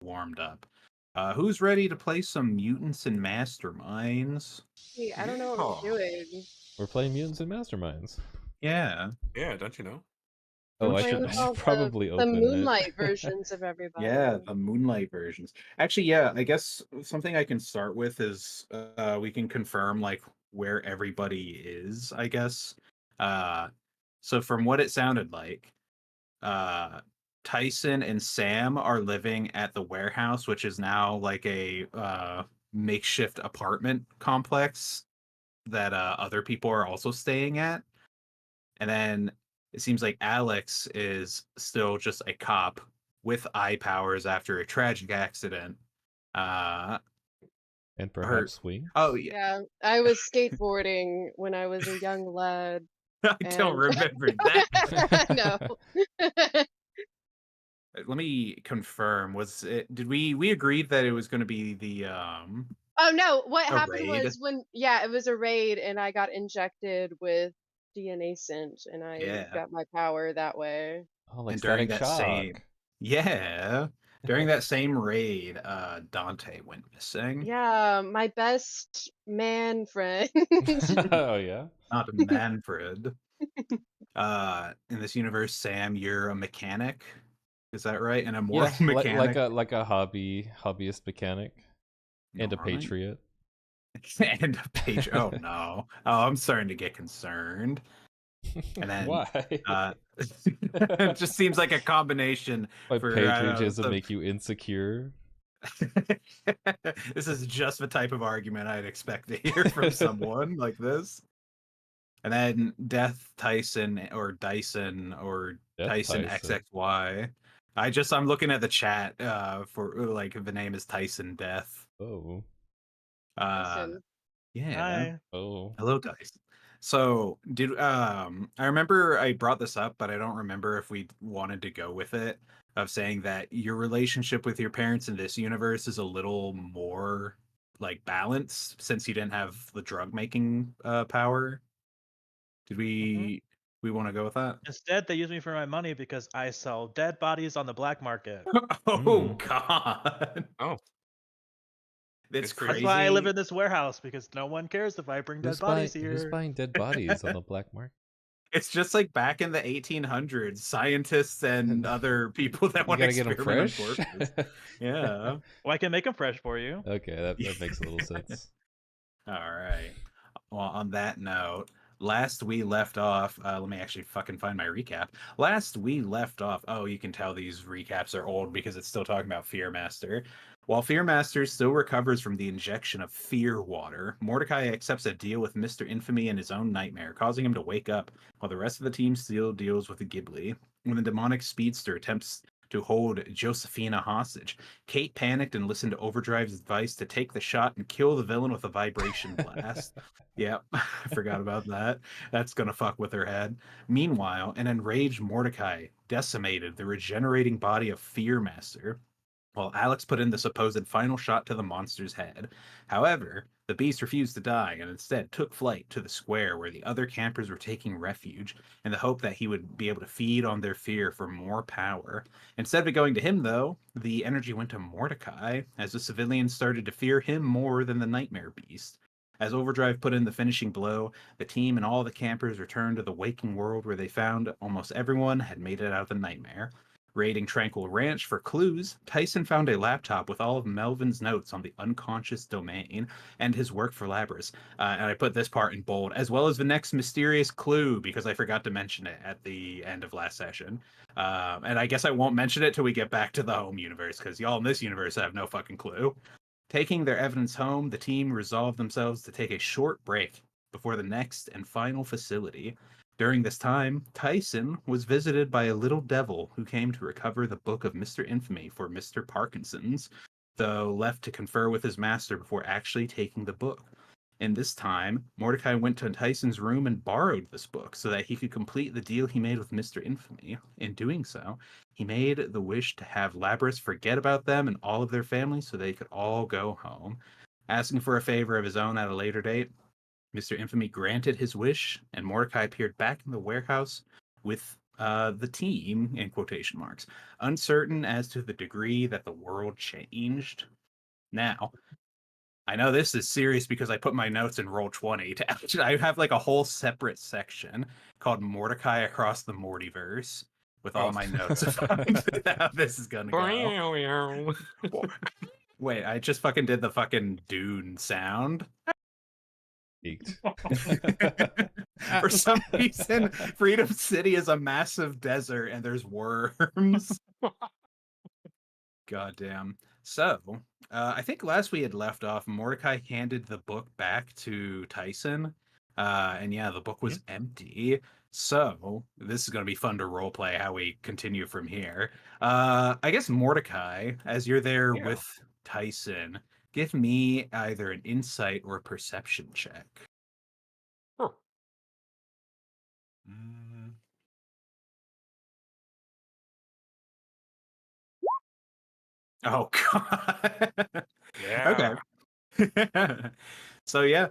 warmed up. Who's ready to play some Mutants and Masterminds? Hey, I don't know what we're doing. We're playing Mutants and Masterminds. Yeah. Yeah, don't you know? Oh, We're I playing should with all probably the open it. Moonlight versions of everybody. Yeah, the Moonlight versions. Actually, yeah, I guess something I can start with is we can confirm like where everybody is, I guess. So from what it sounded like, uh Tyson and Sam are living at the warehouse, which is now like a makeshift apartment complex that other people are also staying at. And then it seems like Alex is still just a cop with eye powers after a tragic accident. Uh, And her. perhaps swing. Oh yeah, Yeah, I was skateboarding when I was a young lad, I don't and remember that. no. Let me confirm. Was it? Did we agreed that it was going to be the Oh no, what a happened raid? was it was a raid and I got injected with DNA synth and I Yeah, got my power that way. Oh, like and during Static that same Shock. yeah during that same raid, Dante went missing. Yeah, my best man friend. Oh yeah. Not Manfred. In this universe, Sam, you're a mechanic. Is that right? An Yeah, immoral mechanic. like a hobbyist mechanic and a All right. patriot. And a page. Oh no. Oh, I'm starting to get concerned. And then Why? it just seems like a combination By for patriotism make you insecure? This is just the type of argument I'd expect to hear from someone like this. And then Death Tyson or Dyson or Death Tyson Tyson. XXY. I'm looking at the chat for like the name is Tyson Death. Oh. Uh yeah. Hi. Oh. Hello, Dice. So, did I remember I brought this up, but I don't remember if we wanted to go with it of saying that your relationship with your parents in this universe is a little more like balanced since you didn't have the drug making power. Did we want to go with that? Instead, they use me for my money because I sell dead bodies on the black market. Oh God. Oh, That's Good for you. That's why I live crazy. in this warehouse because no one cares if I bring dead Who's bodies here. who's buying dead bodies on the black market? It's just like back in the 1800s, scientists and other people that You want to gotta get them experiment on fresh. corpses. Yeah. Well, I can make them fresh for you. Okay, that makes a little sense. All right. Well, on that note, last we left off, let me actually fucking find my recap. Last we left off, oh, you can tell these recaps are old because it's still talking about Fearmaster. While Fearmaster still recovers from the injection of fear water, Mordecai accepts a deal with Mr. Infamy and his own nightmare, causing him to wake up, while the rest of the team still deals with Ghibli. When the demonic speedster attempts to hold Josephina hostage, Kate panicked and listened to Overdrive's advice to take the shot and kill the villain with a vibration blast. Yep, I forgot about that. That's gonna fuck with her head. Meanwhile, an enraged Mordecai decimated the regenerating body of Fearmaster, while Alex put in the supposed final shot to the monster's head. However, the beast refused to die and instead took flight to the square where the other campers were taking refuge in the hope that he would be able to feed on their fear for more power. Instead of going to him, though, the energy went to Mordecai as the civilians started to fear him more than the nightmare beast. As Overdrive put in the finishing blow, the team and all the campers returned to the waking world where they found almost everyone had made it out of the nightmare. Raiding Tranquil Ranch for clues, Tyson found a laptop with all of Melvin's notes on the unconscious domain and his work for Labrys. And I put this part in bold, as well as the next mysterious clue, because I forgot to mention it at the end of last session. And I guess I won't mention it till we get back to the home universe, because y'all in this universe have no fucking clue. Taking their evidence home, the team resolved themselves to take a short break before the next and final facility. During this time, Tyson was visited by a little devil who came to recover the book of Mr. Infamy for Mr. Parkinson's, though left to confer with his master before actually taking the book. In this time, Mordecai went to Tyson's room and borrowed this book so that he could complete the deal he made with Mr. Infamy. In doing so, he made the wish to have Labrys forget about them and all of their families so they could all go home. Asking for a favor of his own at a later date, Mr. Infamy granted his wish, and Mordecai appeared back in the warehouse with The team, in quotation marks, uncertain as to the degree that the world changed. Now, I know this is serious because I put my notes in Roll20 to actually, I have like a whole separate section called Mordecai Across the Mortyverse with all Oh. my notes about how this is gonna go. Wait, I just fucking did the fucking Dune sound. Peaked. For some reason, Freedom City is a massive desert and there's worms. Goddamn. So, I think last we had left off, Mordecai handed the book back to Tyson. And yeah, the book was empty. So, this is going to be fun to roleplay how we continue from here. I guess Mordecai, as you're there Yeah. with Tyson, give me either an insight or perception check. Huh. Mm, Oh, God. yeah. Okay. So, yeah.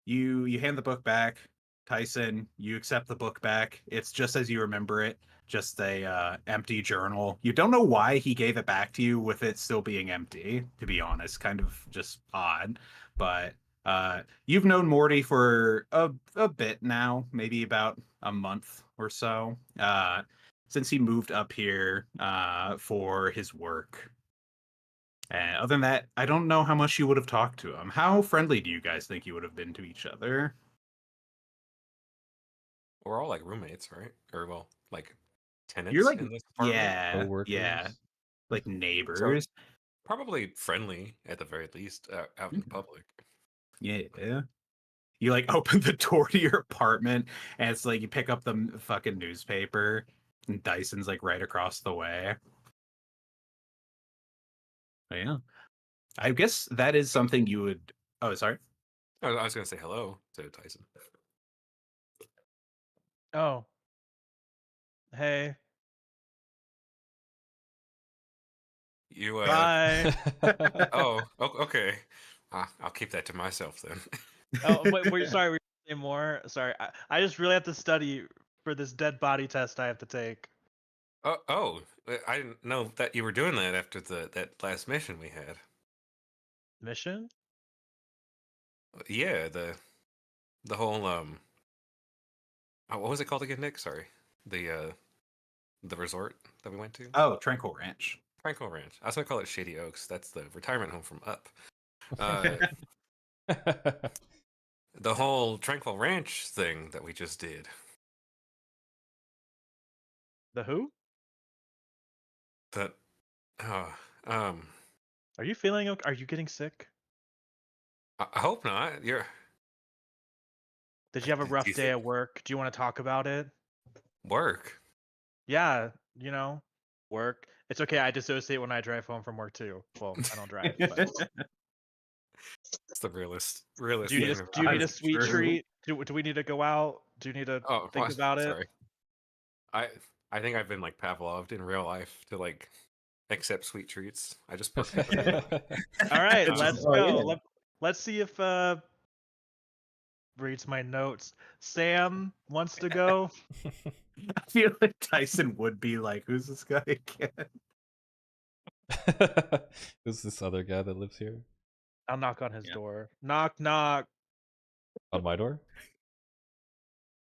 You hand the book back, Tyson. You accept the book back. It's just as you remember it, just a empty journal. You don't know why he gave it back to you with it still being empty. To be honest, kind of just odd. But you've known Morty for a bit now, maybe about a month or so, since he moved up here for his work. And other than that, I don't know how much you would have talked to him. How friendly do you guys think you would have been to each other? We're all like roommates, right? Or well, like You're tenants like, in this apartment. yeah, Co-workers. like So neighbors. probably friendly at the very least out in the public. Yeah. You like open the door to your apartment, and it's like you pick up the fucking newspaper, and Dyson's like right across the way. But yeah, I guess that is something you would. Oh, sorry. I was gonna say hello to Tyson. Oh, hey, You bye. okay. I'll keep that to myself then. Oh, wait, sorry, were you gonna say more? Sorry, I just really have to study for this dead body test I have to take. I didn't know that you were doing that after that last mission we had. Mission? Yeah, the whole what was it called again, Nick? Sorry. The resort that we went to? Oh, Tranquil Ranch. Franco Ranch. I was gonna call it Shady Oaks. That's the retirement home from Up. Uh, the whole Tranquil Ranch thing that we just did. The who? That uh, um Are you feeling okay? Are you getting sick? I hope not. Did you have a Do rough you day think at work? Do you want to talk about it? work? Yeah, work. It's okay. I dissociate when I drive home from work too. Well, I don't drive, but It's the realist do you need thing a of do you need a That's sweet true. treat? Do we need to go out? Do you need to Oh, think about it? sorry. I think I've been like Pavloved in real life to like accept sweet treats. I just put All right, It's let's oh, go. yeah. Let's see if reads my notes. Sam wants to go. I feel like Tyson would be like, "Who's this guy again?" Who's this other guy that lives here? I'll knock on his Yeah. door. Knock knock. On my door?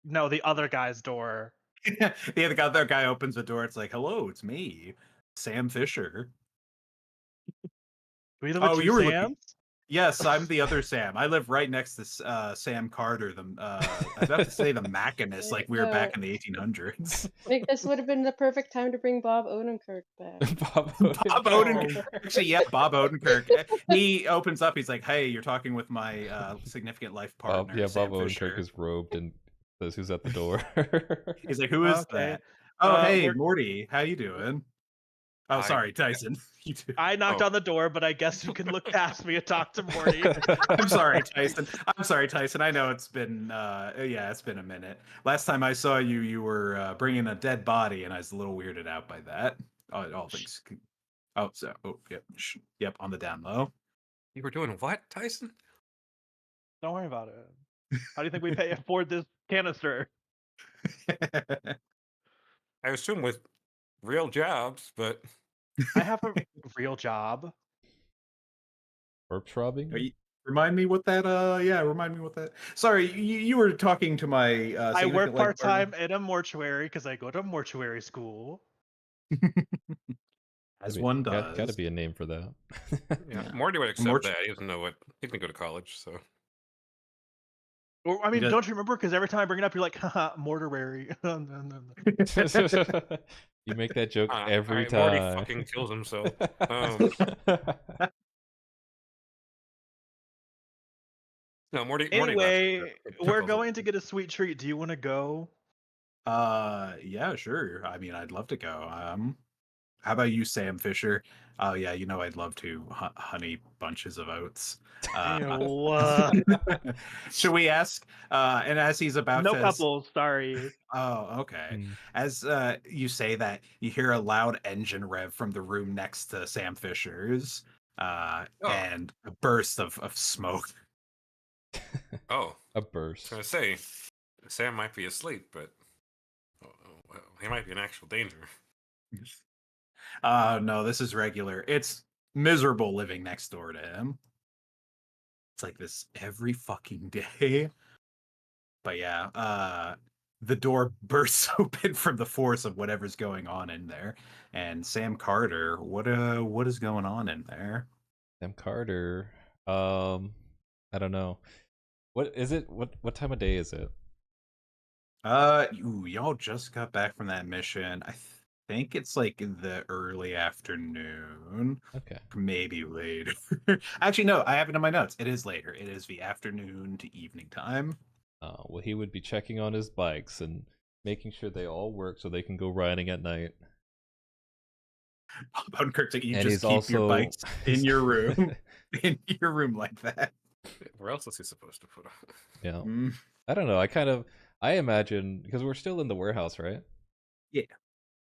No, the other guy's door. The other guy opens the door. It's like, "Hello, it's me, Sam Fisher." We live with Oh, two you were looking. Sams? Yes, I'm the other Sam. I live right next to Sam Carter. I was about to say the Machinist, like we were back in the 1800s. Like, this would have been the perfect time to bring Bob Odenkirk back. Bob Bob Odenkirk. Actually, yeah, Bob Odenkirk. He opens up. He's like, "Hey, you're talking with my significant life partner, Bob Sam Odenkirk Fisher." is robed and says who's at the door. He's like, "Who is Okay. that?" Oh, hey, we're- Morty, how you doing? Oh, I- sorry, Tyson. You too. I knocked Oh. on the door, but I guess you can look past me and talk to Morty. I'm sorry, Tyson. I'm sorry, Tyson. I know it's been, it's been a minute. Last time I saw you, you were bringing a dead body, and I was a little weirded out by that. All things. Yep, on the down low. You were doing what, Tyson? Don't worry about it. How do you think we pay afford this canister? I assume with real jobs, but I have a real job. Corpse robbing? Remind me what that. Yeah, remind me what that. Sorry, you were talking to my I work significant life partner. part-time in a mortuary because I go to mortuary school. As one does. Gotta be a name for that. yeah, Yeah. Morty would accept Mort- that. He doesn't know what he didn't go to college, so Or, I He mean, does- don't you remember? Because every time I bring it up, you're like, haha, mortuary. No. You make that joke every alright, Morty time. fucking kills himself. No, Morty. Anyway, Morty we're chuckles. going to get a sweet treat. Do you want to go? yeah, sure. I mean, I'd love to go. How about you, Sam Fisher? Oh yeah, you know I'd love to honey bunches of oats. Ew. Should we ask? And as he's about No to couples, sorry. Oh, okay. Hmm. As you say that, you hear a loud engine rev from the room next to Sam Fisher's, and a burst of smoke. Oh, A I was burst. gonna say, Sam might be asleep, but well, he might be in actual danger. No, this is regular. It's miserable living next door to him. It's like this every fucking day. But yeah, the door bursts open from the force of whatever's going on in there. And Sam Carter, what is going on in there? Sam Carter. I don't know. What is it? What time of day is it? Y'all just got back from that mission. I think it's like in the early afternoon, Okay. maybe later. Actually, no, I have it in my notes. It is later. It is the afternoon to evening time. Well, he would be checking on his bikes and making sure they all work so they can go riding at night. About Kirk's like, you And just he's keep your also bikes in your room, in your room like that. Where else is he supposed to put it? Yeah. Mm, I don't know. I imagine because we're still in the warehouse, right? Yeah.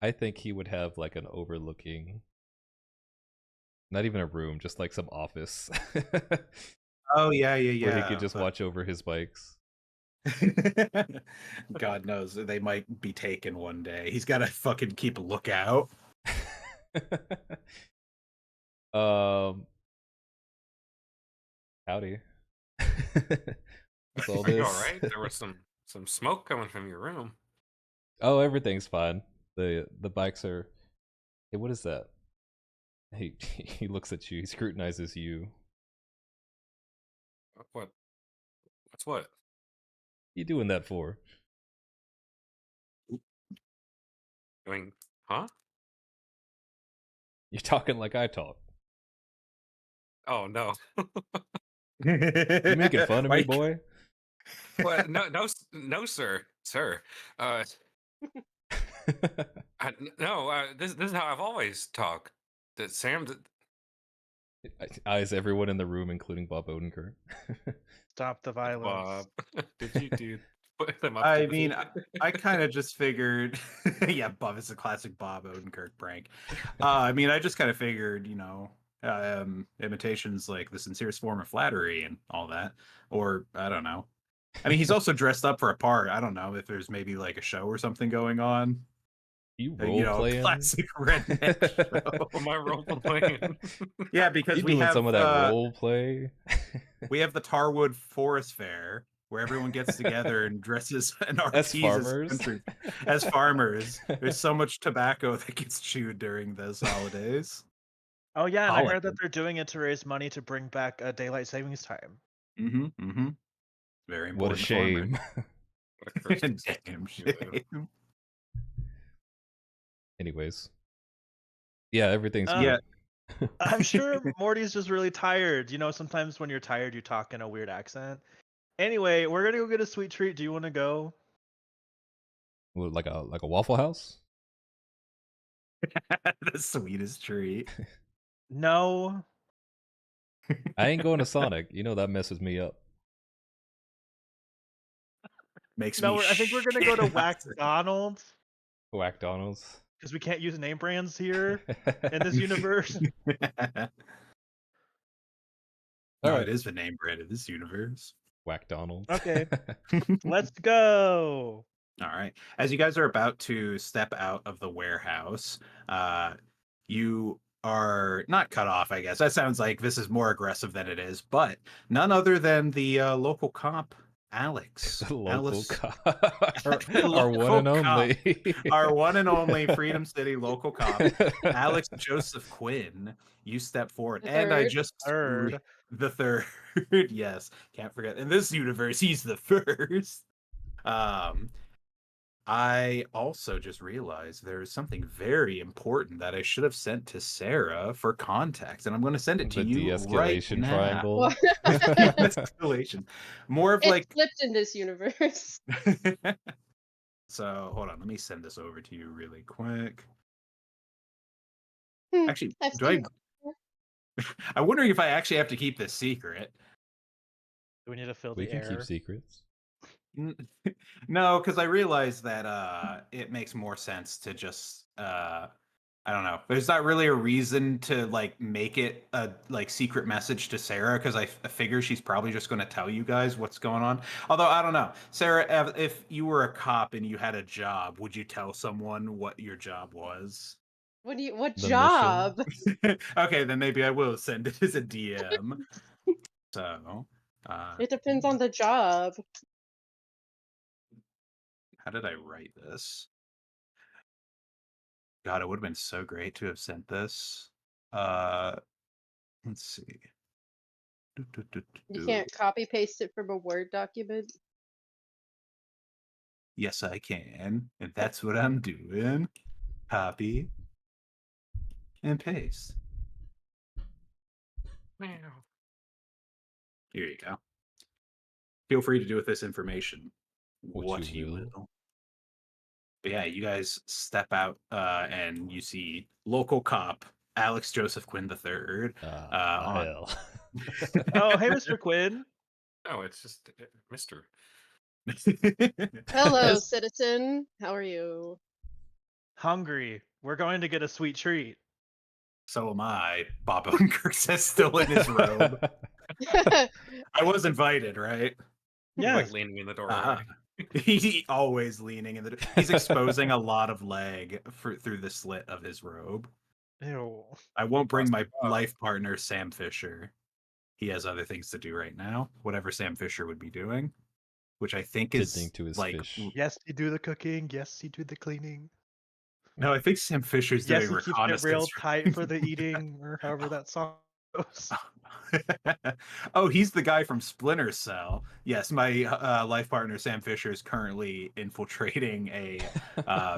I think he would have like an overlooking, not even a room, just like some office Oh yeah, where he yeah. could just watch over his bikes. God knows they might be taken one day. He's got to fucking keep a lookout. Howdy. What's all Are you this? all right? There was some smoke coming from your room. Oh, everything's fine. The bikes are. Hey, what is that? He looks at you. He scrutinizes you. What? What's what? You doing that for? I mean, huh? You're talking like I talk. Oh no. You making fun of me, boy? What? No, sir. No. This is how I've always talked. That Sam. Eyes everyone in the room, including Bob Odenkirk. Stop the violence. Bob, did you put them up? I to mean, this? I kind of just figured, yeah, Bob is a classic Bob Odenkirk prank. I mean, I just kind of figured, imitation's like the sincerest form of flattery and all that. Or I don't know. I mean, he's also dressed up for a part. I don't know if there's maybe like a show or something going on. You role playing? Classic redneck show. Am I role playing? Yeah, because You we doing have some of that role play? we have the Tarwood Forest Fair where everyone gets together and dresses and As artists farmers? as farmers. There's so much tobacco that gets chewed during those holidays. Oh yeah, and I heard that Holiday. they're doing it to raise money to bring back daylight savings time. Mm-hmm. Very important. What a to farmers. shame. What a cursed Damn system you live. shame. Anyways. Yeah, everything's Yeah. good. I'm sure Morty's just really tired. You know, sometimes when you're tired, you talk in a weird accent. Anyway, we're gonna go get a sweet treat. Do you want to go? What, like a Waffle House? The sweetest treat. No. I ain't going to Sonic. You know that messes me up. Makes No, me I think we're gonna go to shit. McDonald's McDonald's. because we can't use name brands here in this universe. No, Alright. it is the name brand of this universe. McDonald's. Okay. Let's go. All right. As you guys are about to step out of the warehouse, you are not cut off, I guess. That sounds like this is more aggressive than it is, but none other than the local cop, Alex. The local Alice, cop, our one local and cop, only, our one and only Freedom City local cop, Alex Joseph Quinn. You step forward, The and I third. just Third. the third. Yes, can't forget. In this universe, he's the first. Um, I also just realized there is something very important that I should have sent to Sarah for context, and I'm going to send it to the you right de-escalation now. triangle. Well, Escalation. More of it's like. flipped in this universe. So hold on, let me send this over to you really quick. Hmm, Actually, I've do I? seen. I'm wondering if I actually have to keep this secret. Do we need to fill We the can keep air? secrets. No, because I realized that it makes more sense to just I don't know. There's not really a reason to like make it a like secret message to Sarah because I figure she's probably just going to tell you guys what's going on. Although I don't know, Sarah, if you were a cop and you had a job, would you tell someone what your job was? What The mission? job? Okay, then maybe I will send it as a DM. So, It depends on the job. how did I write this? God, it would have been so great to have sent this. Let's see. You can't copy paste it from a Word document. Yes, I can. And that's what I'm doing. Copy and paste. Wow. Here you go. Feel free to do with this information What you will. But yeah, you guys step out and you see local cop Alex Joseph Quinn III. On. Hell. Oh, hey, Mr. Quinn. No, it's just Mr. Hello, Yes. citizen. How are you? Hungry. We're going to get a sweet treat. So am I. Bob Odenkirk says still in his robe. I was invited, right? Yes. Like leaning in the doorway. He always leaning in the. He's exposing a lot of leg through the slit of his robe. Ew. I won't bring my Oh. life partner Sam Fisher. He has other things to do right now. Whatever Sam Fisher would be doing, which I think is Tending to his like. fish. Yes, you do the cooking. Yes, you do the cleaning. No, I think Sam Fisher's Yes, doing he keeps it real reconnaissance. tight for the eating, or however that song goes. Oh, he's the guy from Splinter Cell. Yes, my life partner Sam Fisher is currently infiltrating a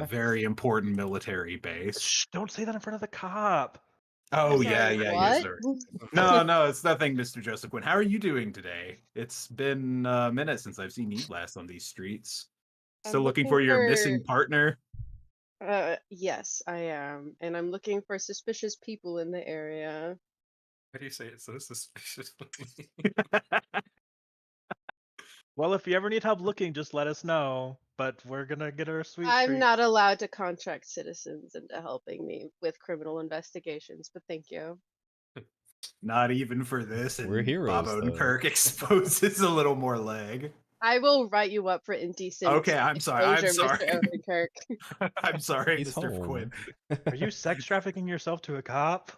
very important military base. Shh, don't say that in front of the cop. Oh I'm yeah, sorry, yeah, what? yes, sir. No, it's nothing, Mr. Joseph Quinn. How are you doing today? It's been a minute since I've seen you last on these streets. Still I'm looking looking for your for. missing partner? Yes, I am, and I'm looking for suspicious people in the area. Why do you say it so suspiciously? Well, if you ever need help looking, just let us know. But we're gonna get our sweet I'm treat. not allowed to contract citizens into helping me with criminal investigations, but thank you. Not even for this, We're and Bob heroes, though. Odenkirk exposes a little more leg. I will write you up for indecent Okay, I'm sorry. exposure, Mr. Overcook. I'm sorry, He's Mr. home. Quinn. Are you sex trafficking yourself to a cop?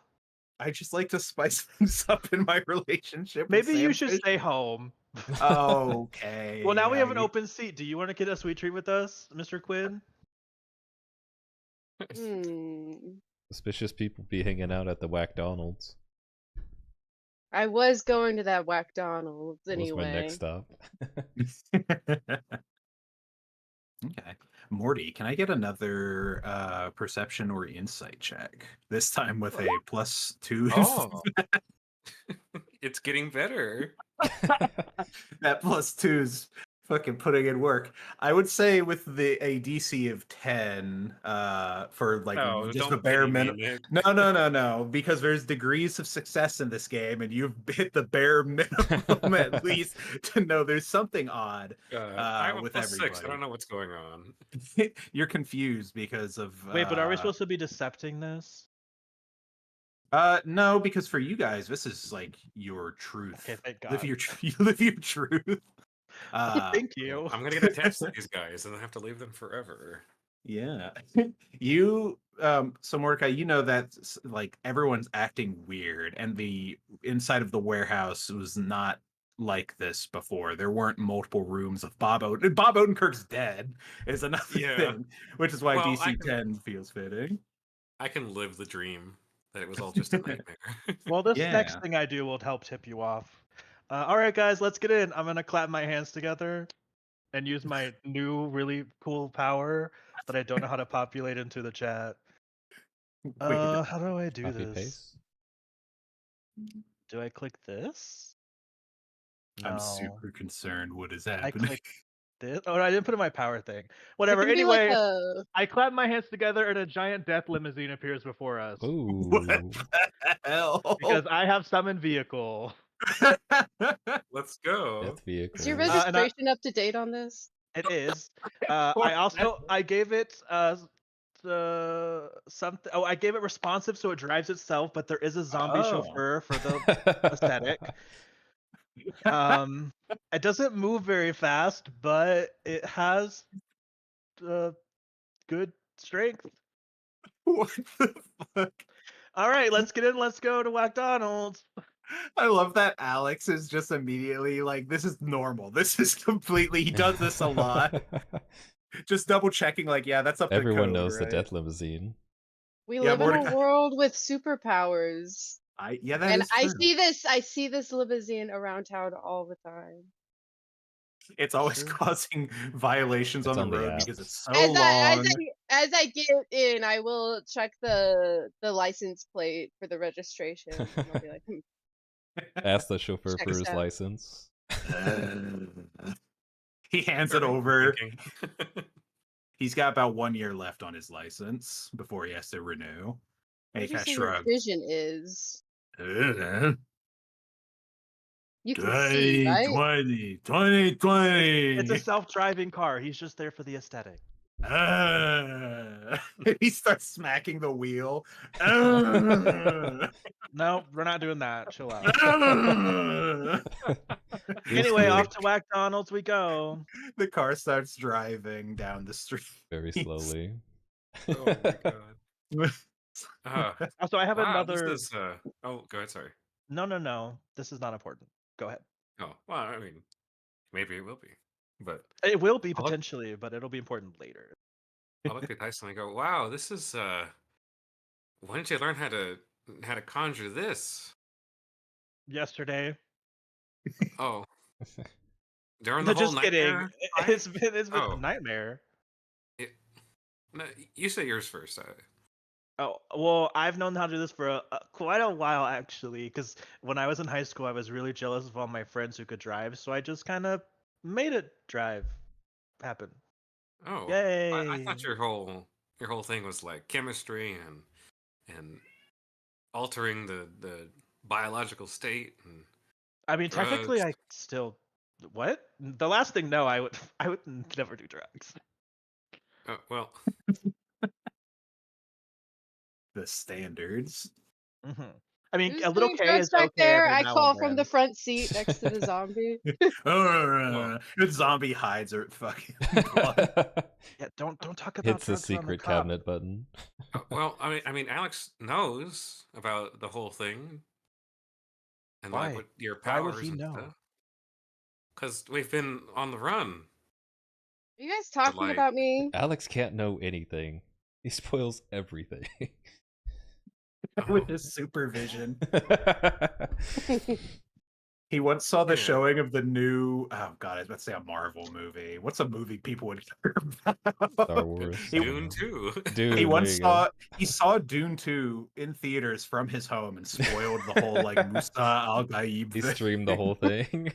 I just like to spice things up in my relationship. Maybe with you Sam should Fisher. stay home. Okay. Well, now we have an you- open seat. Do you want to get a sweet treat with us, Mr. Quinn? Hmm. Suspicious people be hanging out at the Whack-Donald's. I was going to that Whack-Donald's That was my anyway. next stop. Okay. Morty, can I get another perception or insight check? This time with a +2. Oh. It's getting better. That +2's fucking putting in work. I would say with a DC of 10, for like No, just don't the bare pity me, minimum. Nick. No, because there's degrees of success in this game, and you've hit the bare minimum at least to know there's something odd I have a with +6. I everybody. don't know what's going on. You're confused because of Wait, but are we supposed to be decepting this? no, because for you guys, this is like your truth. Okay, thank Live God. your you live your truth. Thank you. I'm gonna get attached to these guys and then have to leave them forever. Yeah. You so Mordecai, you know that like everyone's acting weird and the inside of the warehouse was not like this before. There weren't multiple rooms of Bob Oden. Bob Odenkirk's dead is another Yeah. thing, which is why Well, DC 10 feels fitting. I can live the dream that it was all just a nightmare. Well, this next Yeah. thing I do will help tip you off. All right, guys, let's get in. I'm gonna clap my hands together and use my new really cool power that I don't know how to populate into the chat. Wait, How do I do Copy this? paste. Do I click this? I'm No. super concerned what is I happening. click this. Oh, I didn't put in my power thing. It Whatever. can be like Anyway, a I clap my hands together and a giant death limousine appears before us. What Ooh. the hell? Because I have summoned vehicle. Let's go. Death vehicle. Is your and I- registration up to date on this? It is. I gave it something. Oh, I gave it responsive, so it drives itself. But there is a zombie Oh. chauffeur for the aesthetic. It doesn't move very fast, but it has good strength. What the fuck? All right, let's get in. Let's go to McDonald's. I love that Alex is just immediately like, this is normal. This is completely, he does this a lot. Just double checking, like, yeah, that's up to Everyone code, knows right? the death limousine. We Yeah, live in Mordecai. a world with superpowers. Yeah, that And is I true. see this limousine around town all the time. It's always True. causing violations It's on on the the road because apps. it's so As long. I get in, I will check the license plate for the registration. And I'll be like, Ask the chauffeur for Checks his out. license. He hands it Very over. thinking. He's got about 1 year left on his license before he has to renew. what And he did you kind of say your shrugs. vision is? Uh, You can see, right? 2020. It's a self-driving car. He's just there for the aesthetic. He starts smacking the wheel. No, we're not doing that. Chill out. He's Anyway, cool. off to McDonald's we go. The car starts driving down the street. Very slowly. Oh my god. Also, I have Wow, another. this is oh, go ahead, sorry. No. This is not important. Go ahead. Oh, well, I mean, maybe it will be. But It will be I'll look- potentially, but it'll be important later. I look at Tyson and I go, wow, this is when did you learn how to conjure this? Yesterday. Oh. During No, the whole just kidding. nightmare It's been Oh. a nightmare. No, you say yours first. Oh well, I've known how to do this for quite a while actually. Because when I was in high school, I was really jealous of all my friends who could drive, so I just kind of made it drive happen. Oh. Yay! I thought your whole thing was like chemistry and altering the biological state and I mean, technically, drugs. I still. What? The last thing? No, I would never do drugs. Well, The standards. hmm I mean, Who's a little doing K drugs is back okay there? every I now call and from the then. front seat next to the zombie. The zombie hides her fucking blood. Yeah, don't talk about Hits the drugs on secret cop. cabinet button. well, I mean, Alex knows about the whole thing and Why? like what your Why powers would he and know? stuff. Because we've been on the run. Are you guys talking like- about me? Alex can't know anything. He spoils everything. With his supervision. He once saw the Yeah. showing of the new, oh god, I was about to say a Marvel movie. What's a movie people would care about? Star Wars. He, Dune 2. Dude, he once there you go. saw Dune 2 in theaters from his home and spoiled the whole like Musa Al Gaib He thing. streamed the whole thing.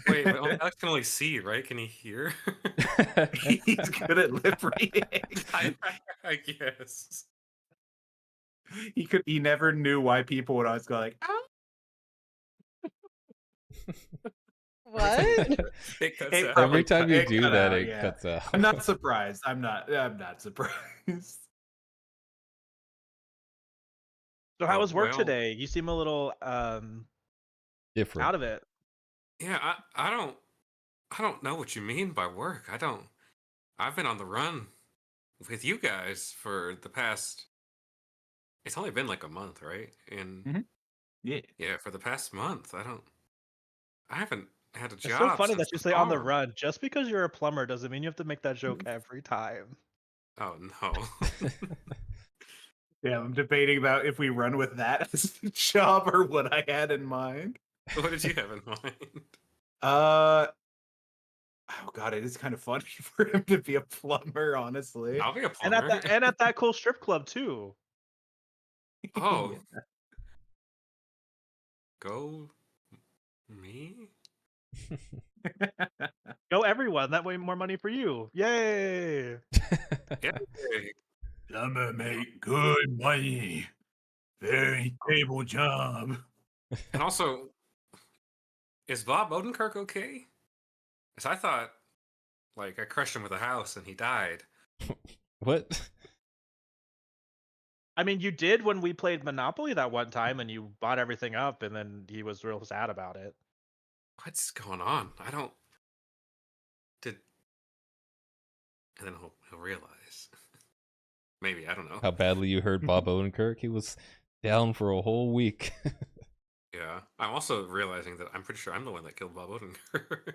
Wait, but Alex can only see, right? Can he hear? He's good at lip reading. I guess. He never knew why people would always go like, oh. What? It cuts It out. probably Every time you it do cut that, out, it yeah. cuts out. I'm not surprised. I'm not surprised. So how Oh, was work well. today? You seem a little Different. out of it. Yeah, I don't I don't know what you mean by work. I've been on the run with you guys for the past. It's only been like a month, right? And Mhm. Yeah. yeah, for the past month, I haven't had a It's so job funny since that you the say on the farm. run. Just because you're a plumber doesn't mean you have to make that joke every time. Oh no. Yeah, I'm debating about if we run with that as a job or what I had in mind. What did you have in mind? Uh oh god, it is kind of funny for him to be a plumber, honestly. I'll be a And at plumber. that cool strip club too. Oh, Yeah. go me? Go everyone. That way more money for you. Yay! Yeah. Plumber make good money. Very stable job. And also, is Bob Odenkirk okay? Because I thought, like, I crushed him with a house and he died. What? I mean, you did when we played Monopoly that one time, and you bought everything up, and then he was real sad about it. What's going on? I don't. Did. And then he'll realize. Maybe, I don't know. How badly you hurt Bob Odenkirk? He was down for a whole week. Yeah. I'm also realizing that I'm pretty sure I'm the one that killed Bob Odenkirk.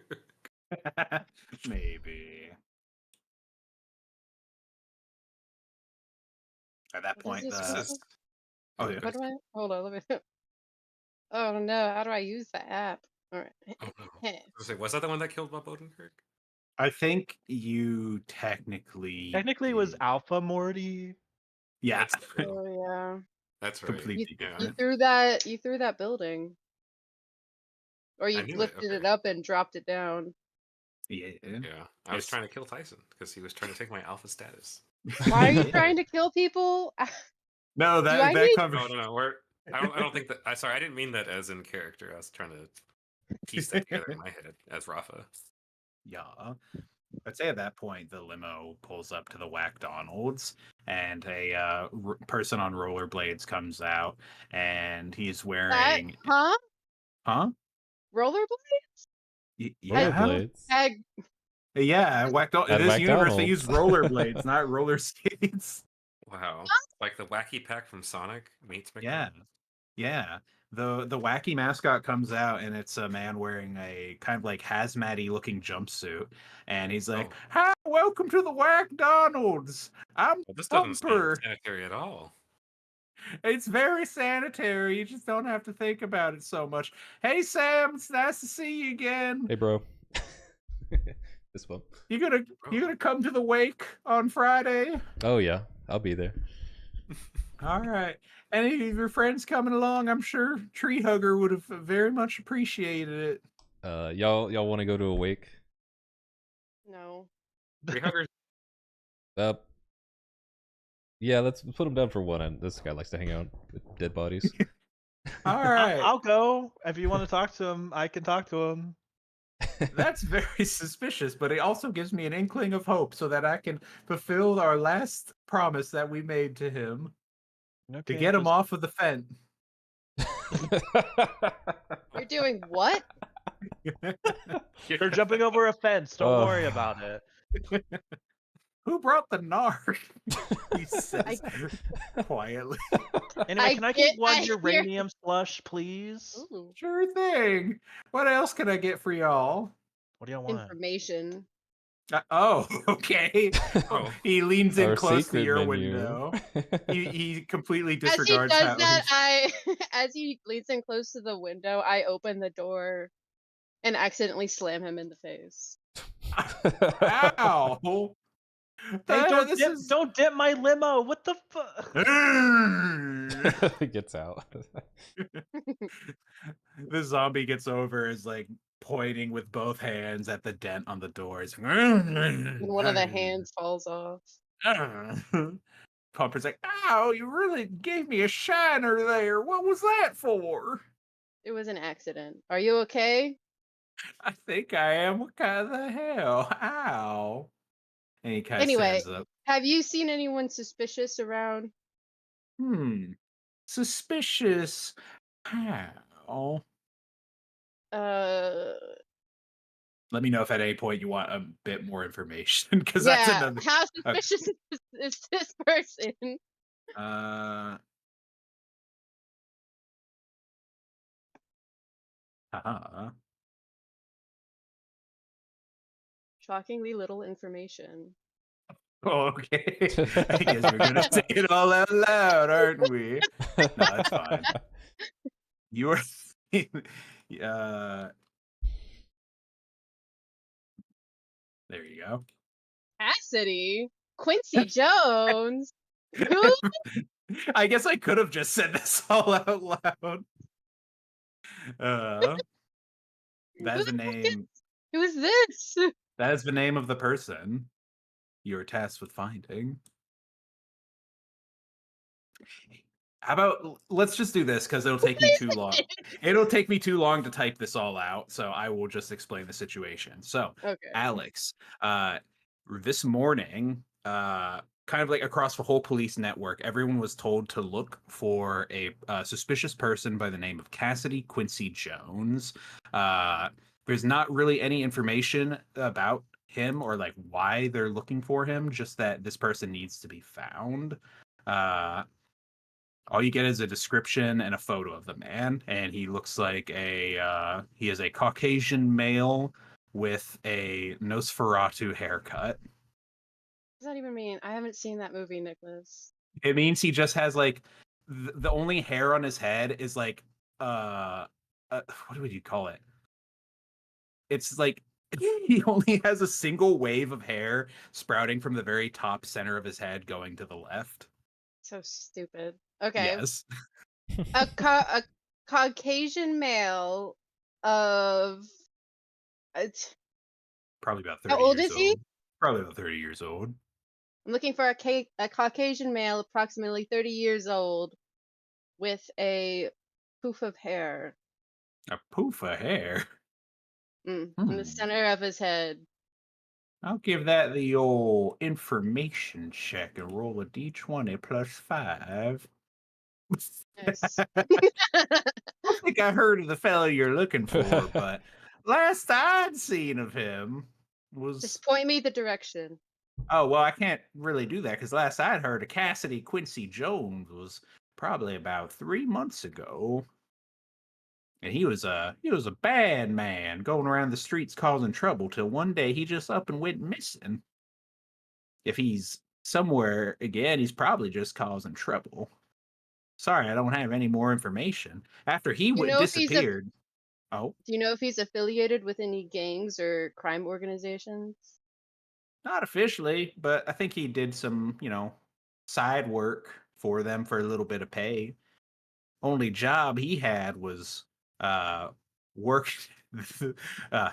Maybe. At that What is point, this This the is. oh yeah. What do I? Hold on, let me. Oh no, how do I use the app? All right. Oh no. I was gonna say, was that the one that killed Bob Odenkirk? I think you technically Technically, it was did. Alpha Morty. Yeah, That's true. Oh yeah. That's right. completely Yeah. You different. threw that building, or I you knew it. lifted Okay. it up and dropped it down. Yeah. Yeah. I was It's- trying to kill Tyson because he was trying to take my alpha status. Why are you trying to kill people? No, Do I that need? covers. No. I don't think that. Sorry, I didn't mean that as in character. I was trying to piece that together in my head as Rafa. Yeah. I'd say at that point, the limo pulls up to the Whack Donald's, and a person on rollerblades comes out, and he's That, wearing. huh? Huh? Rollerblades? Yeah. Rollerblades. Yeah, Whack Donald's. At In this universe, they use McDonald's. rollerblades, not roller skates. Wow. Like the wacky pack from Sonic meets Yeah. McDonald's. Yeah. The wacky mascot comes out, and it's a man wearing a kind of like hazmat-y looking jumpsuit, and he's like, Oh. "Hi, welcome to the Whack Donald's. I'm Well, this doesn't seem Bumper. sanitary at all. It's very sanitary. You just don't have to think about it so much. Hey, Sam, it's nice to see you again. Hey, bro. This one. You gonna come to the wake on Friday? Oh yeah, I'll be there. All right. Any of your friends coming along? I'm sure Tree Hugger would have very much appreciated it. Y'all want to go to a wake? No. Tree huggers. Uh, yeah, let's put him down for one. And this guy likes to hang out with dead bodies. All right. I'll go if you want to talk to him. I can talk to him. That's very suspicious, but it also gives me an inkling of hope so that I can fulfill our last promise that we made to him Okay, to get him just- off of the fence. You're doing what? You're jumping over a fence. Don't worry about it. Who brought the narc? He says quietly. Anyway, can I get one I hear- uranium slush, please? Ooh, Sure thing. What else can I get for y'all? What do y'all want? information. Oh, okay. Oh. He leans in Our close to secret your menu. window. He completely As he disregards does how that, he's- as he leans in close to the window, I open the door and accidentally slam him in the face. Ow! Hey, This don't dip my limo. What the fuck? is... Gets out. The zombie gets over, is like pointing with both hands at the dent on the doors. And one of the hands falls off. Pumper's like, "Ow! You really gave me a shiner there. What was that for?" It was an accident. Are you okay? I think I am. What kind of the hell? Ow! And he kind of Anyway, stands up. have you seen anyone suspicious around? Suspicious. How? Uh, Let me know if at any point you want a bit more information, because that's Yeah, another. how suspicious is this person? Uh. Shockingly little information. Oh, okay. I guess we're gonna say it all out loud, aren't we? No, that's fine. You are. uh. There you go. Cassidy? Quincy Jones? Who? I guess I could have just said this all out loud. Uh, that is the name. Who is this? That is the name of the person you are tasked with finding. How about let's just do this because it'll take me too long. It'll take me too long to type this all out, so I will just explain the situation. So, Okay. Alex, this morning, kind of like across the whole police network, everyone was told to look for a suspicious person by the name of Cassidy Quincy Jones. There's not really any information about him or like why they're looking for him, just that this person needs to be found. All you get is a description and a photo of the man, and he looks like he is a Caucasian male with a Nosferatu haircut. What does that even mean? I haven't seen that movie, Nicholas. It means he just has like the only hair on his head is like what would you call it? It's like he only has a single wave of hair sprouting from the very top center of his head going to the left. So stupid. Okay. Yes. A Caucasian male of Probably about 30 how old years is he? old. Probably about 30 years old. I'm looking for a Caucasian male, approximately 30 years old, with a poof of hair A poof of hair. in the center of his head. I'll give that the old information check and roll a d20 plus 5. Nice. I think I heard of the fellow you're looking for, but last I'd seen of him was. Just point me the direction. Oh, well, I can't really do that because last I'd heard of Cassidy Quincy Jones was probably about 3 months ago. And he was a bad man going around the streets causing trouble till one day he just up and went missing. If he's somewhere again, he's probably just causing trouble. Sorry, I don't have any more information. After he disappeared. Oh, Do you know if he's affiliated with any gangs or crime organizations? not officially, but I think he did some, side work for them for a little bit of pay. Only job he had was work.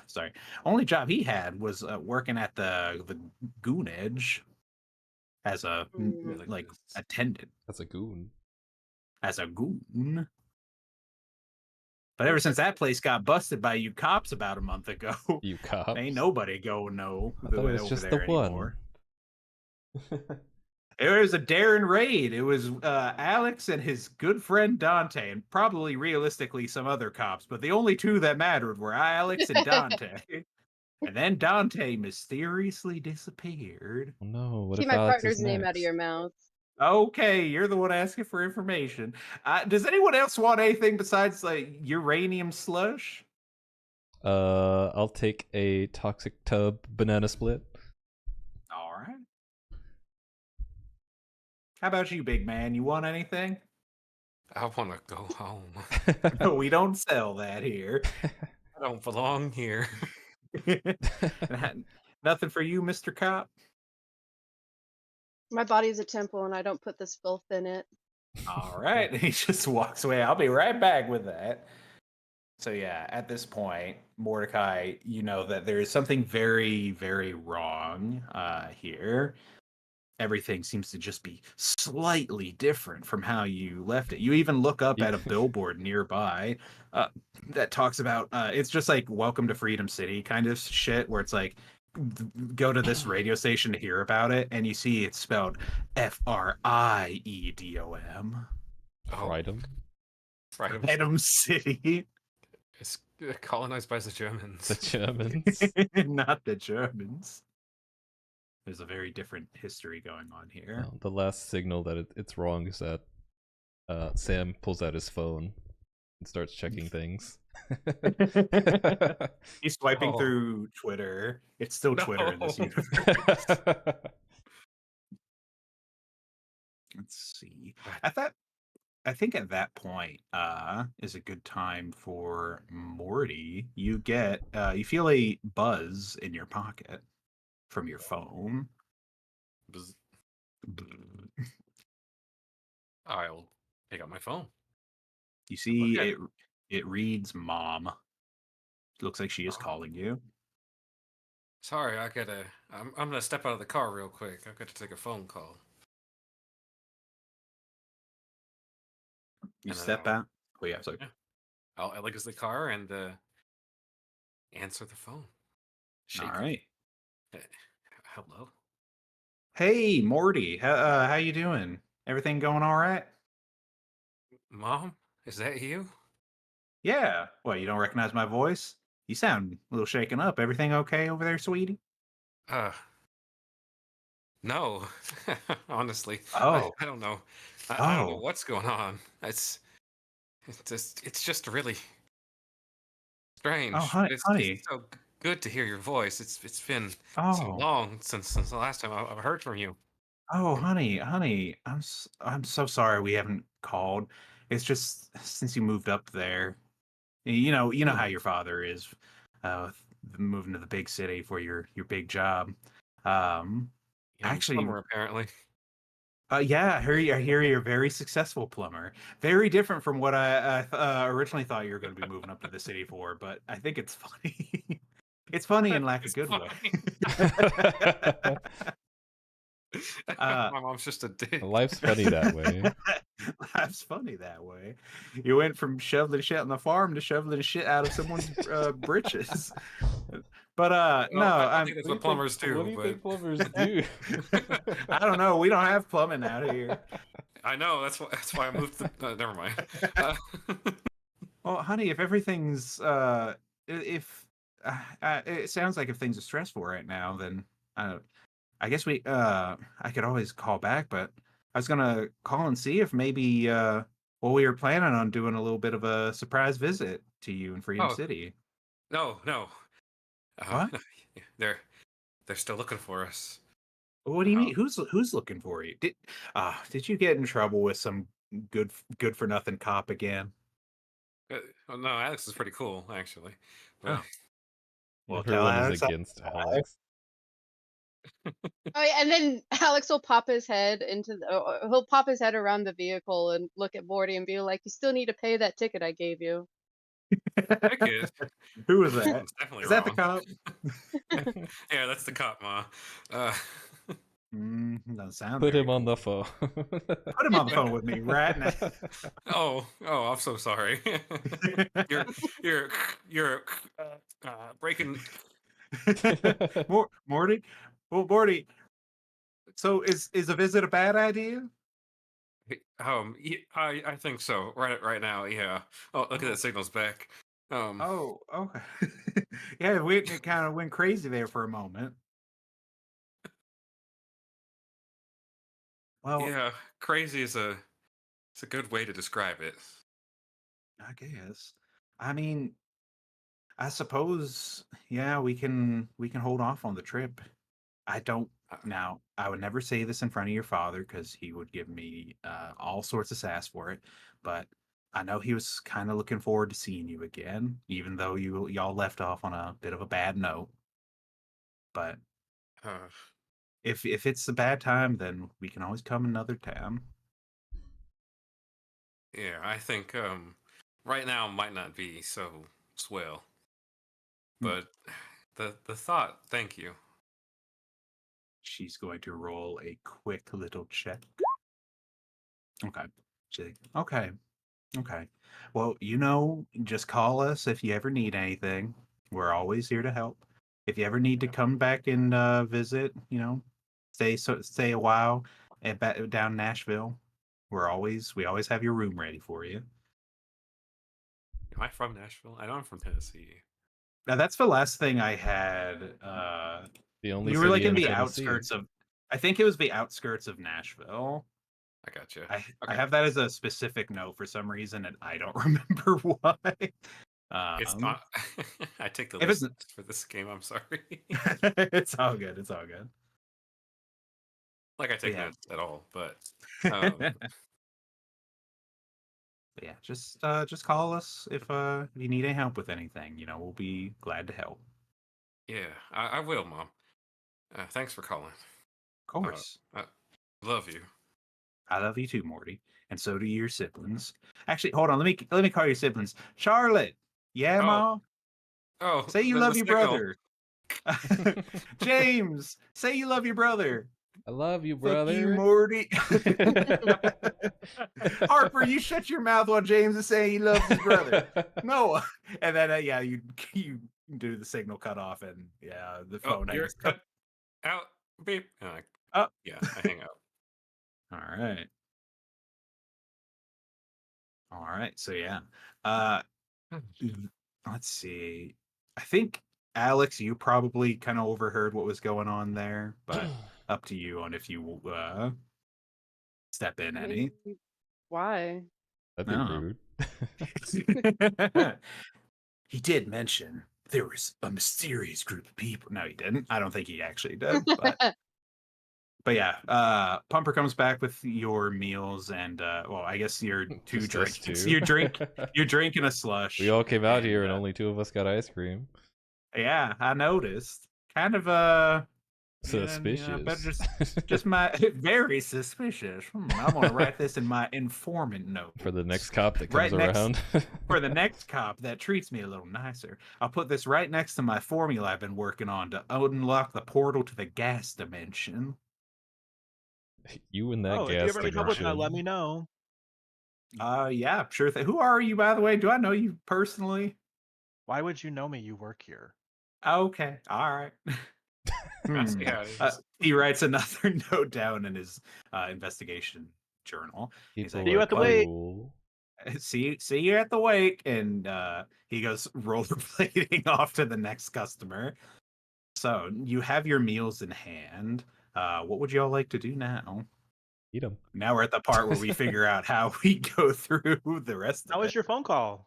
Sorry. Only job he had was working at the Goon Edge as a like attendant. That's a goon. As a goon. But ever since that place got busted by you cops about a month ago, You cops. ain't nobody go no I thought it was over just there the anymore. one. It was a daring raid. It was Alex and his good friend Dante, and probably realistically some other cops, but the only two that mattered were Alex and Dante. And then Dante mysteriously disappeared. Oh no, what Keep if my Alex partner's is name out of next? your mouth. Okay, you're the one asking for information. Does anyone else want anything besides like uranium slush? I'll take a toxic tub banana split. All right. How about you, big man? You want anything? I want to go home. No, we don't sell that here. I don't belong here. Nothing for you, Mr. Cop? My body's a temple and I don't put this filth in it. All right. He just walks away. I'll be right back with that. So yeah, at this point, Mordecai, you know that there is something very, very wrong here. Everything seems to just be slightly different from how you left it. You even look up at a billboard nearby that talks about it's just like welcome to Freedom City kind of shit, where it's like go to this radio station to hear about it, and you see it's spelled Friedom. Oh, Freedom. Freedom. Freedom City. It's Colonized by the Germans. The Germans. Not the Germans. There's a very different history going on here. Well, the last signal that it's wrong is that Sam pulls out his phone and starts checking things. He's swiping Oh. through Twitter. It's still Twitter in this No. universe. Let's see. I think at that point is a good time for Morty. You feel a buzz in your pocket from your phone. Bzz. I'll pick up my phone. You see Okay. it reads mom. Looks like she is calling you. Sorry, I'm gonna step out of the car real quick. I've got to take a phone call. You And then step out. Oh yeah, sorry. Yeah. I'll exit the car and answer the phone. All right. Hello. Hey Morty, how you doing? Everything going all right? Mom, is that you? Yeah. What, you don't recognize my voice? You sound a little shaken up. Everything okay over there, sweetie? No. Honestly, Oh. I don't know. I don't know Oh. what's going on. It's just really strange. Oh, honey, It's honey. so good to hear your voice. It's been so Oh. long since the last time I've heard from you. Oh, honey. I'm so sorry we haven't called. It's just since you moved up there. You know how your father is, moving to the big city for your big job. Um, Young actually, plumber, apparently. yeah, I hear you're a very successful plumber. Very different from what I originally thought you were going to be moving up to the city for, but I think it's funny. It's funny in like a It's good way. fine. Uh, My mom's just a dick. Life's funny that way. Life's funny that way. You went from shoveling shit on the farm to shoveling shit out of someone's britches. But no, Well, I I'm. think that's What what do you plumbers think, what do do, you but think plumbers do? I don't know. We don't have plumbing out here. I know that's why I moved. Never mind. Well, honey, if everything's if it sounds like if things are stressful right now, then I guess I could always call back, but I was gonna call and see if maybe well, we were planning on doing a little bit of a surprise visit to you in Freedom Oh, City. no. What? They're still looking for us. What do you Uh, mean? Who's looking for you? Did you get in trouble with some good for nothing cop again? well, no, Alex is pretty cool, actually. But Oh, well, tell Everyone is Alex. against Alex. Oh, yeah, and then Alex will pop his head he'll pop his head around the vehicle and look at Morty and be like, "You still need to pay that ticket I gave you." kid, Who was that? something's definitely Is that the wrong. cop? Yeah, that's the cop, Ma. Doesn't sound Put very him on the cool. phone. Put him on the phone with me right now. Oh, I'm so sorry. you're breaking. Morty? Well, Morty, so is a visit a bad idea? I think so. Right now, yeah. Oh, look at that signal's back. Oh, okay. Yeah, it kind of went crazy there for a moment. Well, Yeah, crazy is it's a good way to describe it. I guess. I mean, I suppose, yeah, we can hold off on the trip. I don't Uh, now. I would never say this in front of your father because he would give me all sorts of sass for it. But I know he was kind of looking forward to seeing you again, even though y'all left off on a bit of a bad note. But uh, if it's a bad time, then we can always come another time. yeah, I think right now might not be so swell, Hmm. but the thought. Thank you. She's going to roll a quick little check. Okay. Okay. Okay. Well, just call us if you ever need anything. We're always here to help. If you ever need to Yeah. come back and visit, stay a while down Nashville. We always have your room ready for you. Am I from Nashville? I know I'm from Tennessee. Now that's the last thing I had. The only We were like city in the Tennessee. outskirts of. I think it was the outskirts of Nashville. I gotcha. I Okay. have that as a specific note for some reason, and I don't remember why. It's not. I take the if it's- list for this game. I'm sorry. it's all good. It's all good. Like I take yeah. notes at all, but But yeah, just call us if you need any help with anything. You know, we'll be glad to help. yeah, I will, Mom. Thanks for calling. Of course. I love you. I love you too, Morty, and so do your siblings. Actually, hold on. Let me call your siblings. Charlotte. Yeah, Oh. Mom. Oh, Say you the love your signal. brother. James, say you love your brother. I love you, Fuck you, brother. Morty. Harper, you shut your mouth while James is saying he loves his brother. No, and then yeah, you do the signal cut off, and yeah, the Oh, phone you're hangs cut up. out. Beep. Oh. Yeah, I hang out. All right. So yeah, let's see. I think Alex, you probably kind of overheard what was going on there, but up to you on if you step in any. Why? That'd be No. rude. He did mention there was a mysterious group of people. No, he didn't. I don't think he actually did. But yeah, Pumper comes back with your meals and well, I guess your two Just us drinks. two. You're drinking a slush. We all came out here and only two of us got ice cream. Yeah, I noticed. Kind of Suspicious. better just my very suspicious. I want to write this in my informant note For the next cop that comes Right next- around. for the next cop that treats me a little nicer. I'll put this right next to my formula I've been working on to unlock the portal to the gas dimension. You and that Oh, if you gas ever need help with that, let me dimension. know. Yeah, sure thing. Who are you, by the way? Do I know you personally? Why would you know me? You work here. Okay, all right. I see how it is. He writes another note down in his investigation journal. He's People like, See you are at the wake. cool. see you at the wake, and he goes rollerblading off to the next customer. So you have your meals in hand. What would y'all like to do now? Eat them. Now we're at the part where we figure out how we go through the rest of How it. was your phone call?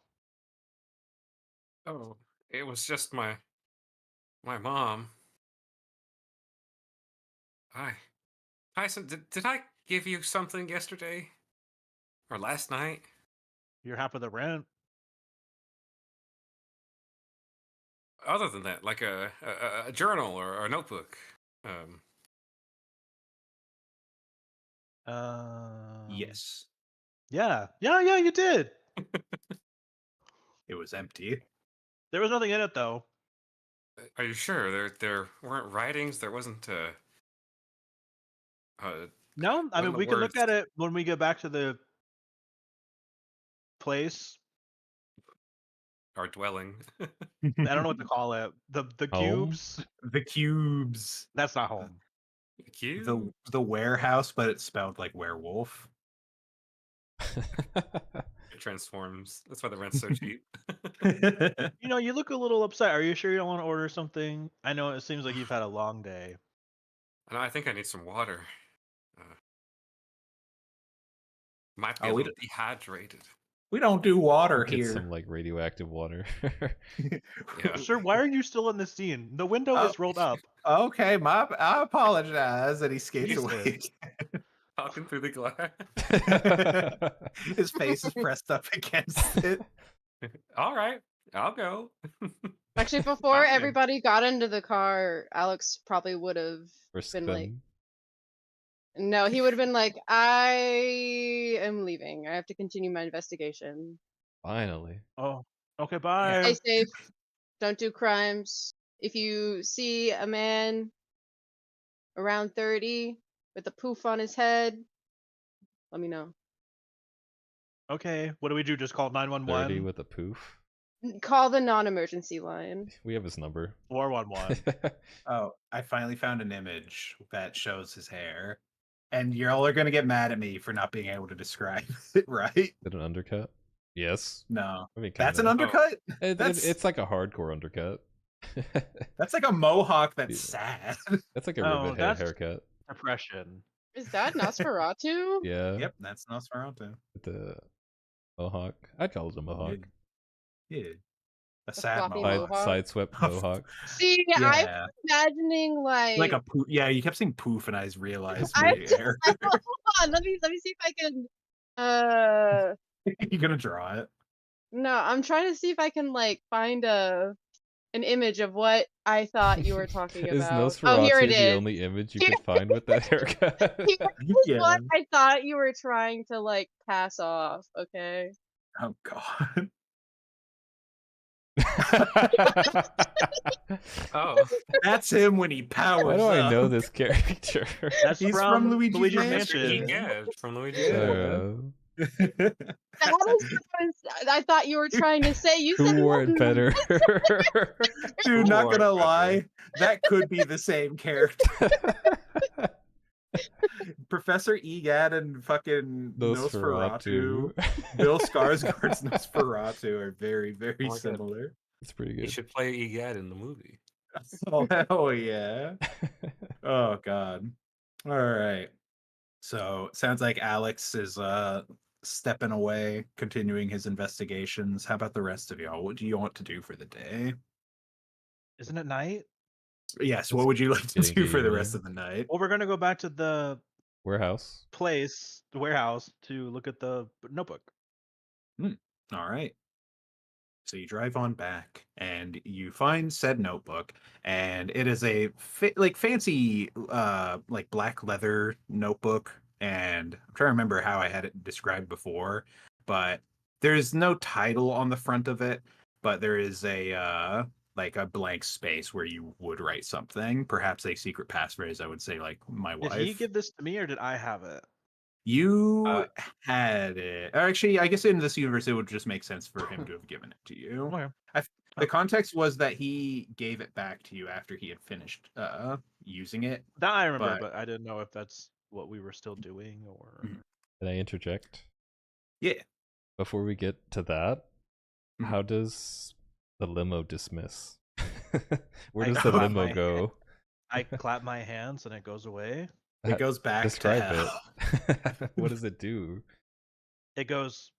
Oh, it was just my mom. Hi, Tyson. Did I give you something yesterday or last night? You're half of the rent. Other than that, like a journal or a notebook. Yes, Yeah, you did. it was empty. There was nothing in it though. Are you sure there weren't writings? There wasn't No, I What mean are we the can look words? at it when we get back to the place. our dwelling. I don't know what to call it. The Home? cubes. The cubes. That's not home. Cute. The warehouse, but it's spelled like werewolf. It transforms. That's why the rent's so cheap. You know, you look a little upset. Are you sure you don't want to order something? I know it seems like you've had a long day. I think I need some water. Might be Oh, a we little dehydrated. We don't do water Get here. some like radioactive water. Yeah. Sir, why are you still in the scene? The window Oh. is rolled up. Okay, I apologize. And he skates Used away. Talking through the glass. His face is pressed up against it. All right, I'll go. Actually, before Okay. everybody got into the car, Alex probably would have Or been like, spin. no, he would have been like, I am leaving. I have to continue my investigation. Finally. Oh, okay, bye. Stay safe. Don't do crimes. If you see a man around 30 with a poof on his head, let me know. Okay, what do we do? Just call 30 911? with a poof. Call the non-emergency line. We have his number. 411. Oh, I finally found an image that shows his hair. And y'all are gonna get mad at me for not being able to describe it, right? Is it an undercut? Yes. No, I mean, that's an kinda. undercut. It's like a hardcore undercut. That's like a mohawk. That's Yeah. sad. That's like a Oh, ribbon that's haircut. depression. Is that Nosferatu? Yeah. Yep, that's Nosferatu. With the mohawk. I'd call it a mohawk. Yeah, a A sad floppy mohawk. mohawk? Side swept mohawk. See, I Yeah, was imagining like a poof. Yeah, you kept saying poof, and I just realized I, my hair. hold on, let me see if I can. Uh, You gonna draw it? no, I'm trying to see if I can like find an image of what I thought you were talking Is about. Oh, here it Nosferatu the is. only image you Here- could find with that haircut? Here's Yeah. what I thought you were trying to like pass off. Okay. Oh god. Oh, That's him when he powers Why do I know up. this character? That's He's from Luigi's Luigi's Mansion. Mansion. yeah, from Luigi. Yeah. That is what I thought you were trying to say. You Who said wore it better? Dude, not Lord, gonna brother. lie, that could be the same character. Professor Egad and fucking Nosferatu. Bill Skarsgård's Nosferatu are very, very Oh my God. similar. It's pretty You good. should play Egad in the movie. Oh hell yeah. Oh god. All right. So sounds like Alex is stepping away, continuing his investigations. How about the rest of y'all? What do you want to do for the day? Isn't it night? Yes, what would you like to Getting do for the gamey. rest of the night? Well, we're gonna go back to the Warehouse. place, the warehouse, to look at the notebook. All right. So you drive on back and you find said notebook, and it is a fancy like black leather notebook. And I'm trying to remember how I had it described before, but there's no title on the front of it, but there is a like a blank space where you would write something, perhaps a secret passphrase. I would say like my Did wife. he give this to me or did I have it? You had it. Or actually, I guess in this universe, it would just make sense for him to have given it to you. Okay. The context was that he gave it back to you after he had finished using it. That I remember, But- but I didn't know if that's what we were still doing or. Mhm. Can I interject? Yeah. Before we get to that, Mhm. how does the limo dismiss? Where I does the clap limo my go? I clap my hands and it goes away. It goes back Describe to hell. it. What does it do? It goes,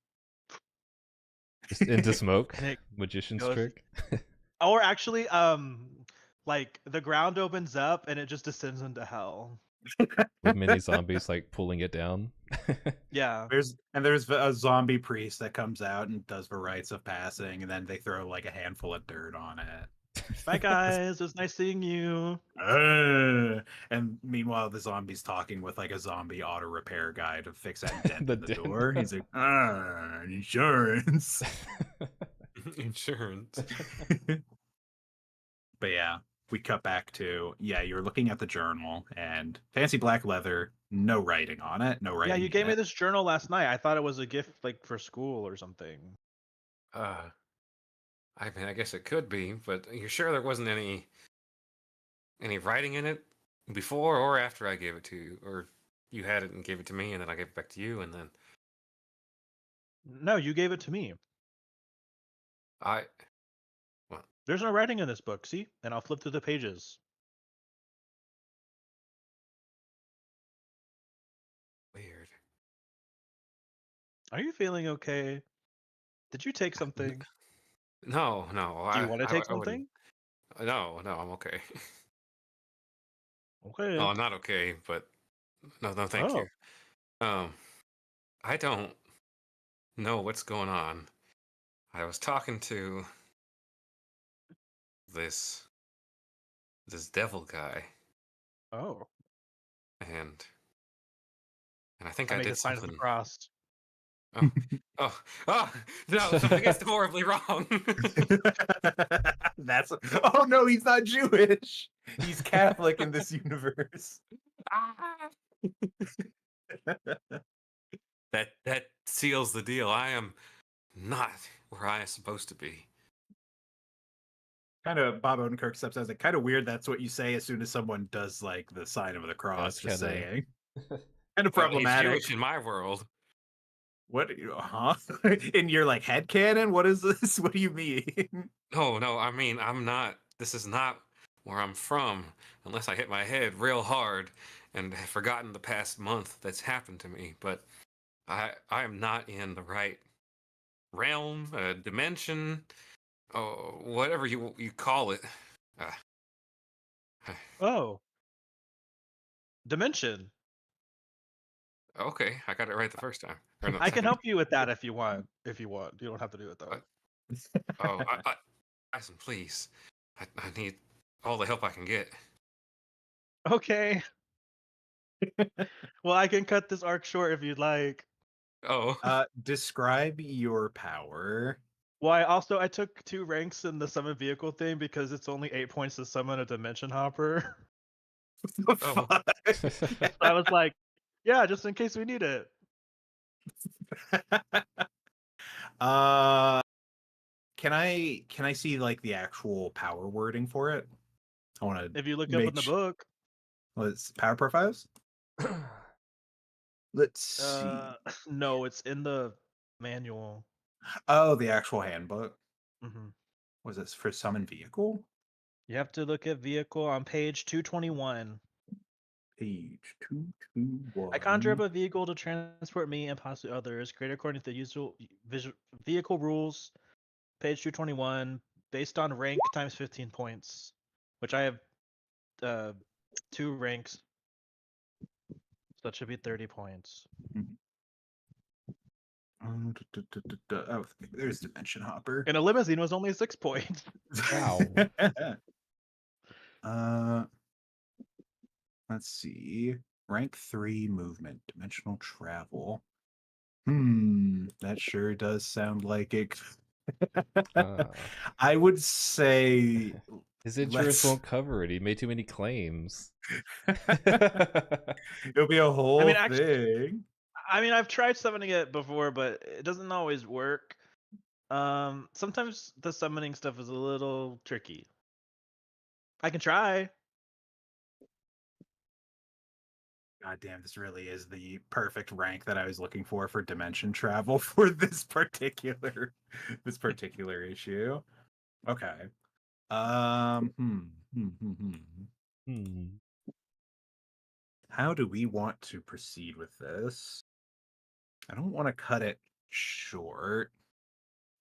Just into smoke? and it Magician's goes- trick? or actually, like the ground opens up and it just descends into hell. With mini zombies like pulling it down? Yeah. There's a zombie priest that comes out and does the rites of passing, and then they throw like a handful of dirt on it. Bye guys, it was nice seeing you. And meanwhile, the zombie's talking with like a zombie auto repair guy to fix that dent The in the dent. door. He's like, insurance. Insurance. But yeah, we cut back to you're looking at the journal and fancy black leather, no writing on it, no writing. Yeah, you gave in me it. this journal last night. I thought it was a gift like for school or something. I mean, I guess it could be, but you're sure there wasn't any writing in it before or after I gave it to you, or you had it and gave it to me, and then I gave it back to you, and then No, you gave it to me. I. There's no writing in this book, see? And I'll flip through the pages. Weird. Are you feeling okay? Did you take something? No. Do you want to take I wouldn't- something? No, I'm okay. Okay. No, I'm not okay, but no, thank you. I don't know what's going on. I was talking to this devil guy, Oh. and I think I I make did a sign of the something. cross. Oh no, something is horribly wrong. That's oh no, he's not Jewish. He's Catholic in this universe. That seals the deal. I am not where I am supposed to be. Kind of Bob Odenkirk steps out. It's like kind of weird. That's what you say as soon as someone does like the sign of the cross. it's Just kinda- saying, kind of Well, he's problematic. Jewish in my world. What? Huh? In your like head canon? What is this? What do you mean? No, I mean, I'm not. This is not where I'm from, unless I hit my head real hard and have forgotten the past month that's happened to me. But I am not in the right realm, dimension, whatever you call it. Uh, Oh, dimension. okay, I got it right the first time, or no, I can second. help you with that if you want. If you want, you don't have to do it though. But, oh, Tyson, please, I need all the help I can get. Okay. Well, I can cut this arc short if you'd like. Oh, Describe your power. Well, I took 2 ranks in the summon vehicle thing because it's only 8 points to summon a dimension hopper. The Oh. fuck? So I was like, yeah, just in case we need it. Can I see like the actual power wording for it? I want to If you look up in the book, Let's power profiles. Let's see. no, it's in the manual. Oh, the actual handbook. hmm Was this for summon vehicle? You have to look at vehicle on page 221. Page 221. I conjure up a vehicle to transport me and possibly others, created according to the usual vehicle rules. Page 221, based on rank times 15 points, which I have 2 ranks, so that should be 30 points. Oh, there's Dimension Hopper. And a limousine was only 6 points. Wow. Let's see. Rank 3 movement, dimensional travel. That sure does sound like it. I would say His insurance won't cover it. He made too many claims. It'll be a whole mean, actually- thing. I mean, I've tried summoning it before, but it doesn't always work. Sometimes the summoning stuff is a little tricky. I can try. God damn, this really is the perfect rank that I was looking for dimension travel for this particular issue. Okay. How do we want to proceed with this? I don't want to cut it short,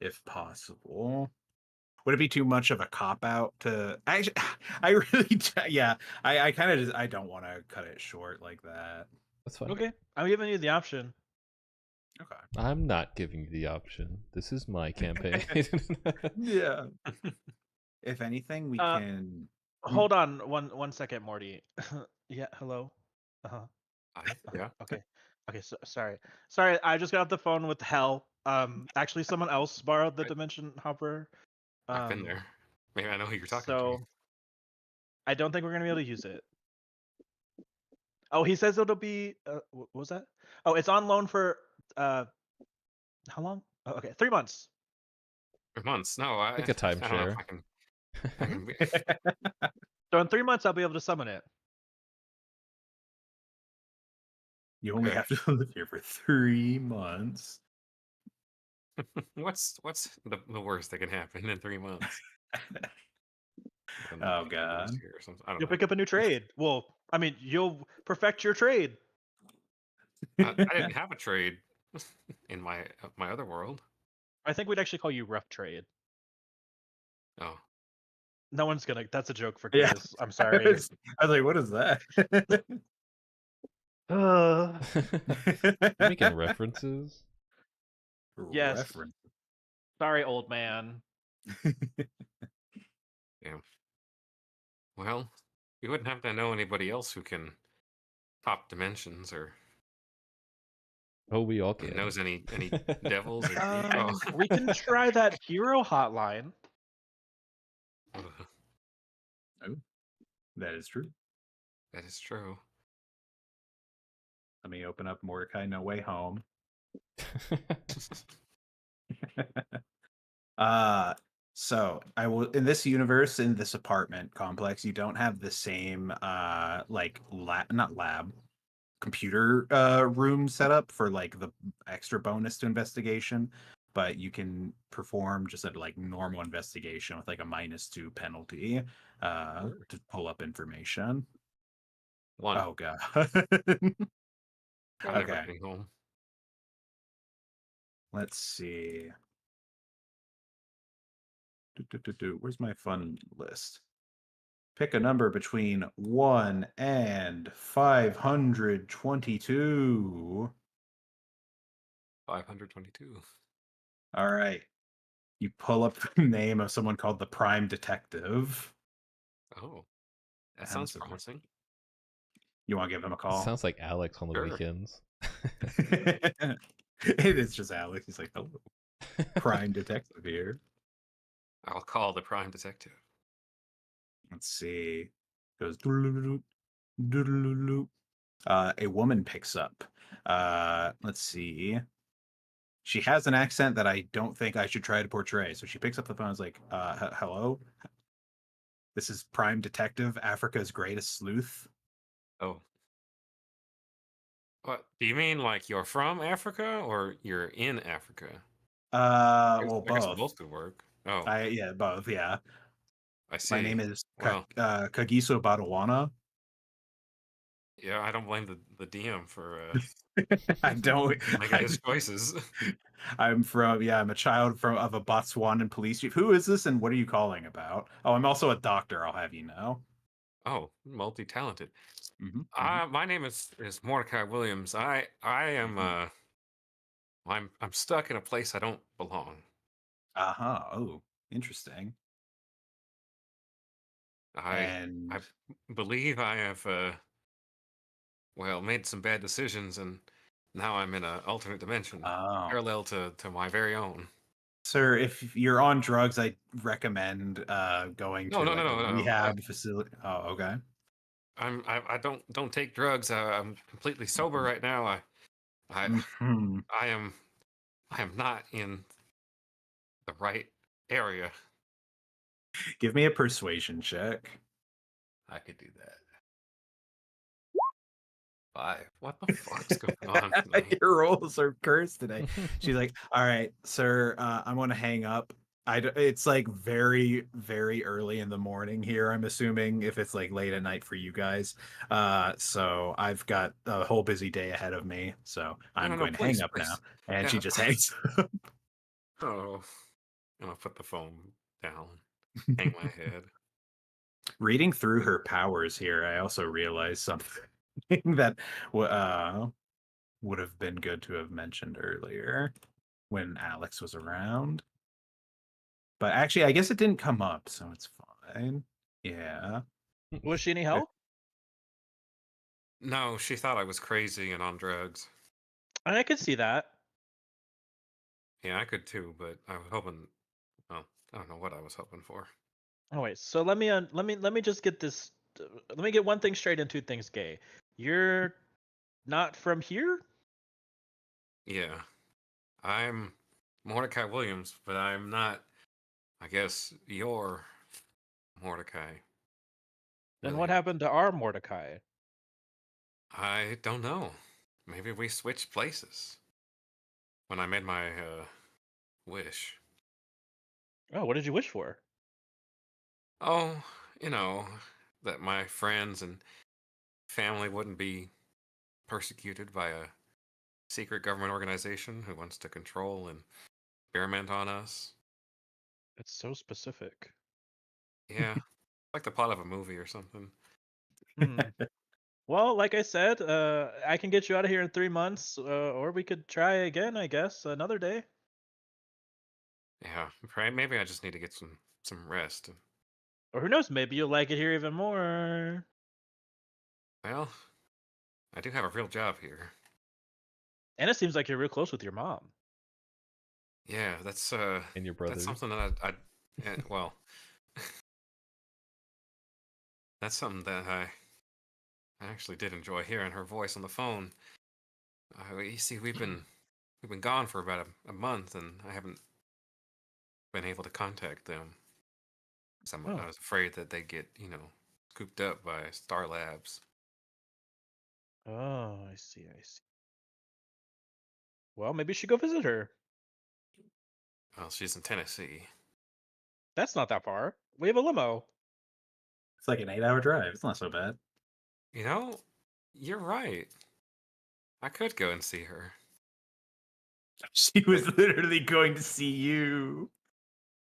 if possible. Would it be too much of a cop out to actually? I really, yeah. I kind of just I don't want to cut it short like that. That's fine. Okay, I'm giving you the option. Okay. I'm not giving you the option. This is my campaign. Yeah. If anything, we can. Hold on, one second, Morty. Yeah, hello. yeah. Okay. So, sorry. I just got off the phone with Hell. Actually, someone else borrowed the Dimension Hopper. I've been there. Maybe I know who you're talking So to. I don't think we're gonna be able to use it. Oh, he says it'll be. What was that? Oh, it's on loan for how long? Oh, okay, 3 months. For months. No, I Like a I don't know timeshare. if I can be, So in 3 months, I'll be able to summon it. You only Okay. have to live here for 3 months. what's the worst that can happen in 3 months? Oh god. Here or something. I don't You'll know. pick up a new trade. Well, I mean, you'll perfect your trade. I didn't have a trade in my other world. I think we'd actually call you rough trade. Oh, No one's gonna. That's a joke for Yeah. kids. I'm I sorry. was like, what is that? Making references. Yes. Reference. Sorry, old man. damn. Well, you wouldn't have to know anybody else who can hop dimensions or Oh, we all who can. knows any devils. Or, We can try that hero hotline. oh, Oh, that is true. that is true. Let me open up Mordecai No Way Home. So I will in this universe, in this apartment complex, you don't have the same like not lab. computer room set up for like the extra bonus to investigation, but you can perform just a like normal investigation with like a -2 penalty Sure. to pull up information. 1. Oh god. I'm never Okay, getting home. let's see. Where's my fun list? Pick a number between 1 and 522. 522. All right. You pull up the name of someone called the Prime Detective. Oh, that And sounds so promising. you want to give him a call? Sounds like Alex on the Sure. weekends. It is just Alex. He's like, hello, Prime Detective here. I'll call the prime detective. Let's see. Goes doodle-doo-doo, doodle-doo-doo. A woman picks up. Let's see. She has an accent that I don't think I should try to portray. So she picks up the phone and is like, hello? This is Prime Detective, Africa's greatest sleuth. Oh. What? Do you mean like you're from Africa or you're in Africa? Well, I guess both. both could work. Oh, Yeah, both. Yeah. I My see. name is Well, Kagiso Badawana. yeah, I don't blame the DM for I don't. making his choices. I'm from. Yeah, I'm a child of a Botswanan police chief. Who is this, and what are you calling about? Oh, I'm also a doctor. I'll have you know. Oh, multi-talented. Hmm. My name is Mordecai Williams. I am I'm stuck in a place I don't belong. Uh-huh. Oh, interesting. I And believe I have well made some bad decisions and now I'm in an alternate dimension oh, parallel to my very own. sir, if you're on drugs, I recommend going No, to no, no, like a no, no. rehab facility. Oh, okay. I don't take drugs. I'm completely sober right now. I Hmm. I am not in the right area. Give me a persuasion check. I could do that. 5. What the fuck's going on tonight? Your rolls are cursed today. She's like, "All right, sir, I'm gonna hang up. It's like very, very early in the morning here. I'm assuming if it's like late at night for you guys. So I've got a whole busy day ahead of me. So No, I'm no, no, going to hang please, up now." please. And she Yeah. just hangs. Oh, and I'll put the phone down, hang my head. Reading through her powers here, I also realized something that would have been good to have mentioned earlier when Alex was around. But actually, I guess it didn't come up, so it's fine. Yeah. Was she any Uh, help? No, she thought I was crazy and on drugs. I could see that. Yeah, I could too, but I was hoping. Well, I don't know what I was hoping for. Oh wait, so let me just get this. Let me get one thing straight and two things gay. You're not from here? Yeah, I'm Mordecai Williams, but I'm not. I guess you're Mordecai Then what Williams. happened to our Mordecai? I don't know. Maybe we switched places when I made my wish. Oh, what did you wish for? Oh, you know, that my friends and family wouldn't be persecuted by a secret government organization who wants to control and experiment on us. It's so specific. Yeah, like the plot of a movie or something. Hmm. Well, like I said, I can get you out of here in 3 months, or we could try again, I guess, another day. Yeah, maybe I just need to get some rest. Or who knows, maybe you'll like it here even more. Well, I do have a real job here. And it seems like you're real close with your mom. Yeah, And your that's brothers. something that well, that's something that I actually did enjoy hearing her voice on the phone. You see, we've been gone for about a month, and I haven't been able to contact them. 'Cause I Oh, was afraid that they get scooped up by Star Labs. Oh, I see. I see. Well, maybe you should go visit her. Well, she's in Tennessee. That's not that far. We have a limo. It's like an 8-hour drive. It's not so bad. You know, you're right. I could go and see her. She was literally going to see you.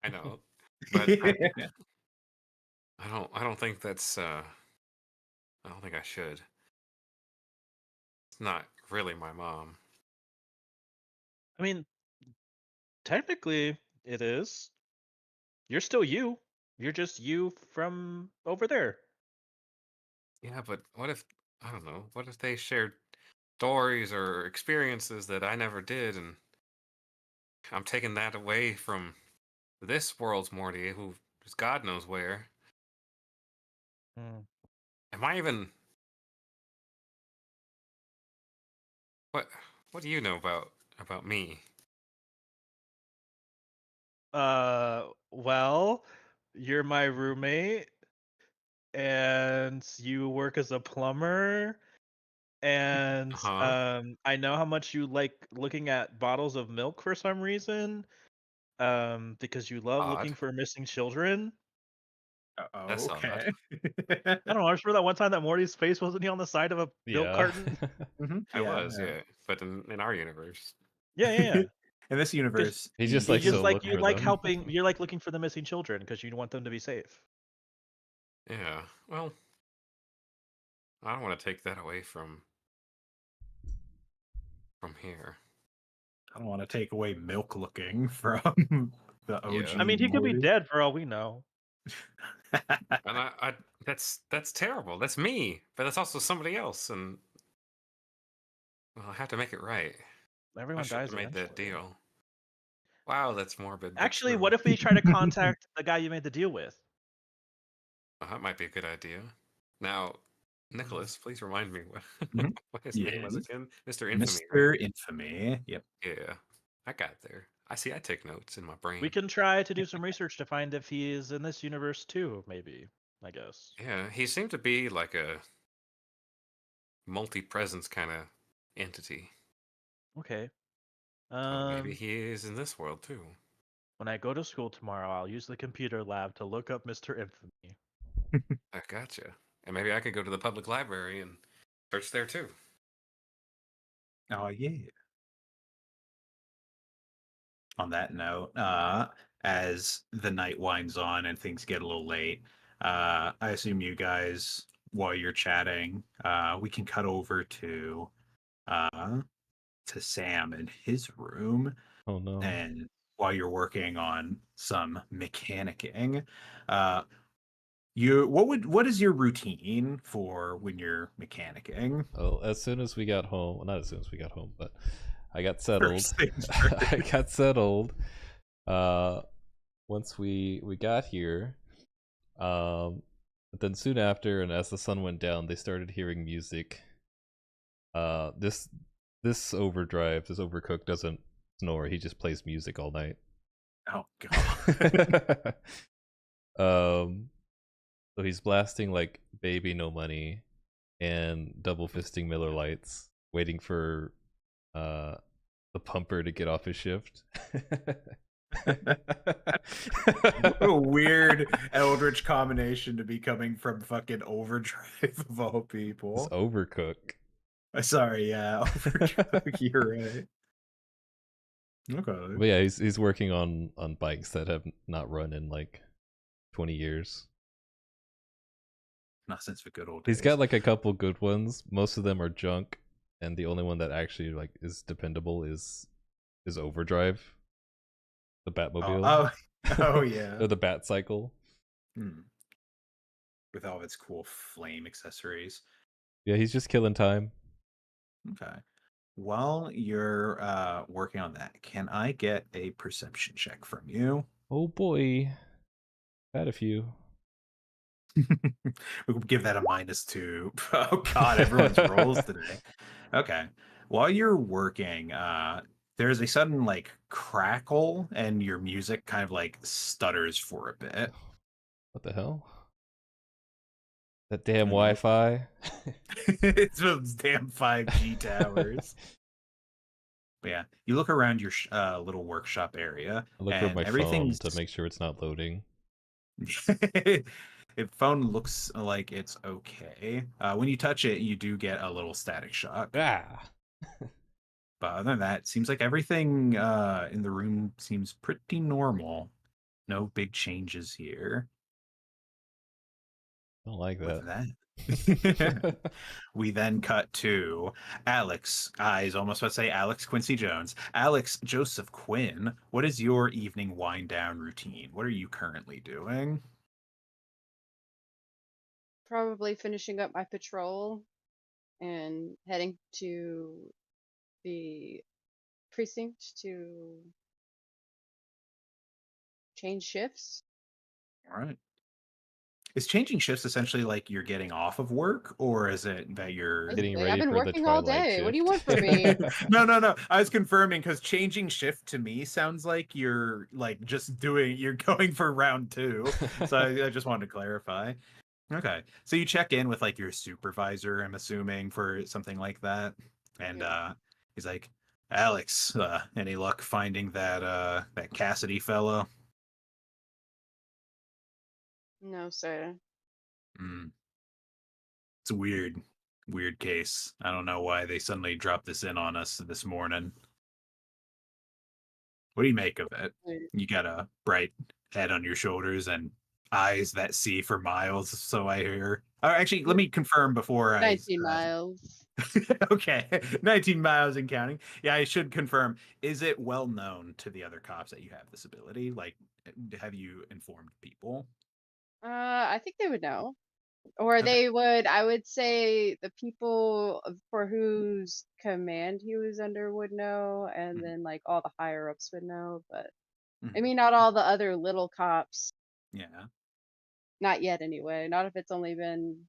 I know, but I don't think that's. I don't think I should. It's not really my mom. I mean, technically, it is. You're still you. You're just you from over there. Yeah, but what if I don't know? What if they shared stories or experiences that I never did, and I'm taking that away from this world's Morty, who is God knows where. Hmm. Am I even? What What do you know about me? Well, you're my roommate, and you work as a plumber, and Huh? I know how much you like looking at bottles of milk for some reason, because you love Odd. looking for missing children. Oh, That's odd. okay. I don't know. I just remember that one time that Morty's face wasn't he on the side of a milk Yeah. carton? I was, yeah. But in our universe, Yeah, yeah, yeah. In this universe, He just You likes just to like look you for like them. helping. You're like looking for the missing children because you want them to be safe. yeah. Well, I don't want to take that away from here. I don't want to take away milk looking from the Yeah. I OG mean, he could be Morty. dead for all we know. And I that's terrible. That's me, but that's also somebody else, and well, I have to make it right. I Everyone shouldn't dies have made that eventually. deal. Wow, that's morbid, but Actually, true. what if we try to contact the guy you made the deal with? Well, that might be a good idea. Now, Nicholas, please remind me what Mhm. what his name was Yes. again. Mr. Infamy, right? Mr. Infamy. Yep. Yeah, I got there. I see. I take notes in my brain. We can try to do some research to find if he is in this universe too. Maybe. I guess. Yeah, he seemed to be like a multi-presence kind of entity. Okay. So maybe Um, he is in this world too. when I go to school tomorrow, I'll use the computer lab to look up Mr. Infamy. I gotcha. And maybe I could go to the public library and search there too. Oh yeah. On that note, as the night winds on and things get a little late, I assume you guys, while you're chatting, we can cut over uh, to Sam in his room, Oh no. and while you're working on some mechanicking, uh, what is your routine for when you're mechanicking? Well, as soon as we got home, well, not as soon as we got home, but I got settled. First things I first. got settled. Uh, once we got here, but then soon after, and as the sun went down, they started hearing music. This overdrive, this overcook doesn't snore. He just plays music all night. Oh god. So he's blasting like Baby No Money and double fisting Miller Lights, waiting for the pumper to get off his shift. What a weird Eldritch combination to be coming from fucking Overdrive of all It's people. Overcook. Sorry, yeah, Overcook, you're right. But Okay. yeah, he's working on bikes that have not run in like 20 years. Not since the good old He's days. got like a couple good ones. Most of them are junk, and the only one that actually like is dependable is Overdrive, the Batmobile, oh yeah. or the Bat Cycle. Hmm. With all of its cool flame accessories. Yeah, he's just killing time. Okay. While you're working on that, can I get a perception check from you? Oh boy, had a few. We'll give that a -2. Oh god, everyone's rolls today. Okay. While you're working, there's a sudden like crackle and your music kind of like stutters for a bit. What the hell? That damn I know. Wi-Fi. It's those damn 5G towers. But yeah, you look around your little workshop area, I look for and my phone everything's. to make sure it's not loading. If phone looks like it's okay. When you touch it, you do get a little static shock. Ah. But other than that, it seems like everything in the room seems pretty normal. No big changes here. Don't like With that. that, we then cut to Alex. I was almost about to say Alex Quincy Jones. Alex Joseph Quinn, what is your evening wind down routine? What are you currently doing? Probably finishing up my patrol and heading to the precinct to change shifts. All right. Is changing shifts essentially like you're getting off of work, or is it that you're Getting Basically, I've ready been for the working all twilight day. What do you shift. want from me? No. I was confirming because changing shift to me sounds like you're like just doing you're going for round 2. So I just wanted to clarify. Okay. So you check in with like your supervisor, I'm assuming, for something like that. And Yeah. he's like, Alex, any luck finding that Cassidy fellow? No, sir. Hmm. It's a weird case. I don't know why they suddenly dropped this in on us this morning. What do you make of it? Weird. You got a bright head on your shoulders and eyes that see for miles, so I hear. Actually, let me confirm before I. 19 miles. Okay, 19 miles and counting. Yeah, I should confirm. Is it well known to the other cops that you have this ability? Like, have you informed people? I think they would know. Or Okay. they would, I would say the people for whose command he was under would know, and Mhm, then like all the higher ups would know, but I mhm. mean, not all the other little cops. Yeah, Not yet, anyway. Not if it's only been.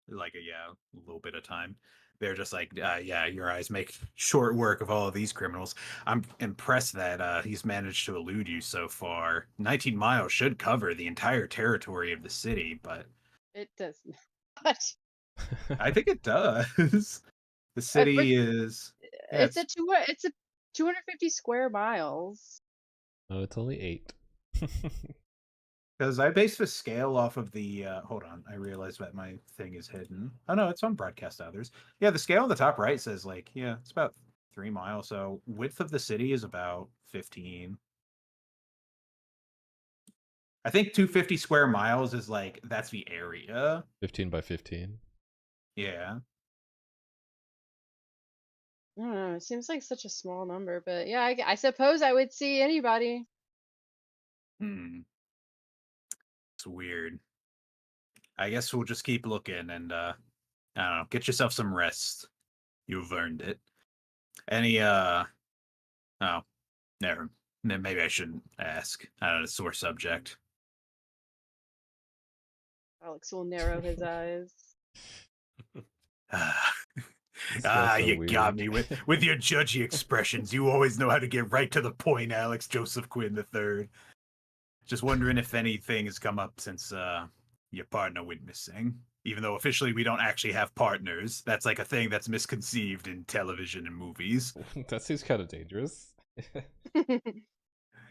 like a little bit of time. They're just like, yeah, your eyes make short work of all of these criminals. I'm impressed that he's managed to elude you so far. 19 miles should cover the entire territory of the city, but It does not. I think it does. The But city is, yeah, it's a 250 square miles. Oh, it's only 8. because I based the scale off of the. Hold on, I realized that my thing is hidden. Oh no, it's on broadcast others. Yeah, the scale on the top right says like, yeah, it's about 3 miles. So width of the city is about 15. I think 250 square miles is like that's the area. 15 by 15. Yeah. I don't know. It seems like such a small number, but yeah, I suppose I would see anybody. Hmm. It's weird. I guess we'll just keep looking and I don't know, get yourself some rest. You've earned it. Any oh, never. Maybe I shouldn't ask. I don't know, sore subject. Alex will narrow his eyes. This guy's so You got weird. me with your judgy expressions. You always know how to get right to the point, Alex Joseph Quinn III. Just wondering if anything has come up since your partner went missing. Even though officially we don't actually have partners. That's like a thing that's misconceived in television and movies. That seems kind of dangerous.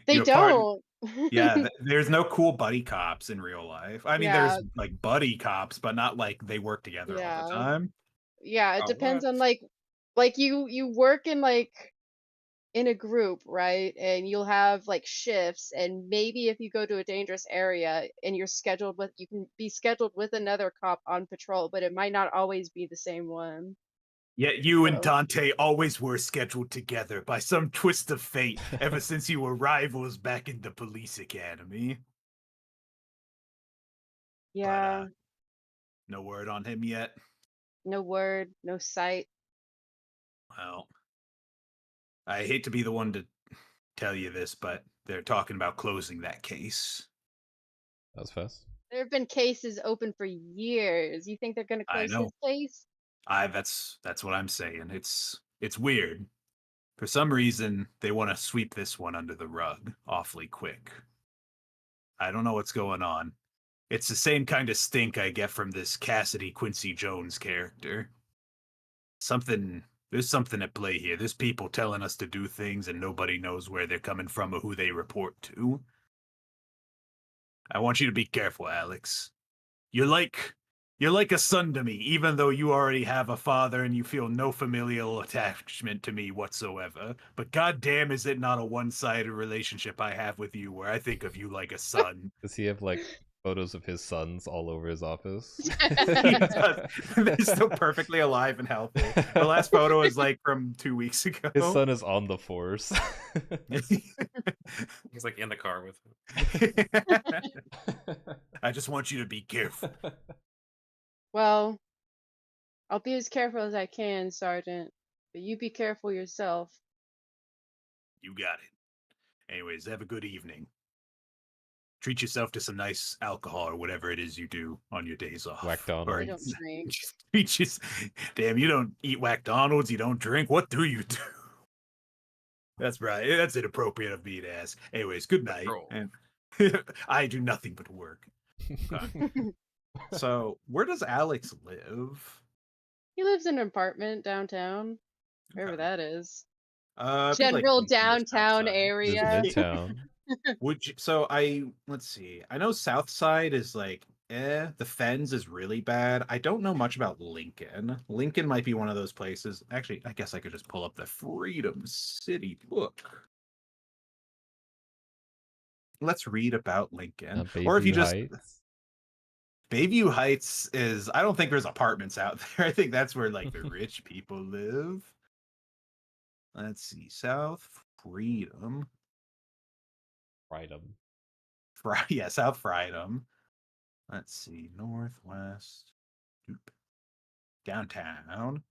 They Your partner, don't. yeah, there's no cool buddy cops in real life. I mean, Yeah, there's like buddy cops, but not like they work together all the yeah. time. Yeah, it Oh, depends what? on like you work in like in a group, right? And you'll have like shifts, and maybe if you go to a dangerous area and you're scheduled with, you can be scheduled with another cop on patrol, but it might not always be the same one. Yet you and So, Dante always were scheduled together by some twist of fate ever since you were rivals back in the police academy. But yeah, no word on him yet. no word, no sight. Well, I hate to be the one to tell you this, but they're talking about closing that case. That was fast. There have been cases open for years. You think they're going to I close his know. case? That's what I'm saying. It's weird. For some reason, they want to sweep this one under the rug awfully quick. I don't know what's going on. It's the same kind of stink I get from this Cassidy Quincy Jones character. There's something at play here. There's people telling us to do things and nobody knows where they're coming from or who they report to. I want you to be careful, Alex. You're like a son to me, even though you already have a father and you feel no familial attachment to me whatsoever. But goddamn, is it not a one-sided relationship I have with you where I think of you like a son? Does he have like photos of his sons all over his office? He does. They're still perfectly alive and healthy. The last photo is like from 2 weeks ago. His son is on the force. He's like in the car with him. I just want you to be careful. Well, I'll be as careful as I can, Sergeant. But you be careful yourself. You got it. Anyways, have a good evening. Treat yourself to some nice alcohol or whatever it is you do on your days off. Whack I Donald. don't drink. Damn, you don't eat McDonald's, you don't drink. What do you do? That's right. That's inappropriate of me to ask. Anyways, good night. Patrol. And I do nothing but work. Okay. So, where does Alex live? He lives in an apartment downtown, wherever Okay. that is. It'd be like General Lincoln or downtown Southside. Lives area. Midtown. Would you? So let's see. I know South Side is like, The Fens is really bad. I don't know much about Lincoln. Lincoln might be one of those places. Actually, I guess I could just pull up the Freedom City book. Let's read about Lincoln. Or if you Bayview just Heights. Bayview Heights is. I don't think there's apartments out there. I think that's where like the rich people live. Let's see. South Freedom. Yeah, South Freedom. Let's see, Northwest, downtown,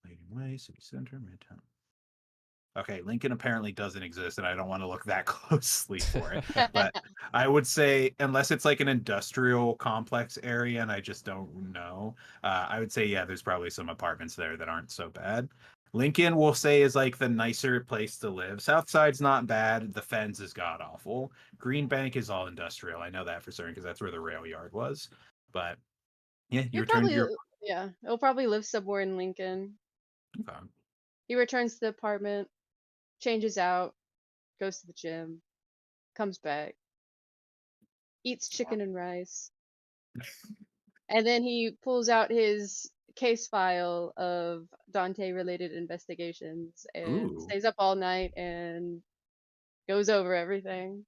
Leading Way, City Center, Midtown. Okay, Lincoln apparently doesn't exist, and I don't want to look that closely for it. But I would say, unless it's like an industrial complex area, and I just don't know, I would say, yeah, there's probably some apartments there that aren't so bad. Lincoln, we'll say, is like the nicer place to live. Southside's not bad. The Fens is god awful. Green Bank is all industrial. I know that for certain because that's where the rail yard was. But yeah, you You're return to probably, your. yeah, he'll probably live somewhere in Lincoln. Okay. He returns to the apartment, changes out, goes to the gym, comes back, eats chicken and rice, and then he pulls out his case file of Dante-related investigations and Ooh. stays up all night and goes over everything.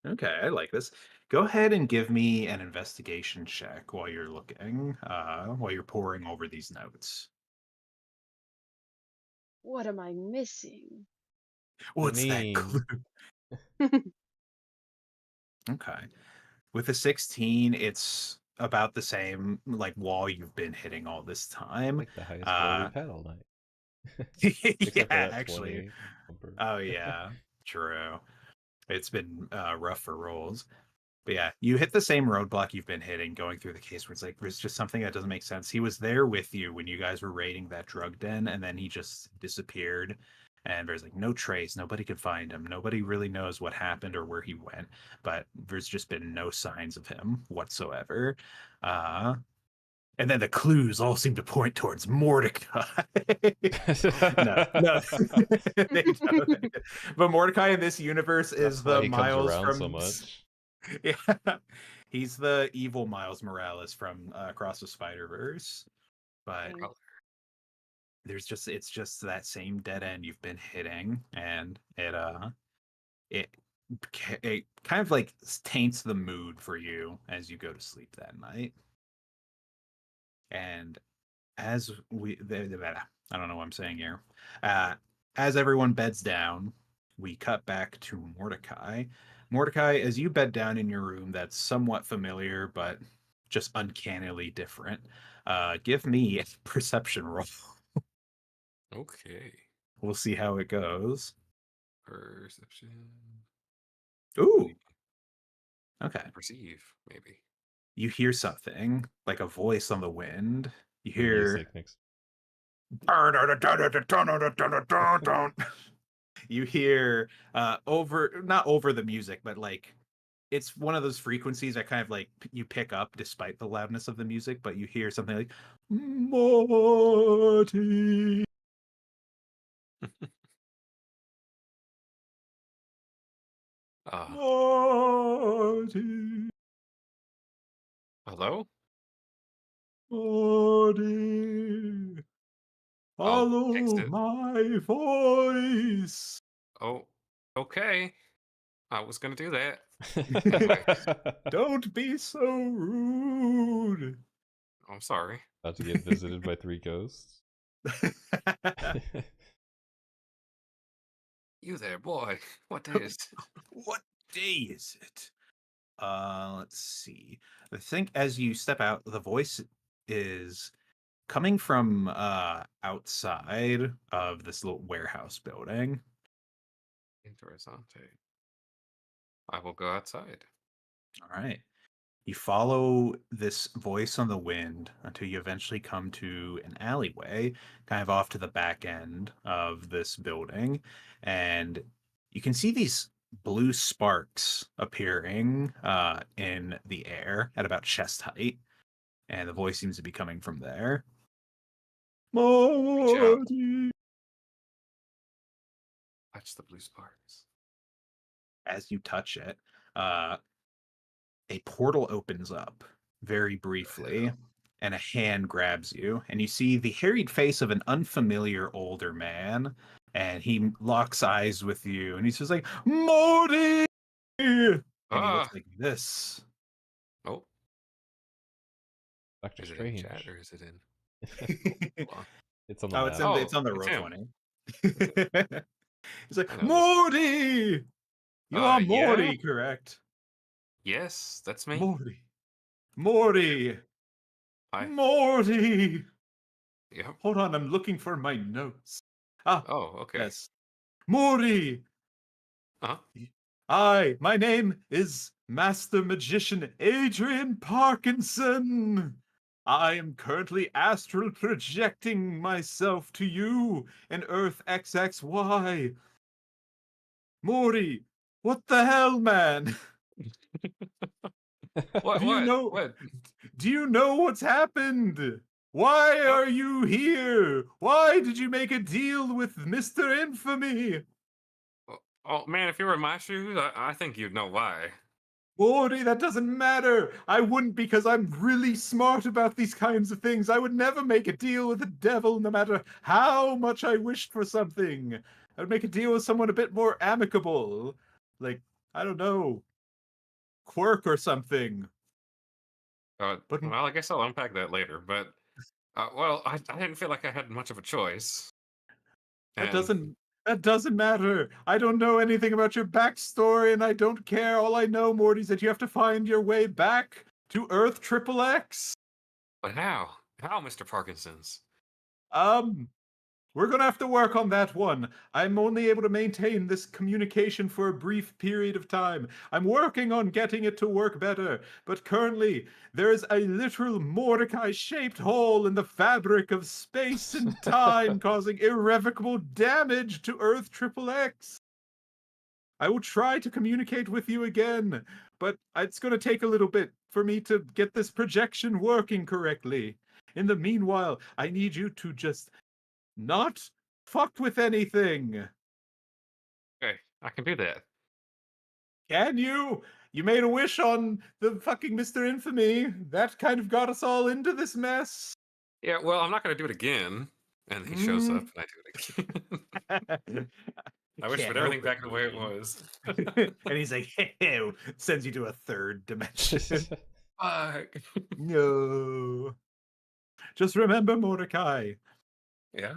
Okay, I like this. Go ahead and give me an investigation check while you're looking, while you're poring over these notes. What am I missing? What's that mean? clue? Okay. With a 16, it's about the same like wall you've been hitting all this time. Like the highest roll we've had all night. Yeah, Except for that actually. 20 bumper. Oh yeah, true. It's been rough for rolls. But yeah, you hit the same roadblock you've been hitting going through the case where it's like there's just something that doesn't make sense. He was there with you when you guys were raiding that drug den, and then he just disappeared. And there's like no trace, nobody could find him. Nobody really knows what happened or where he went, but there's just been no signs of him whatsoever. And then the clues all seem to point towards Mordecai. No, they don't. But Mordecai in this universe is That's why the he comes Miles around from so much. Yeah, he's the evil Miles Morales from Across the Spider-Verse. But Mm. it's just that same dead end you've been hitting, and it kind of like taints the mood for you as you go to sleep that night. And as I don't know what I'm saying here. As everyone beds down, we cut back to Mordecai. Mordecai, as you bed down in your room that's somewhat familiar, but just uncannily different, give me a perception roll. Okay. We'll see how it goes. Perception. Ooh. Okay. Perceive, maybe. You hear something, like a voice on the wind. You The hear music makes you hear not over the music, but like it's one of those frequencies that kind of like you pick up despite the loudness of the music, but you hear something like Morty. Uh, Morty. hello? Morty. I'll fix Follow it. my voice. Oh, okay. I was gonna do that. Anyway, Don't be so rude. I'm sorry. About to get visited by 3 ghosts. You there, boy. What day is it? What day is it? Let's see. I think as you step out, the voice is coming from outside of this little warehouse building. Interessante. I will go outside. All right. You follow this voice on the wind until you eventually come to an alleyway, kind of off to the back end of this building. And you can see these blue sparks appearing in the air at about chest height. And the voice seems to be coming from there. Reach out. Morty. Touch the blue sparks. As you touch it, a portal opens up very briefly, and a hand grabs you, and you see the harried face of an unfamiliar older man, and he locks eyes with you, and he's just like, Morty! And he looks Ah! like this. Oh, Doctor is it in Strange. chat or is it in? Hold on. It's on the Oh, map. it's on the it's him. Roll20. He's I like, know this. Morty! You are Yeah? Morty, correct? Yes, that's me. Morty. Morty. Hi. Morty. Yep. Hold on, I'm looking for my notes. Ah, Oh, okay. yes. Morty. Uh-huh. My name is Master Magician Adrian Parkinson. I am currently astral projecting myself to you in Earth XXY. Morty, what the hell, man? What? Do you What? know? What? Do you know what's happened? Why Oh. are you here? Why did you make a deal with Mr. Infamy? Oh man, if you were in my shoes, I think you'd know why. Morty, that doesn't matter. I wouldn't because I'm really smart about these kinds of things. I would never make a deal with the devil no matter how much I wished for something. I would make a deal with someone a bit more amicable. Like, I don't know, Quirk or something. But Well, I guess I'll unpack that later. But well, I didn't feel like I had much of a choice. that And doesn't matter. I don't know anything about your backstory, and I don't care. All I know, Morty, is that you have to find your way back to Earth Triple X. but how? How, Mr. Parkinson's? We're gonna have to work on that one. I'm only able to maintain this communication for a brief period of time. I'm working on getting it to work better, but currently there is a literal Mordecai-shaped hole in the fabric of space and time causing irrevocable damage to Earth Triple X. I will try to communicate with you again, but it's going to take a little bit for me to get this projection working correctly. In the meanwhile, I need you to just not fuck with anything. Okay, I can do that. Can you? You made a wish on the fucking Mr. Infamy. That kind of got us all into this mess. Yeah, well, I'm not going to do it again. And he shows up, and I do it again. I wish for everything back the way it was. And he's like, hey, sends you to a third dimension. Fuck. No. Just remember, Mordecai. Yeah.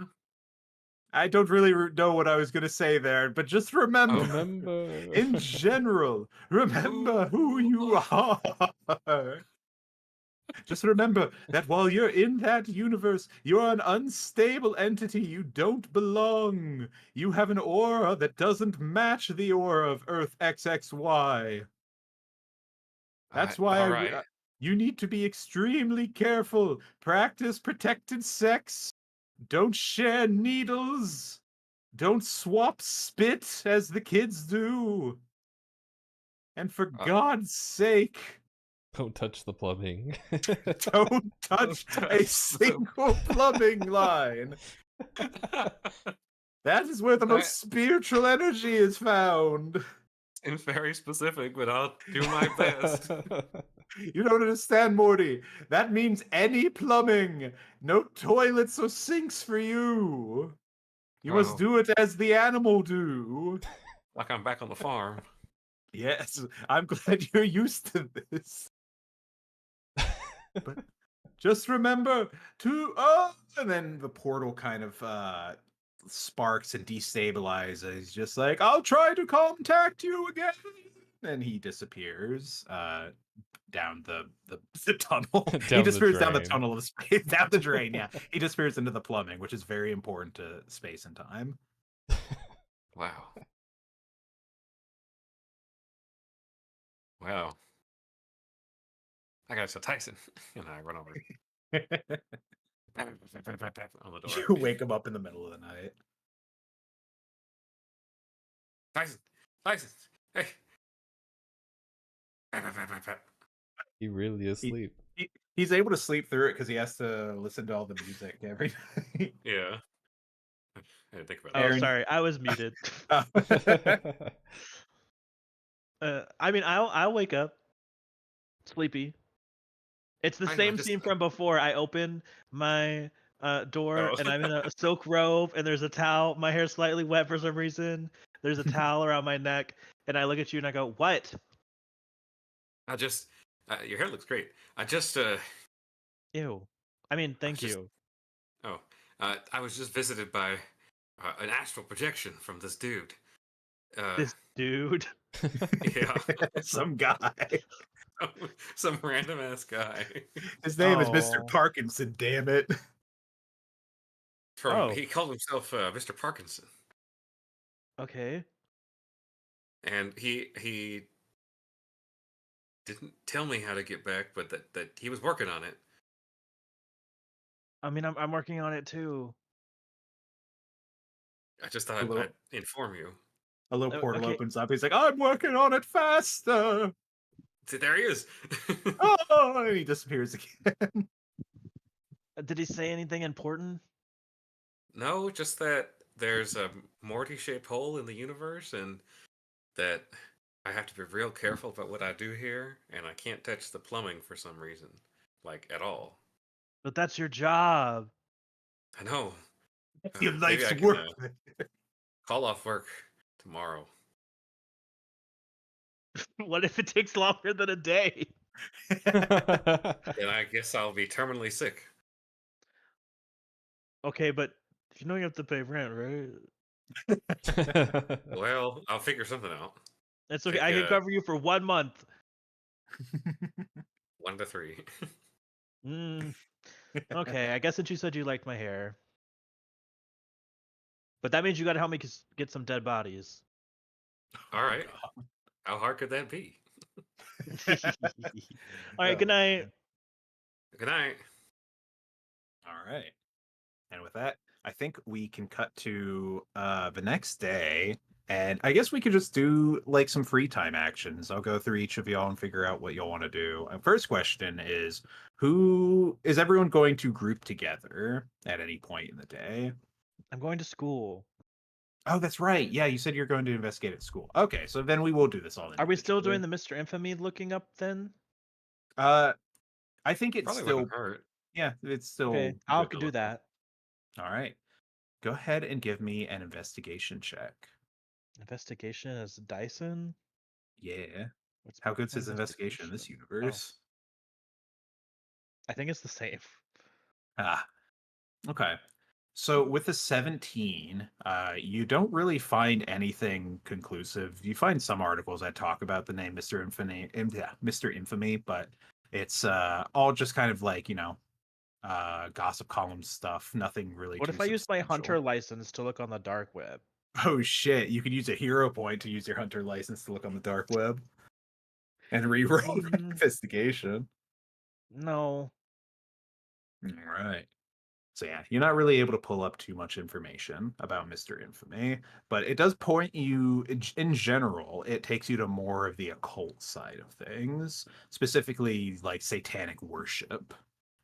I don't really know what I was going to say there, but just remember, Remember. in general, remember who you are. Just remember that while you're in that universe, you're an unstable entity. You don't belong. You have an aura that doesn't match the aura of Earth XXY. That's why all right. you need to be extremely careful. Practice protected sex. Don't share needles. Don't swap spit as the kids do. And for Uh, God's sake, Don't touch the plumbing. don't touch a single plumbing line. That is where the most spiritual energy is found. It's very specific, but I'll do my best. You don't understand, Morty. That means any plumbing. No toilets or sinks for you. You must Oh. do it as the animal do. Like I'm back on the farm. Yes, I'm glad you're used to this. But just remember to and then the portal kind of sparks and destabilizes. He's just like, I'll try to contact you again. And he disappears down the tunnel. He Down the disappears down the drain. tunnel of space, down the drain, yeah. He disappears into the plumbing, which is very important to space and time. Wow. Wow. I got to Tyson. And I run over on the door. You wake him up in the middle of the night. Tyson! Tyson! Hey! He really is asleep. He's able to sleep through it because he has to listen to all the music every night. Yeah. I didn't think about Oh, that. Aaron- sorry, I was muted. Oh. I mean, I'll wake up sleepy. It's the I know, same just- scene from before. I open my door Oh. and I'm in a silk robe and there's a towel. My hair's slightly wet for some reason. There's a towel around my neck and I look at you and I go, "What?" I just your hair looks great. I just Ew. I mean, thank just- you. I was just visited by an astral projection from this dude. This dude. Yeah. Some guy. Some random ass guy. His name is Mr. Oh. Parkinson, damn it. From Oh. he called himself Mr. Parkinson. Okay. And he didn't tell me how to get back, but that he was working on it. I mean, I'm working on it too. I just thought Hello? I'd inform you. A little Oh, portal okay. opens up. He's like, I'm working on it faster. See, there he is. Oh, and he disappears again. Did he say anything important? No, just that there's a Morty-shaped hole in the universe, and that I have to be real careful about what I do here, and I can't touch the plumbing for some reason, like at all. But that's your job. I know. Your Maybe life's I can, work. call off work tomorrow. What if it takes longer than a day? Then I guess I'll be terminally sick. Okay, but you know you have to pay rent, right? Well, I'll figure something out. It's okay. Take, I can cover you for 1 month. 1 to 3. Mm, okay, I guess since you said you liked my hair. But that means you gotta help me get some dead bodies. All right. How hard could that be? Alright, good night. Good night. All right. And with that, I think we can cut to the next day. And I guess we could just do like some free time actions. I'll go through each of y'all and figure out what y'all want to do. First question is, who is everyone going to group together at any point in the day? I'm going to school. Oh, that's right. Yeah, you said you're going to investigate at school. Okay, so then we will do this all. Are we still doing individually. the Mr. Infamy looking up then? I think it's Probably still. wouldn't hurt. Yeah, it's still. Okay, I'll good to do look that. up. All right. Go ahead and give me an investigation check. Investigation as Dyson? Yeah. What's How my good's his investigation in this universe? I think it's the same. Ah, okay. So with the 17, you don't really find anything conclusive. You find some articles that talk about the name Mr. Mr. Infamy, but it's all just kind of like, gossip column stuff. Nothing really. What too if I use my substantial. hunter license to look on the dark web? Oh shit! You could use a hero point to use your hunter license to look on the dark web and reroll Mm. investigation. No. All right. So yeah, you're not really able to pull up too much information about Mr. Infamy, but it does point you, in general, it takes you to more of the occult side of things, specifically like satanic worship.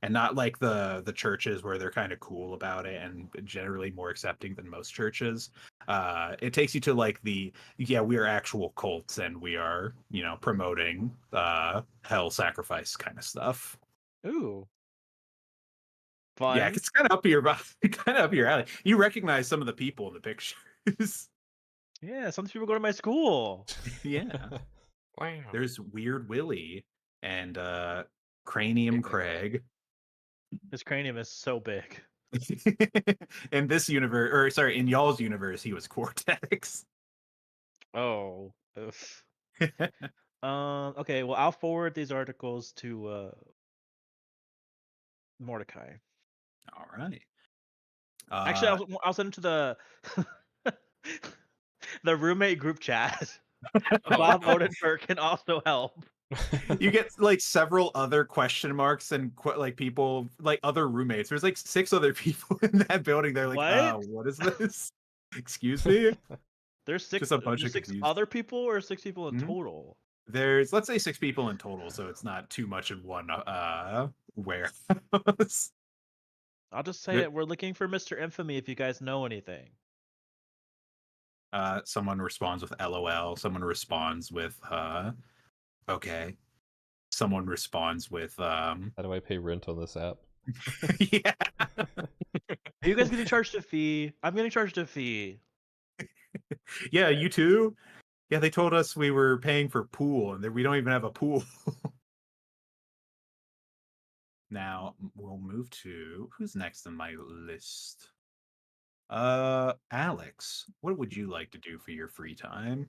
And not like the churches where they're kind of cool about it and generally more accepting than most churches. It takes you to like we are actual cults and we are, promoting hell sacrifice kind of stuff. Ooh, Yeah, fun. it's kind of up your kind of up your alley. You recognize some of the people in the pictures. Yeah, some people go to my school. Yeah. Wow. There's Weird Willie and Cranium Craig. His cranium is so big. In this universe, or sorry, in y'all's universe, he was Cortex. Oh. Oof. Okay, well, I'll forward these articles to Mordecai. All right. Actually, I'll send them to the roommate group chat. Oh, Bob no. Odenkirk can also help. You get like several other question marks and like people, like other roommates. There's like 6 other people in that building. They're like, What? what is this? Excuse me? There's Just a bunch of 6 confused. other people or 6 people in Mhm. total? There's, let's say, 6 people in total, so it's not too much in one warehouse. I'll just say it. We're looking for Mr. Infamy if you guys know anything. Someone responds with LOL. Someone responds with okay. Someone responds with How do I pay rent on this app? yeah. Are you guys getting charged a fee? I'm getting charged a fee. Yeah, you too? Yeah, they told us we were paying for pool and that we don't even have a pool. Now we'll move to who's next on my list. Alex, what would you like to do for your free time?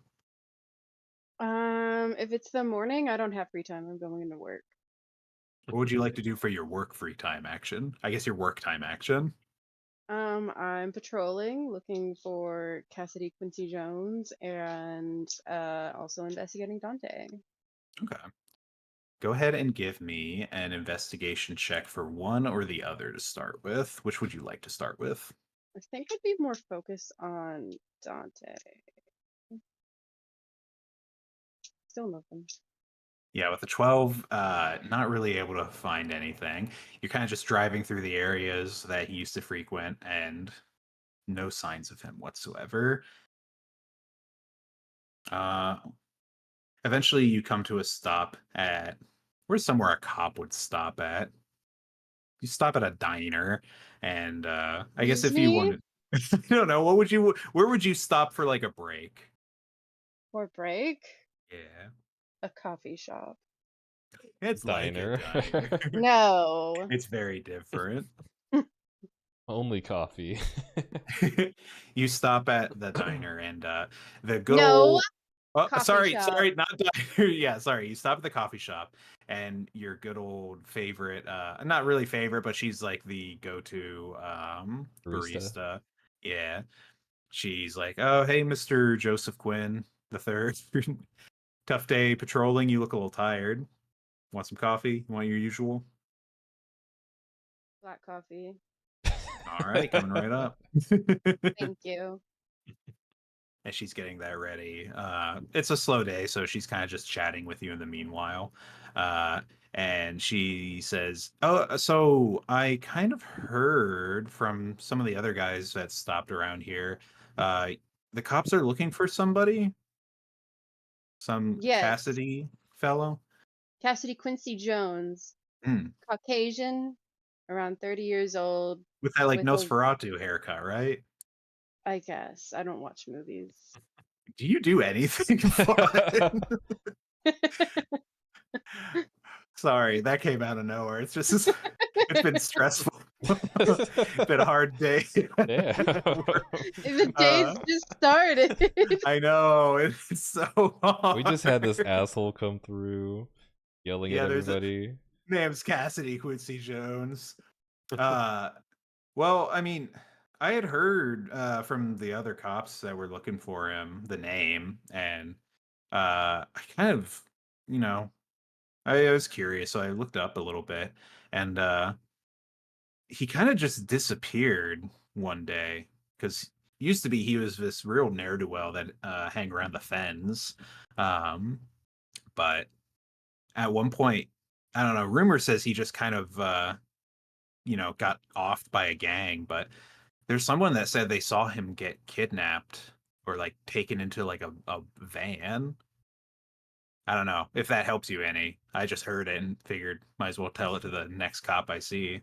If it's the morning, I don't have free time. I'm going into work. What would you like to do for your work free time action? I guess your work time action. I'm patrolling, looking for Cassidy Quincy Jones, and also investigating Dante. Okay. Go ahead and give me an investigation check for one or the other to start with. Which would you like to start with? I think I'd be more focused on Dante. Still nothing. Yeah, with the 12, not really able to find anything. You're kind of just driving through the areas that he used to frequent and no signs of him whatsoever. Uh, Eventually you come to a stop at where's somewhere a cop would stop at. You stop at a diner, and I guess if you Disney wanted, I don't know, where would you stop for like a break? for break? Yeah, A coffee shop. it's like a Diner. diner. No. It's very different. Only coffee. You stop at the diner, and the good No old. Oh, coffee shop. sorry, not diner. Yeah, sorry. You stop at the coffee shop, and your good old favorite, not really favorite, but she's like the go-to Barista. barista. Yeah. She's like, "Oh, hey, Mr. Joseph Quinn the third. Tough day patrolling. You look a little tired. Want some coffee? You want your usual?" Black coffee. All right, coming right up. Thank you. As she's getting that ready. It's a slow day, so she's kind of just chatting with you in the meanwhile. And she says, "Oh, so I kind of heard from some of the other guys that stopped around here. Uh, the cops are looking for somebody, some Yes. Cassidy fellow." Cassidy Quincy Jones. Hmm. Caucasian, around 30 years old, With that like with a, Nosferatu haircut, right? I guess. I don't watch movies. Do you do anything fun? Sorry, that came out of nowhere. It's just it's been stressful. It's been a hard day. Yeah. The day's just started. I know, it's so hard. We just had this asshole come through yelling Yeah, at there's everybody. name's Cassidy Quincy Jones. Well, I mean, I had heard from the other cops that were looking for him the name, and I kind of, you know, I was curious, so I looked up a little bit, and he kind of just disappeared one day because used to be he was this real ne'er-do-well that hang around the fens, but at one point, I don't know. Rumor says he just kind of got offed by a gang, but there's someone that said they saw him get kidnapped or like taken into like a van. I don't know if that helps you any. I just heard it and figured might as well tell it to the next cop I see.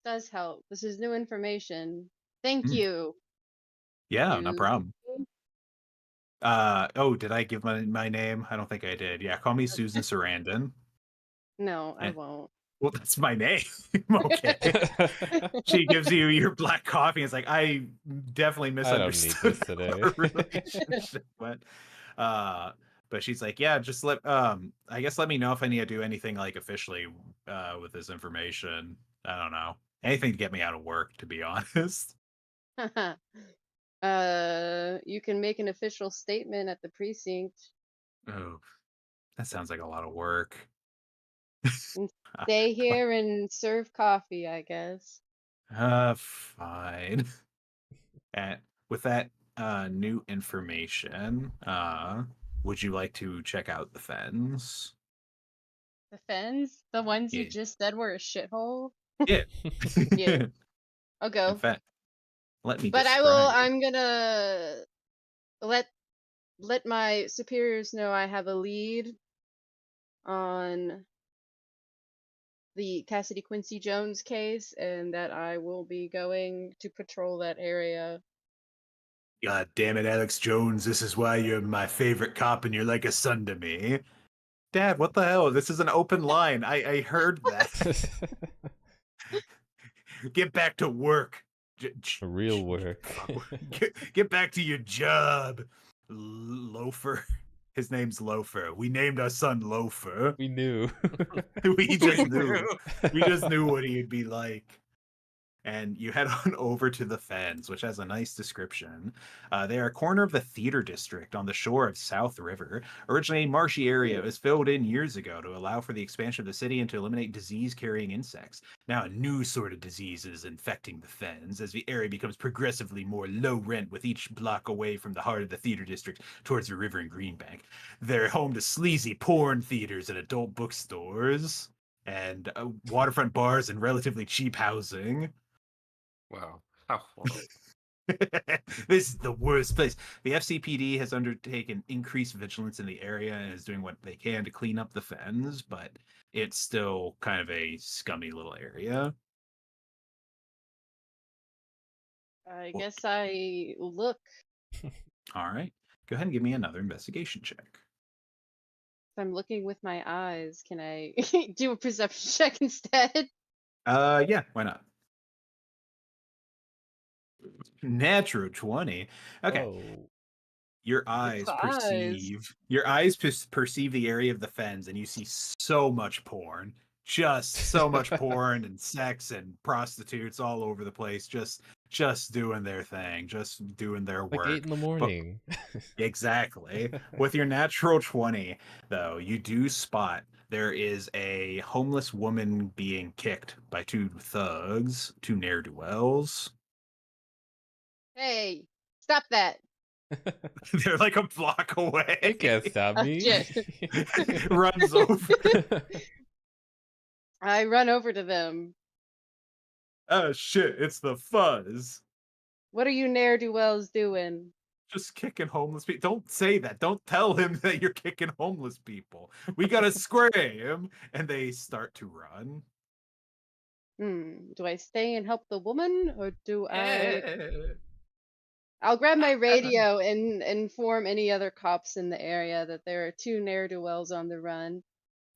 Does help. This is new information. Thank Mm, you. yeah, no You. problem. Oh, did I give my name? I don't think I did. Yeah, call me Susan Sarandon. No, I And, won't. well, that's my name. Okay. She gives you your black coffee. It's like I definitely I don't need misunderstood this how today. our relationship went. But she's like, yeah, just I guess let me know if I need to do anything like officially with this information. I don't know. Anything to get me out of work, to be honest. You can make an official statement at the precinct Oh, that sounds like a lot of work. and stay here and serve coffee, I guess. Fine. And with that new information, would you like to check out the fens? The fens? The ones you Yeah. just said were a shithole? Yeah. Yeah, I'll In go. fact, let me But describe it. I'm gonna let my superiors know I have a lead on the Cassidy Quincy Jones case and that I will be going to patrol that area. God damn it, Alex Jones, this is why you're my favorite cop and you're like a son to me. Dad, what the hell? This is an open line. I heard that. Get back to work. Real work. Get back to your job, loafer. His name's Loafer. We named our son Loafer. We knew. We just knew. We just knew what he'd be like. And you head on over to the fens, which has a nice description. They are a corner of the theater district on the shore of South River. Originally a marshy area, it was filled in years ago to allow for the expansion of the city and to eliminate disease-carrying insects. Now a new sort of disease is infecting the fens as the area becomes progressively more low rent with each block away from the heart of the theater district towards the river and Greenbank. They're home to sleazy porn theaters and adult bookstores and waterfront bars and relatively cheap housing. Wow. How horrible. This is the worst place. The FCPD has undertaken increased vigilance in the area and is doing what they can to clean up the fens, but it's still kind of a scummy little area. I Well, guess I look. all right. Go ahead and give me another investigation check. If I'm looking with my eyes, can I do a perception check instead? Yeah, why not? Natural 20. Okay. Oh. Your It's eyes the eyes. perceive the area of the fens and you see so much porn, just so much porn and sex and prostitutes all over the place, just doing their thing, just doing their Like 8 work. in the But morning. exactly. With your natural 20, though, you do spot there is a homeless woman being kicked by two thugs, two ne'er-do-wells. Hey, stop that. They're like a block away. You can't stop Oh, me. shit. Runs over. I run over to them. Oh shit, it's the fuzz. What are you ne'er-do-wells doing? Just kicking homeless people. Don't say that. Don't tell him that you're kicking homeless people. We gotta square him. And they start to run. Do I stay and help the woman or do I... Eh. I'll grab my radio and inform any other cops in the area that there are two ne'er-do-wells on the run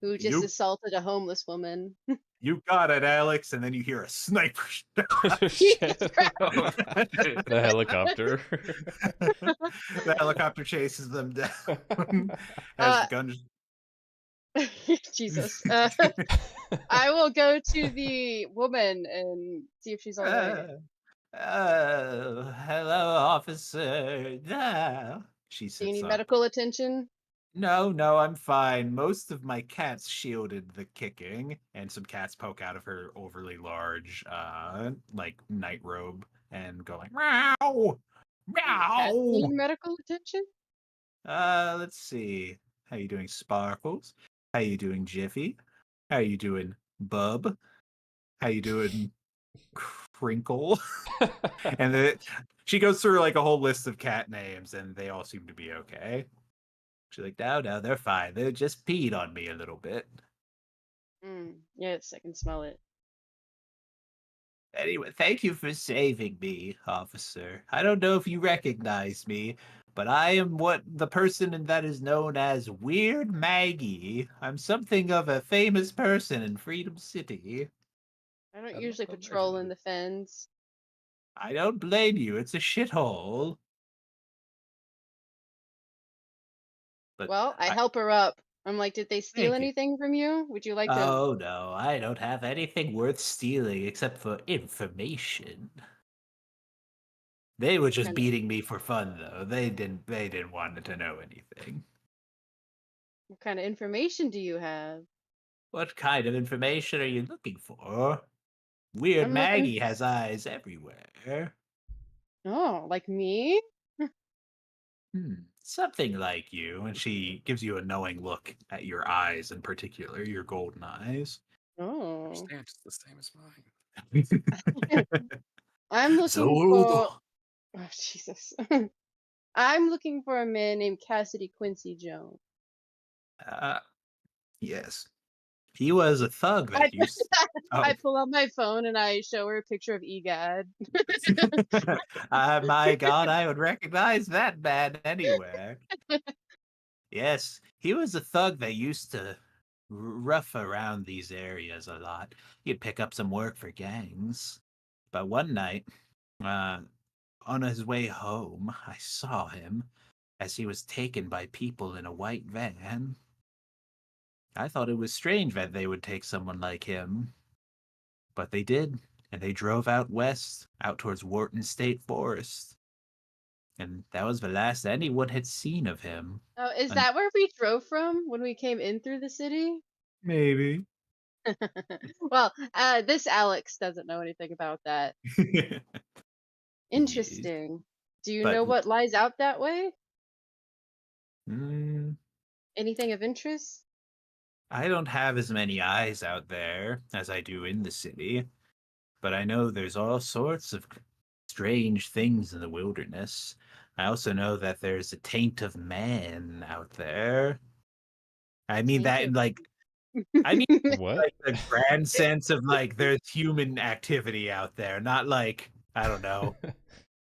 who just You assaulted a homeless woman. you got it, Alex. And then you hear a sniper shot. Jesus Christ. Oh, shit. The helicopter. The helicopter chases them down. Uh, Has guns. Jesus. I will go to the woman and see if she's all right. Oh, hello, officer. Ah. She Do you sits need up. medical attention? No, I'm fine. Most of my cats shielded the kicking, and some cats poke out of her overly large, like night robe and go like meow, Cats meow. need medical attention? Let's see. How you doing, Sparkles? How you doing, Jiffy? How you doing, Bub? How you doing, Crinkle? And she goes through like a whole list of cat names, and they all seem to be okay. She's like, no, they're fine. They just peed on me a little bit. Yes, I can smell it. Anyway, thank you for saving me, officer. I don't know if you recognize me, but I am what the person that is known as Weird Maggie. I'm something of a famous person in Freedom City. I don't usually patrol in the fens. I don't blame you. It's a shithole. But Well, I help her up. I'm like, did they steal thank you. anything from you? Would you like to? Oh no, I don't have anything worth stealing except for information. They were just Kind of. beating me for fun, though. They didn't want to know anything. What kind of information do you have? What kind of information are you looking for? Weird I'm looking. Maggie has eyes everywhere. Oh, like me? Something like you. And she gives you a knowing look at your eyes in particular, your golden eyes. Oh. Understand it's the same as mine. I'm looking Zordo. for. Oh, Jesus. I'm looking for a man named Cassidy Quincy Jones. Yes. He was a thug I, that used. I Oh. pull out my phone and I show her a picture of EGAD. My God, I would recognize that man anywhere. Yes, he was a thug that used to rough around these areas a lot. He'd pick up some work for gangs. But one night, uh, on his way home, I saw him as he was taken by people in a white van. I thought it was strange that they would take someone like him, but they did, and they drove out west, out towards Wharton State Forest. And that was the last anyone had seen of him. Oh, is And that where we drove from when we came in through the city? maybe. Well, this Alex doesn't know anything about that. Yes. Interesting. Do you But know what lies out that way? mm, Anything of interest? I don't have as many eyes out there as I do in the city, but I know there's all sorts of strange things in the wilderness. I also know that there's a taint of man out there. I mean that in Tainted. like I mean What? like the grand sense of like there's human activity out there, not like I don't know,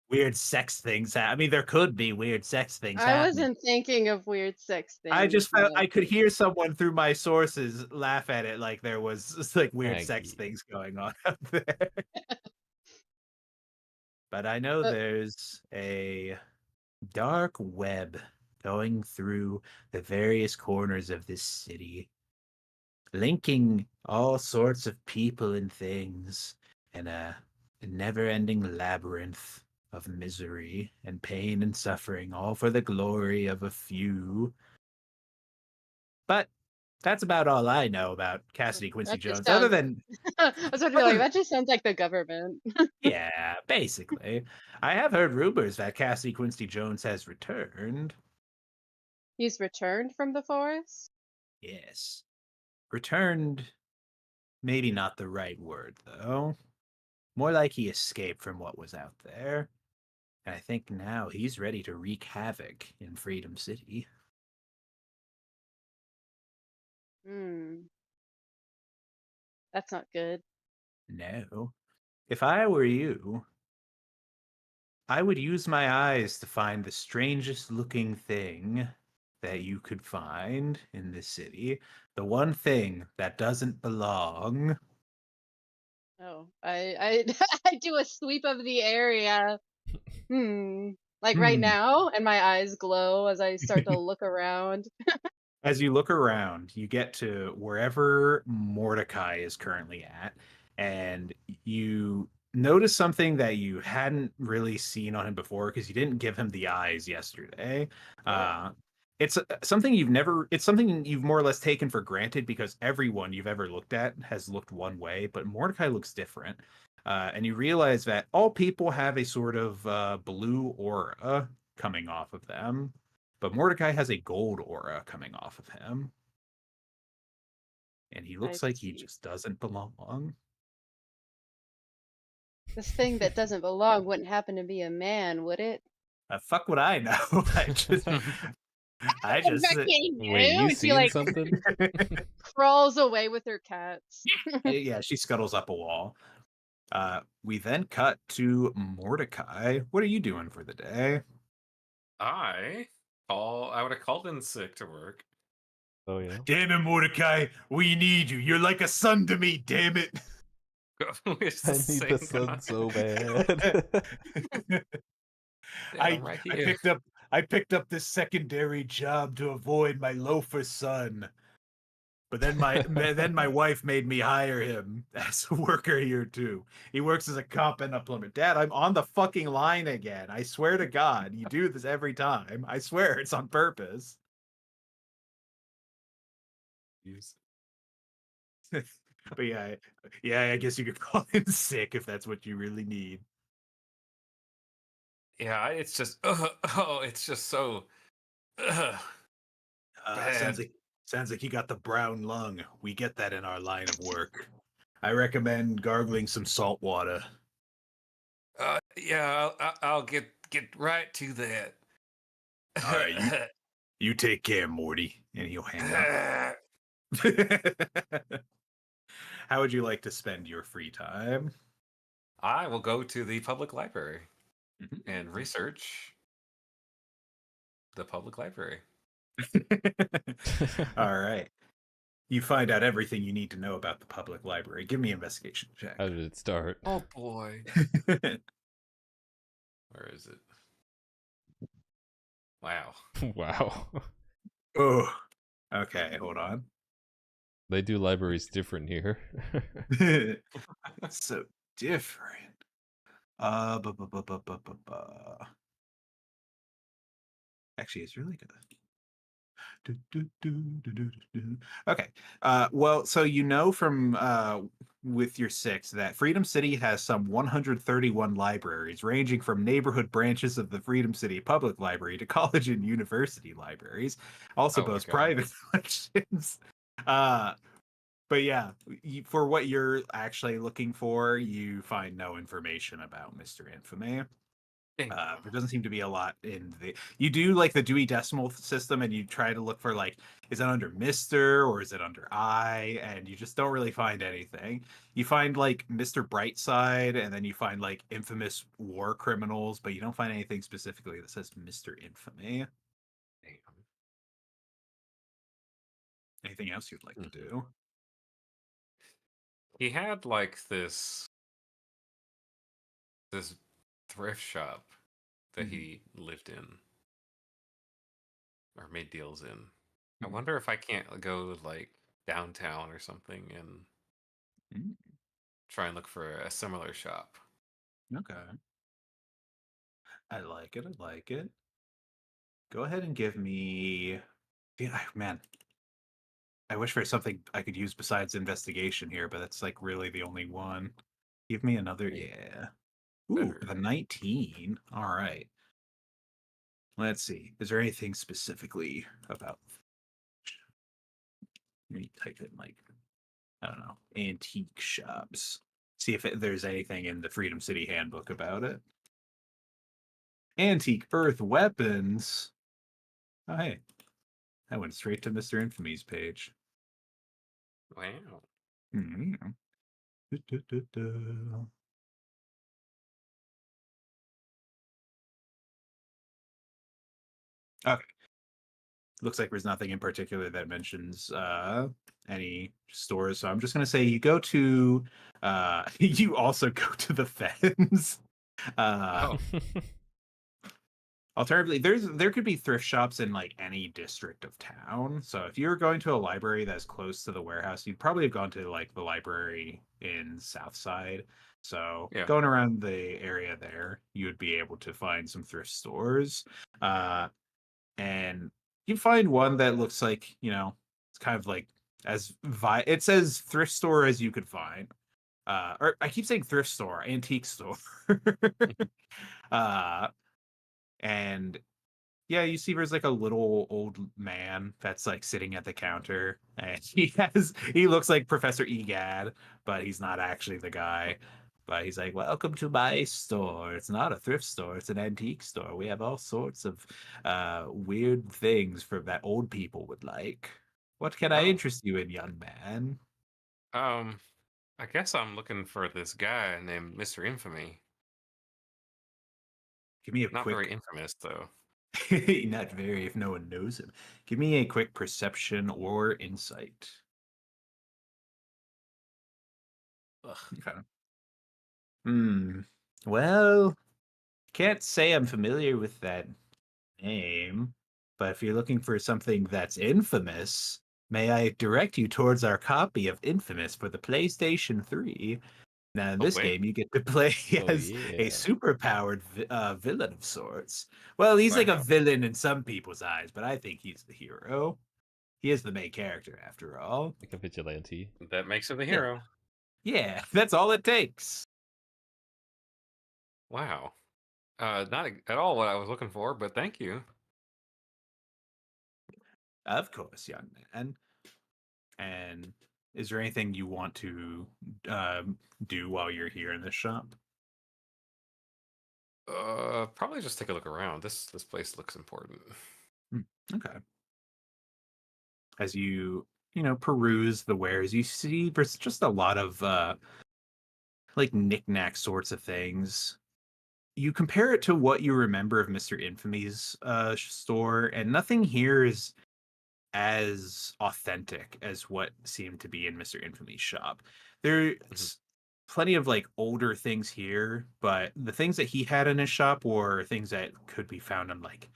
weird sex things. I mean there could be weird sex things I happening. wasn't thinking of weird sex I things, just felt man. I could hear someone through my sources laugh at it like there was just, like weird sex Maggie. things going on out there. But I know But there's a dark web going through the various corners of this city, linking all sorts of people and things in a never-ending labyrinth of misery and pain and suffering, all for the glory of a few. But that's about all I know about Cassidy Quincy that just Jones. Other sounds. than, I was about to be like, that just sounds like the government. yeah, basically, I have heard rumors that Cassidy Quincy Jones has returned. He's returned from the forest? Yes, returned. Maybe not the right word though. More like he escaped from what was out there. And I think now he's ready to wreak havoc in Freedom City. Hmm. That's not good. No. If I were you, I would use my eyes to find the strangest looking thing that you could find in this city. The one thing that doesn't belong. Oh, I I do a sweep of the area. Like right Hmm. now, and my eyes glow as I start to look around. As you look around, you get to wherever Mordecai is currently at, and you notice something that you hadn't really seen on him before because you didn't give him the eyes yesterday. Oh. Uh, it's something you've never. It's something you've more or less taken for granted because everyone you've ever looked at has looked one way, but Mordecai looks different. And you realize that all people have a sort of blue aura coming off of them, but Mordecai has a gold aura coming off of him, and he I looks like he see. just doesn't belong. This thing that doesn't belong wouldn't happen to be a man, would it? Fuck what I know. I just, Fucking Wait, no. you And she seen like something? crawls away with her cats. yeah, she scuttles up a wall. We then cut to Mordecai. What are you doing for the day? I would have called in sick to work. Oh yeah. Damn it, Mordecai, we need you. You're like a son to me, damn it. It's I the need the same sun guy. so bad. Yeah, I'm right here. I picked up this secondary job to avoid my loafer son. But then my wife made me hire him as a worker here too. He works as a cop and a plumber. Dad, I'm on the fucking line again. I swear to God, you do this every time. I swear it's on purpose. But yeah, I guess you could call him sick if that's what you really need. Yeah, it's just it's just so Sounds bad. like you got the brown lung. We get that in our line of work. I recommend gargling some salt water. Yeah, I'll get right to that. All right, you take care, Morty, and he'll hang up. How would you like to spend your free time? I will go to the public library Mhm. and research the public library. All right. You find out everything you need to know about the public library. Give me an investigation check. How did it start? Oh boy. Where is it? Wow. Wow. Oh, okay. Hold on. They do libraries different here. So different. Bu- bu- bu- bu- bu- bu- bu. Actually, it's really good. Do, do, do, do, do, do, do. Okay. Well, so you know from with your six that Freedom City has some 131 libraries, ranging from neighborhood branches of the Freedom City Public Library to college and university libraries. Also Oh my boasts God. private collections. Uh, but yeah, for what you're actually looking for, you find no information about Mr. Infamy. There doesn't seem to be a lot in the. You do like the Dewey Decimal System, and you try to look for like, is it under Mister or is it under I? And you just don't really find anything. You find like Mr. Brightside, and then you find like infamous war criminals, but you don't find anything specifically that says Mr. Infamy. Damn. Anything else you'd like to Mhm. do? He had like this thrift shop that Mhm. he lived in or made deals in. I Mhm. wonder if I can't go like downtown or something and Mm, try and look for a similar shop. okay. I like it. I like it. Go ahead and give me. Yeah, man, I wish for something I could use besides investigation here, but that's like really the only one. Give me another. Yeah, Yeah. Ooh, better. the 19. All right. Let's see. Is there anything specifically about? Let me type in like, I don't know, antique shops. See if there's anything in the Freedom City Handbook about it. Antique earth weapons. Oh, hey. That went straight to Mr. Infamy's page. Wow. Mhm. Du-du-du-du. Okay. Looks like there's nothing in particular that mentions any stores. So I'm just gonna say you go to you also go to the Fens. Oh, Alternatively, there could be thrift shops in like any district of town. So if you're going to a library that's close to the warehouse, you'd probably have gone to like the library in Southside. So yeah. going around the area there, you would be able to find some thrift stores. And You find one that looks like, it's kind of like it says thrift store as you could find. Or I keep saying thrift store, antique store. uh and yeah, you see there's like a little old man that's like sitting at the counter, and he looks like Professor Egad, but he's not actually the guy. But he's like, "Welcome to my store. It's not a thrift store, it's an antique store. We have all sorts of weird things for that old people would like. What can I Oh, interest you in, young man?" I guess I'm looking for this guy named Mr. Infamy. Give me a Not very quick infamous though. not very if no one knows him. Give me a quick perception or insight. Ugh. Okay. Hmm. Well, can't say I'm familiar with that name, but if you're looking for something that's infamous, may I direct you towards our copy of Infamous for the PlayStation 3? Now, in Oh this wait. game, you get to play Oh as a yeah. super-powered villain of sorts. Well, he's like a Wow. villain in some people's eyes, but I think he's the hero. He is the main character, after all. Like a vigilante. That makes him the Yeah, hero. yeah, that's all it takes. Wow. Not at all what I was looking for, but thank you. Of course, young man. And is there anything you want to do while you're here in this shop? Probably just take a look around. This place looks important. Hmm, okay. As peruse the wares, you see there's just a lot of like knickknack sorts of things. You compare it to what you remember of Mr. Infamy's store, and nothing here is as authentic as what seemed to be in Mr. Infamy's shop. Mhm. There's plenty of like older things here, but the things that he had in his shop were things that could be found on like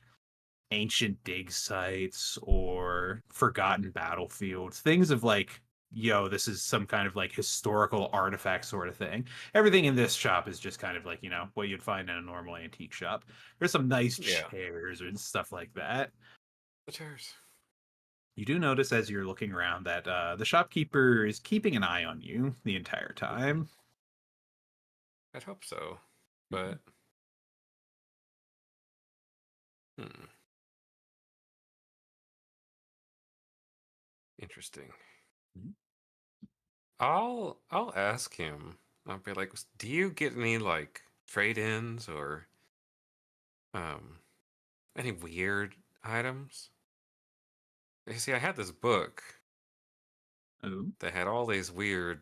ancient dig sites or forgotten battlefields, things of like, yo, this is some kind of like historical artifact sort of thing. Everything in this shop is just kind of like, what you'd find in a normal antique shop. There's some nice Yeah. chairs and stuff like that. The chairs. You do notice as you're looking around that the shopkeeper is keeping an eye on you the entire Mhm. time. I'd hope so. But hmm. Interesting. Mhm. I'll ask him. I'll be like, do you get any like trade-ins or um any weird items? You see, I had this book Oh, that had all these weird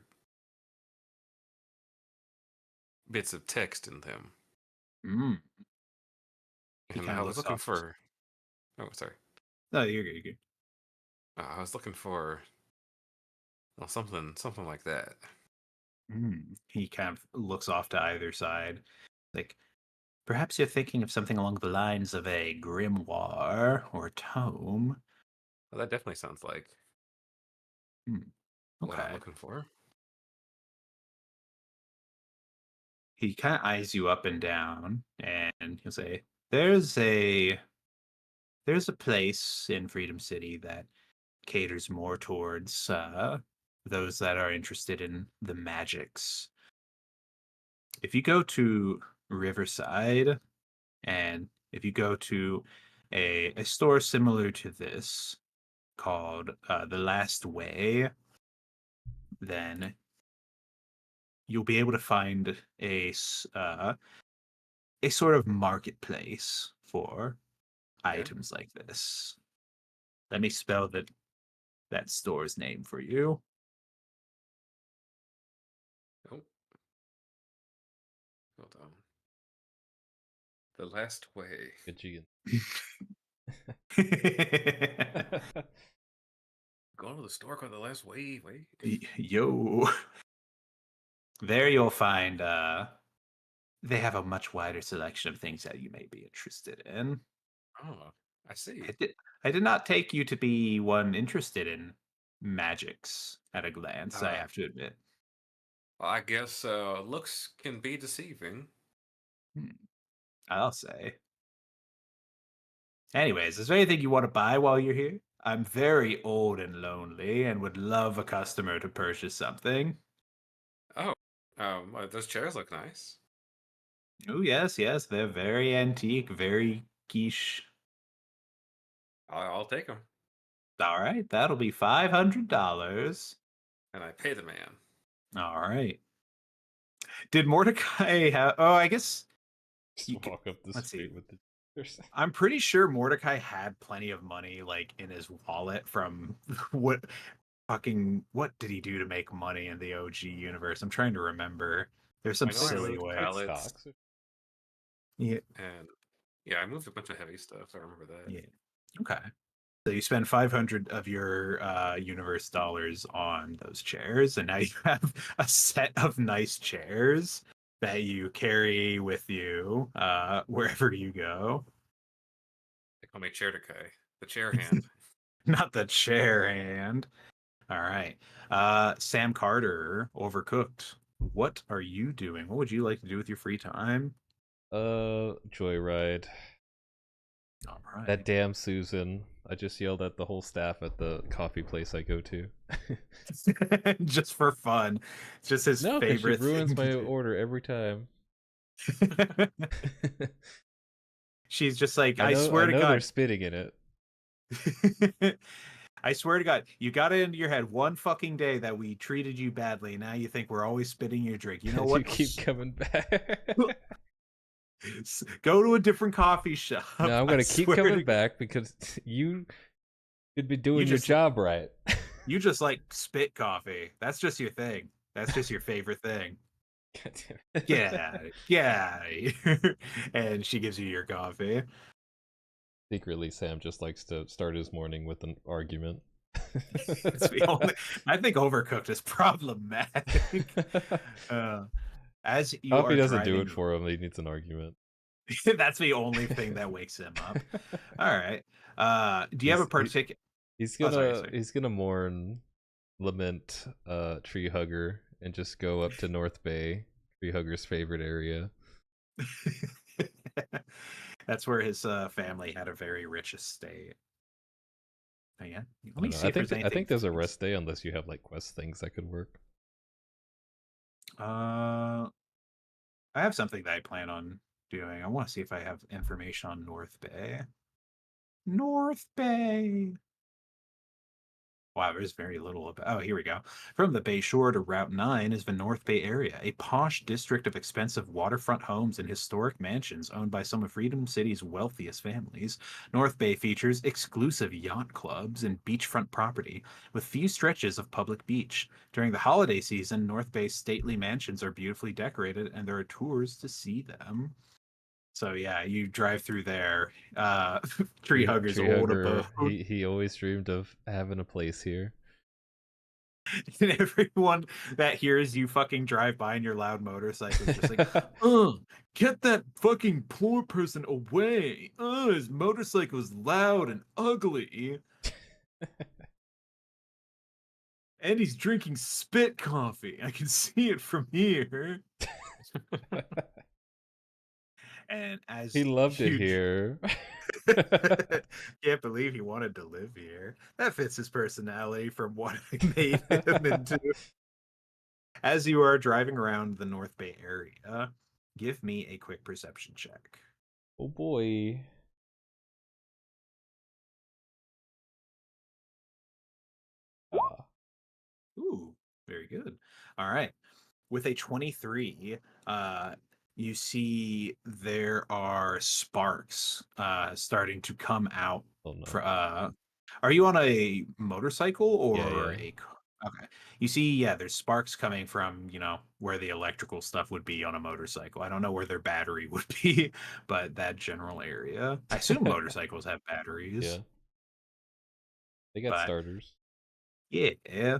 bits of text in them. mm. He And kind I of was looks looking off. for oh sorry. No, you're good. You're good. I was looking for well, something like that. He kind of looks off to either side. Like, perhaps you're thinking of something along the lines of a grimoire or tome. Well, that definitely sounds like Hmm. what I'm Okay. looking for. He kind of eyes you up and down, and he'll say, "There's a place in Freedom City that caters more towards those that are interested in the magics. If you go to Riverside, and if you go to a store similar to this called The Last Way, then you'll be able to find a sort of marketplace for Okay. items like this. Let me spell that store's name for you. Oh, hold on. The last way. Good chicken. Going to the store called the last way. Wait. Yo. There you'll find they have a much wider selection of things that you may be interested in. Oh, I see. I did not take you to be one interested in magics at a glance, I Uh, have to admit. well, I guess looks can be deceiving. Hmm, I'll say. Anyways, is there anything you want to buy while you're here? I'm very old and lonely and would love a customer to purchase something. Oh, those chairs look nice. Oh, yes, yes, they're very antique, very quiche. I'll take them, All right, that'll be $500. and I pay the man. All right. Did Mordecai have? Oh, I guess Just you could. walk up the Let's see. street with the chairs. I'm pretty sure Mordecai had plenty of money, like in his wallet from what what did he do to make money in the OG universe? I'm trying to remember. There's some I know I silly moved way. pallets, Stocks. Yeah, and yeah, I moved a bunch of heavy stuff. I remember that. yeah. Okay. So you spend 500 of your universe dollars on those chairs, and now you have a set of nice chairs that you carry with you wherever you go. They call me Chair Decay, the chair hand. Not the chair hand. All right. Sam Carter, Overcooked. What are you doing? What would you like to do with your free time? Joyride. All right. That damn Susan. I just yelled at the whole staff at the coffee place I go to. Just for fun. It's just his No, because she favorite ruins thing my to order every time. do. She's just like, I swear I to know they're God. spitting in it. I swear to God, you got it into your head one fucking day that we treated you badly. Now you think we're always spitting your drink. You know what? You keep coming back. Go to a different coffee shop. No, I'm I gonna keep swear coming to- back because you could be doing your just- job right. You just like spit coffee. That's just your thing. That's just your favorite thing. God damn it. Get out of here. And she gives you your coffee. Secretly, Sam just likes to start his morning with an argument. It's the only, I think Overcooked is problematic. As you Coffee are doesn't do driving, it for him. He needs an argument. that's the only thing that wakes him up. All right. Do you have a He's- particular? He's Oh, gonna sorry. he's gonna lament Tree Hugger and just go up to North Bay, Tree Hugger's favorite area. That's where his family had a very rich estate. Oh, yeah. Let I me don't know, see if there's I anything. think there's a rest day unless you have like quest things that could work. I have something that I plan on doing. I want to see if I have information on North Bay. North Bay. Wow, there's very little about. Oh, here we go. From the Bay Shore to Route 9 is the North Bay area, a posh district of expensive waterfront homes and historic mansions owned by some of Freedom City's wealthiest families. North Bay features exclusive yacht clubs and beachfront property, with few stretches of public beach. During the holiday season, North Bay's stately mansions are beautifully decorated, and there are tours to see them. So yeah, you drive through there. Tree Hugger's old abode. He always dreamed of having a place here. And everyone that hears you fucking drive by in your loud motorcycle is just like, get that fucking poor person away. His motorcycle is loud and ugly. And he's drinking spit coffee. I can see it from here. And as He loved it you- here. Can't believe he wanted to live here. That fits his personality from what I made him into. As you are driving around the North Bay area, give me a quick perception check. Oh boy. Ooh, very good. All right. With a 23, you see there are sparks starting to come out. Oh no. Are you on a motorcycle or Yeah. a car? Okay. You see, yeah, there's sparks coming from, where the electrical stuff would be on a motorcycle. I don't know where their battery would be, but that general area. I assume motorcycles have batteries. Yeah. They got But- starters. Yeah.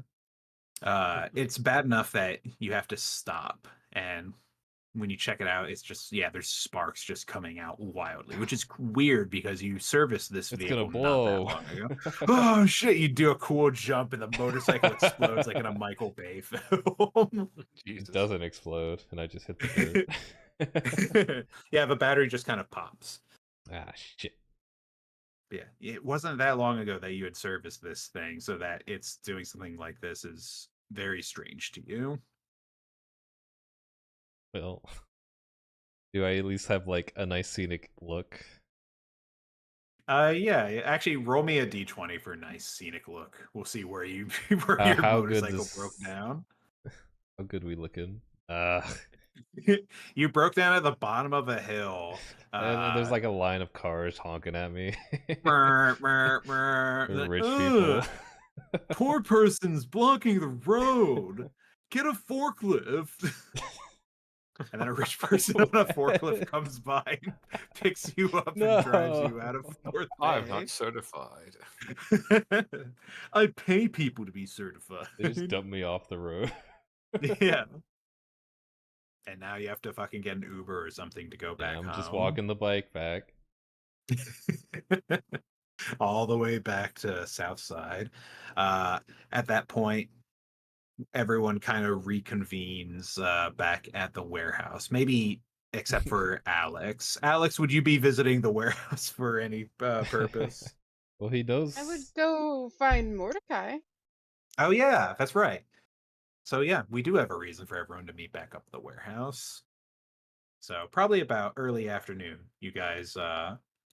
It's bad enough that you have to stop, and when you check it out, it's just there's sparks just coming out wildly, which is weird because you serviced this It's vehicle gonna not blow. that long ago. Oh shit! You do a cool jump, and the motorcycle explodes like in a Michael Bay film. Jesus. It doesn't explode, and I just hit the dirt. Yeah, the battery just kind of pops. Ah, shit. Yeah, it wasn't that long ago that you had serviced this thing, so that it's doing something like this is very strange to you. Well, do I at least have like a nice scenic look? Yeah, actually, roll me a d20 for a nice scenic look. We'll see where you where your How good motorcycle broke this? down. How good we looking? You broke down at the bottom of a hill. And there's like a line of cars honking at me. Brr, brr, brr. They're Like, rich "Ugh, people. poor person's blocking the road. Get a forklift." And then a rich person on a forklift comes by and picks you up and drives you out of No. fourth I'm bay. not certified. I pay people to be certified. They just dump me off the road. Yeah. And now you have to fucking get an Uber or something to go Yeah, back I'm just home. walking the bike back. All the way back to Southside. At that point, everyone kind of reconvenes back at the warehouse. Maybe except for Alex. Alex, would you be visiting the warehouse for any purpose? Well, he knows. I would go find Mordecai. Oh yeah, that's right. So yeah, we do have a reason for everyone to meet back up at the warehouse. So probably about early afternoon, you guys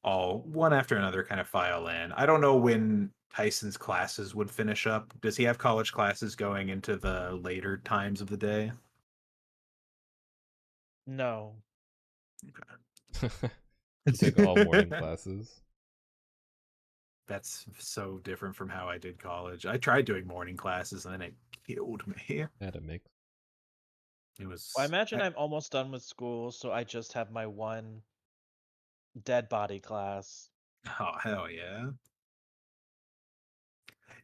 all one after another kind of file in. I don't know when Tyson's classes would finish up. Does he have college classes going into the later times of the day? No. He took all morning classes. That's so different from how I did college. I tried doing morning classes and then it killed me. Had a mix. It was Well, I imagine I'm almost done with school, so I just have my one dead body class. oh hell yeah.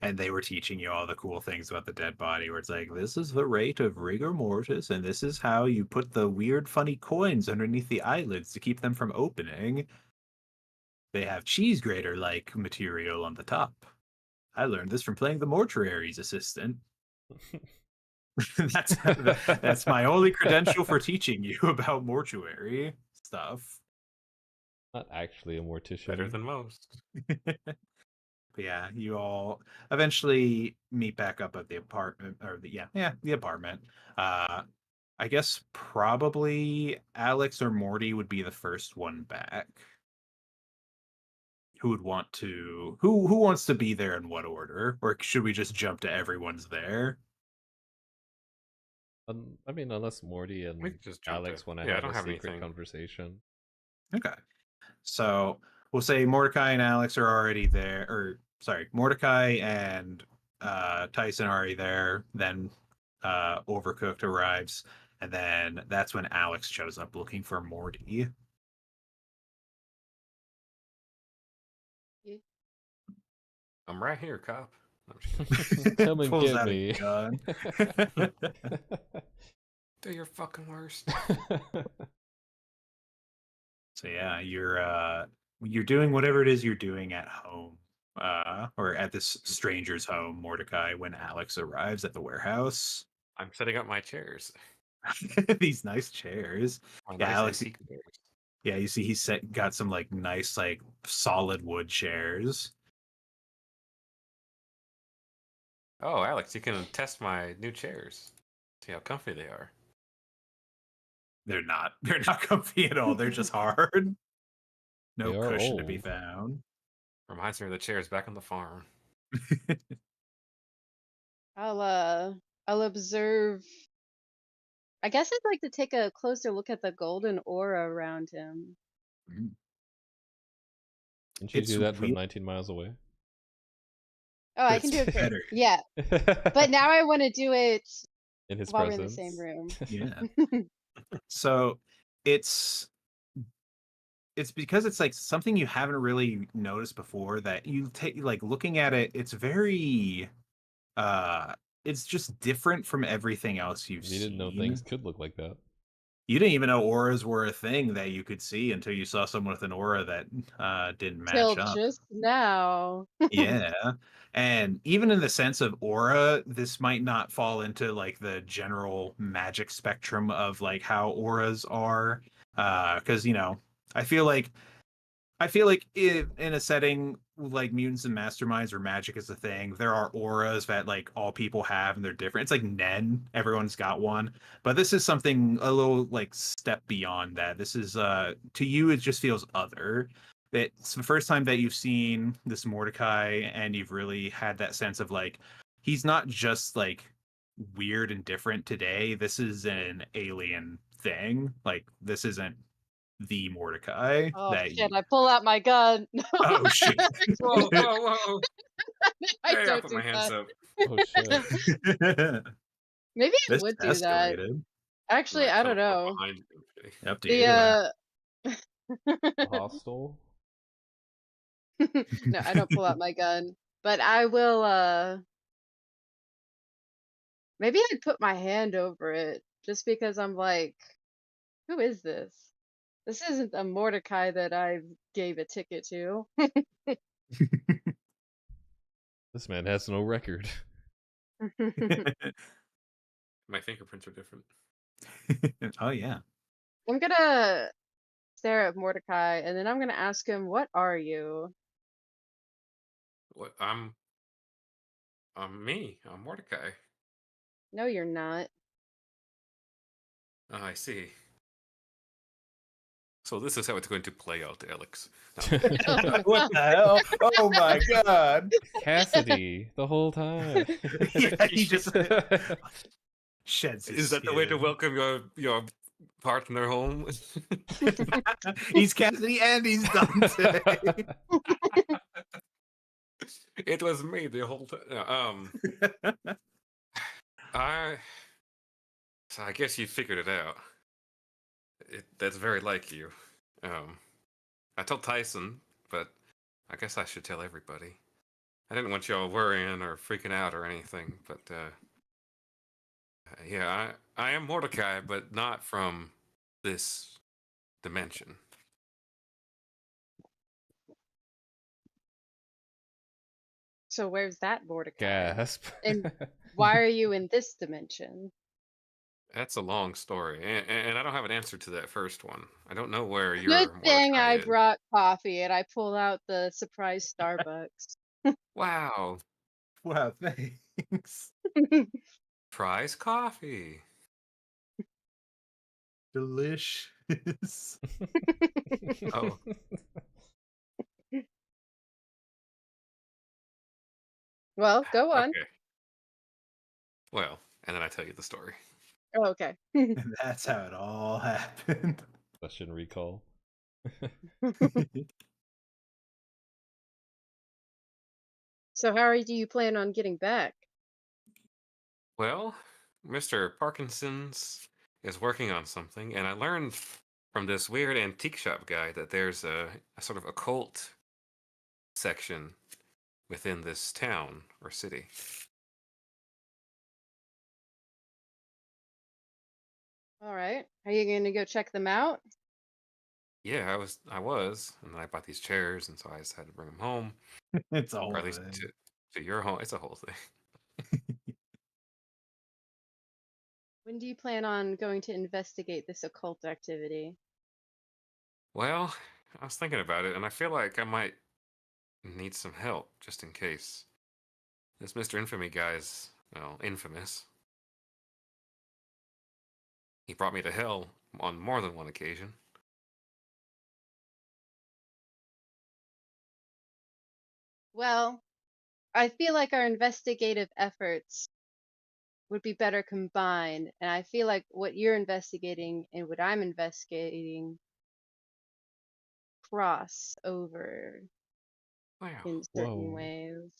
And they were teaching you all the cool things about the dead body, where it's like, this is the rate of rigor mortis, and this is how you put the weird, funny coins underneath the eyelids to keep them from opening. They have cheese grater like material on the top. I learned this from playing the mortuary's assistant. that's my only credential for teaching you about mortuary stuff. Not actually a mortician. Better than most. But yeah, you all eventually meet back up at the apartment, or the apartment. I guess probably Alex or Morty would be the first one back. Who would want to? Who wants to be there in what order? Or should we just jump to everyone's there? I mean, unless Morty We and can just jump Alex to. want to Yeah, I have don't a have secret anything. conversation. Okay. So we'll say Mordecai and Alex are already there, or sorry, Mordecai and Tyson are already there. Then Overcooked arrives, and then that's when Alex shows up looking for Morty. I'm right here, cop. No, I'm just kidding. Come and Pulls get out me. a gun. Do your fucking worst. So yeah, you're doing whatever it is you're doing at home, or at this stranger's home, Mordecai, when Alex arrives at the warehouse. I'm setting up my chairs. These nice chairs. My Yeah, nice Alex. antique chairs. Yeah, you see, got some like nice, like solid wood chairs. Oh, Alex, you can test my new chairs. See how comfy they are. They're not. They're not comfy at all. They're just hard. No They are cushion to be old. found. Reminds me of the chairs back on the farm. I'll observe. I guess I'd like to take a closer look at the golden aura around him. Mm. Didn't you It's do that from weird. 19 miles away? Oh, I That's can do it. better. Yeah, but now I want to do it In his while we're in the presence. same room. Yeah. So it's because it's like something you haven't really noticed before that you take like looking at it, it's very it's just different from everything else you've You didn't know seen. things could look like that. You didn't even know auras were a thing that you could see until you saw someone with an aura that didn't Till match up. just now. Yeah. And even in the sense of aura, this might not fall into like the general magic spectrum of like how auras are. Because, I feel like I feel like in a setting like Mutants and Masterminds where magic is a thing, there are auras that like all people have and they're different. It's like Nen, everyone's got one. But this is something a little like step beyond that. This is to you it just feels other. It's the first time that you've seen this Mordecai and you've really had that sense of like he's not just like weird and different today. This is an alien thing. Like this isn't the Mordecai Oh that shit! you. I pull out my gun. Oh shit. Whoa, whoa, whoa! I Hey, I don't put do my hands that. up. Oh shit. Maybe I This would do that. escalated. Actually, Like I don't teleport know. behind you. Okay. Up to you. The Hostile. no, I don't pull out my gun, but I will. Maybe I'd put my hand over it just because I'm like, who is this? This isn't a Mordecai that I gave a ticket to. This man has no record. My fingerprints are different. Oh yeah. I'm gonna stare at Mordecai and then I'm gonna ask him, "What are you?" What? I'm me. I'm Mordecai. No, you're not. Oh, I see. So this is how it's going to play out, Alex. What the hell? Oh my god. Cassidy the whole time. Yeah, he just sheds his Is that the way to skin. welcome your partner home? He's Cassidy and he's Dante. It was me the whole time. So I guess you figured it out. That's very like you. I told Tyson, but I guess I should tell everybody. I didn't want y'all worrying or freaking out or anything, but yeah, I am Mordecai, but not from this dimension. So where's that Mordecai? Gasp. And why are you in this dimension? That's a long story, and I don't have an answer to that first one. I don't know where Good your thing Mordecai I is. brought coffee and I pulled out the surprise Starbucks. Wow, Wow, thanks. prize coffee. Delicious. Oh, Well, go on. okay. Well, and then I tell you the story. Oh, okay. And that's how it all happened. Question recall. So how do you plan on getting back? Well, Mr. Parkinson's is working on something, and I learned from this weird antique shop guy that there's a sort of occult section within this town or city. All right. Are you going to go check them out? Yeah, I was, and then I bought these chairs, and so I decided to bring them home, It's a or whole at least thing. to your home. It's a whole thing. When do you plan on going to investigate this occult activity? Well, I was thinking about it, and I feel like I might need some help just in case. This Mr. Infamy guy's, well, infamous. He brought me to hell on more than one occasion. Well, I feel like our investigative efforts would be better combined, and I feel like what you're investigating and what I'm investigating cross over Wow. in certain Whoa. ways.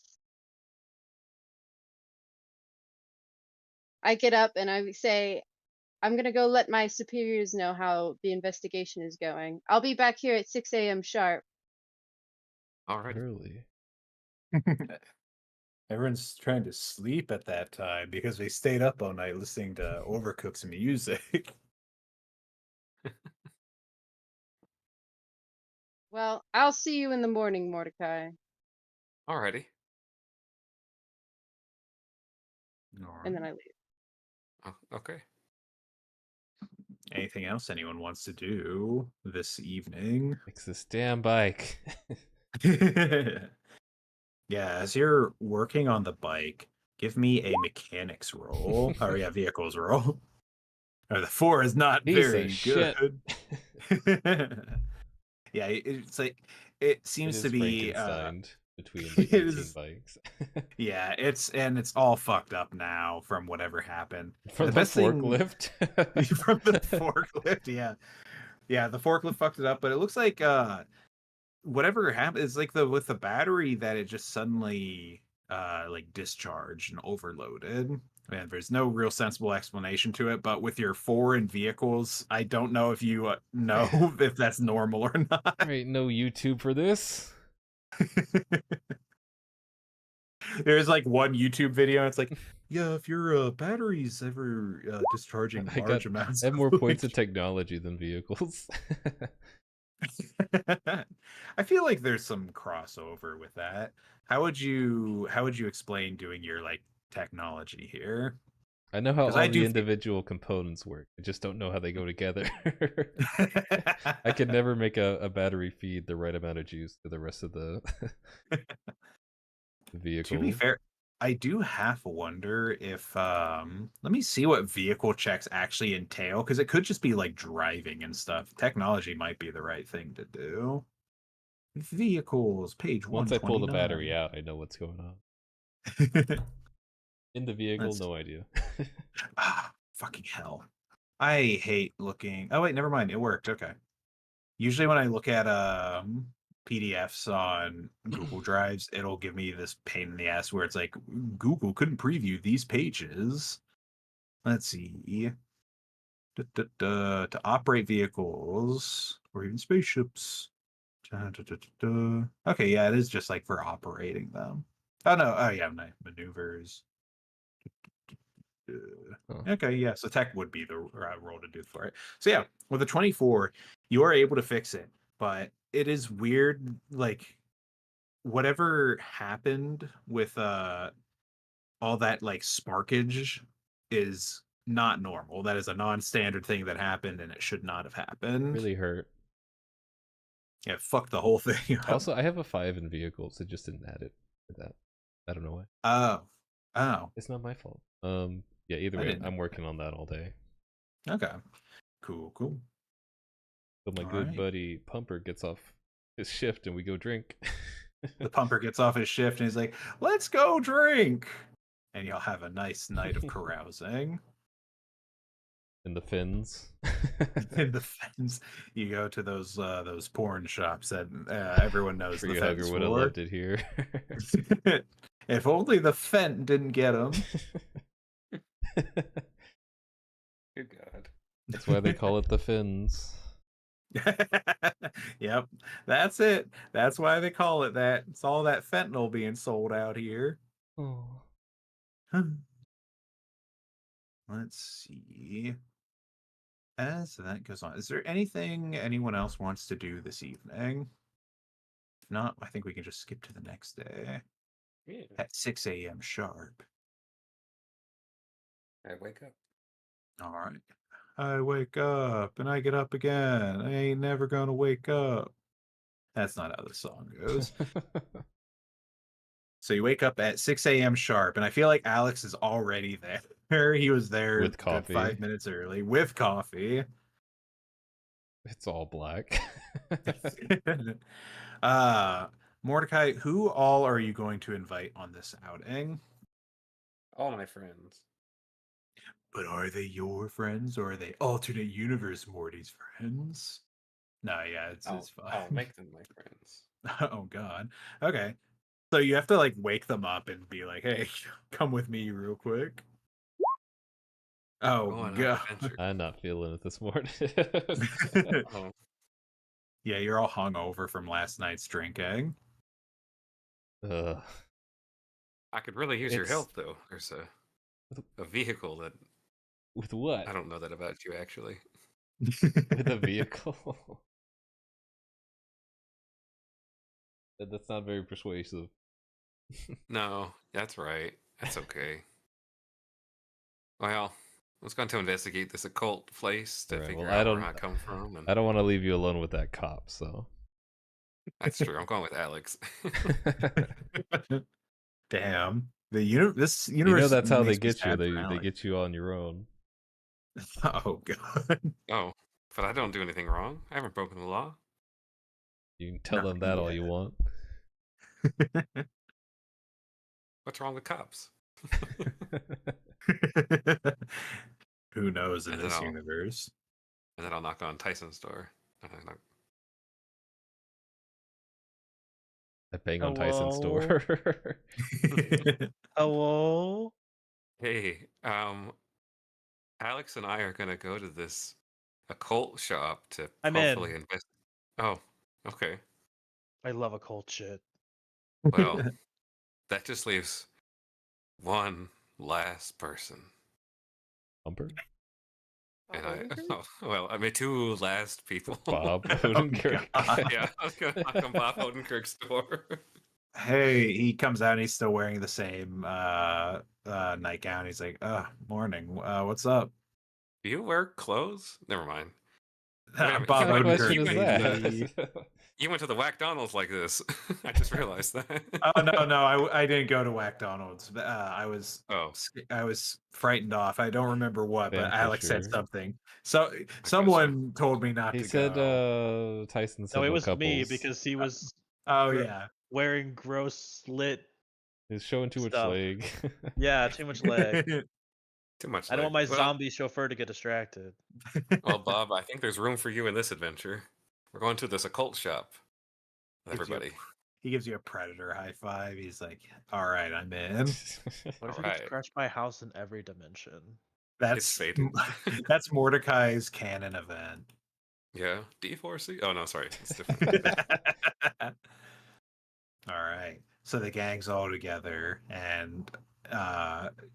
I get up and I say, I'm going to go let my superiors know how the investigation is going. I'll be back here at 6 a.m. sharp. All right. Early. Everyone's trying to sleep at that time because they stayed up all night listening to Overcook's music. Well, I'll see you in the morning, Mordecai. Alrighty. And then I leave. Oh, okay. Anything else anyone wants to do this evening? Fix this damn bike. Yeah, as you're working on the bike, give me a mechanics roll. Or yeah, vehicles roll. Or the 4 is not Piece of very shit. good. Yeah, it's like it It seems to is be Frankensteined between the it 18 is bikes. yeah, it's all fucked up now from whatever happened. And From the the best thing forklift. from the forklift, yeah. Yeah, the forklift fucked it up, but it looks like whatever happened is like the with the battery that it just suddenly like discharged and overloaded. And there's no real sensible explanation to it, but with your foreign vehicles, I don't know if you know if that's normal or not. There ain't no YouTube for this. There's like one YouTube video, and it's like, yeah, if your battery's ever discharging I large amounts have of more points of like technology than vehicles. I feel like there's some crossover with that. How would you explain doing your like technology here? I know how Because all I the do feel individual components work. I just don't know how they go together. I could never make a battery feed the right amount of juice to the rest of the To be vehicle. fair, I do half wonder if let me see what vehicle checks actually entail, because it could just be like driving and stuff. Technology might be the right thing to do. Vehicles, page Once I pull the battery 129. out, I know what's going on. In the vehicle, Let's no idea. fucking hell. I hate looking. Oh wait, never mind. It worked. Okay. Usually when I look at PDFs on Google Drives, it'll give me this pain in the ass where it's like Google couldn't preview these pages. Let's see. To operate vehicles or even spaceships. Okay, yeah, it is just like for operating them. Oh no, oh yeah, maneuvers. Huh. Okay, yeah, so tech would be the role to do for it. So yeah, with the 24, you are able to fix it, but it is weird, like whatever happened with all that like sparkage is not normal. That is a non-standard thing that happened, and it should not have happened. Really hurt. Yeah, fuck the whole thing up. Also, I have a 5 in vehicles. It just didn't add it for that. I don't know why. Oh, It's not my fault. Yeah, either I way, didn't know I'm working on that all day. that. Okay, cool. So my All good right. buddy Pumper gets off his shift and we go drink. The pumper gets off his shift and he's like, "Let's go drink," and you'll have a nice night of carousing. In the fins. In the fens, you go to those porn shops that everyone knows the Tree fens Hugger would have for. loved it here. If only the Fent didn't get him. Good God. That's why they call it the fins. Yep, that's it. That's why they call it that. It's all that fentanyl being sold out here. Oh. Let's see. As that goes on, is there anything anyone else wants to do this evening? If not, I think we can just skip to the next day Yeah. at 6 a.m. sharp. I wake up. All right. I wake up and I get up again. I ain't never gonna wake up. That's not how the song goes. So you wake up at 6 a.m. sharp, and I feel like Alex is already there. He was there With a good coffee. 5 minutes early with coffee. It's all black. Mordecai, who all are you going to invite on this outing? All my friends. But are they your friends or are they alternate universe Morty's friends? No, yeah, it's I'll fine. make them my friends. Oh god. Okay. So you have to like wake them up and be like, "Hey, come with me real quick." Oh Go on an god. adventure. I'm not feeling it this morning. Oh, Yeah, you're all hungover from last night's drinking. Ugh. I could really use your It's- help though. There's a vehicle that With what? I don't know that about you actually. With a vehicle? That's not very persuasive. No, that's right. That's okay. Well, was going to investigate this occult place to Alright, figure well, I out where don't- I come from. And I don't want to leave you alone with that cop, so. that's true. I'm going with Alex. Damn. This You universe know that's how they makes me get you. sad for They Alex. get you on your own. Oh god. Oh, but I don't do anything wrong. I haven't broken the law. You can tell Not them that all yet. you want. What's wrong with cops? Who knows in And then this I'll- universe? And then I'll knock on Tyson's door. Knock. I bang on Tyson's Hello? door. Hello? Hey, Alex and I are gonna go to this occult shop to I'm hopefully in. invest. Oh, okay. I love occult shit. Well, that just leaves one last person, Bumper? and Bob I. Odenkirk? Well, I mean, two last people. Bob Oh, Odenkirk. God. Yeah, I was gonna knock on Bob Odenkirk's door. Hey, he comes out and he's still wearing the same nightgown. He's like, morning. What's up? Do you wear clothes? Never mind. Wait a minute, Bob What kind of Odenkirk, question is baby. that? You went to the Whack-Donald's like this. I just realized that. Oh no, I didn't go to McDonald's. I was Oh, frightened off. I don't remember what, but Fan Alex said pusher. something. So someone told me not He to said, go. Tyson said No, it no was couples. me because he was Oh gr- yeah. wearing gross slit. He's showing too much stuff. leg. Yeah, too much leg. too much. I don't want my leg. Well, zombie chauffeur to get distracted. Well, Bob, I think there's room for you in this adventure. We're going to this occult shop. With Gives you a everybody. He gives you a predator high five. He's like, "All right, I'm in." What if he Alright. gets crushed by a house in every dimension? That's fated. that's Mordecai's canon event. Yeah. D4C? Oh, no, sorry. It's different. All right. So the gang's all together, and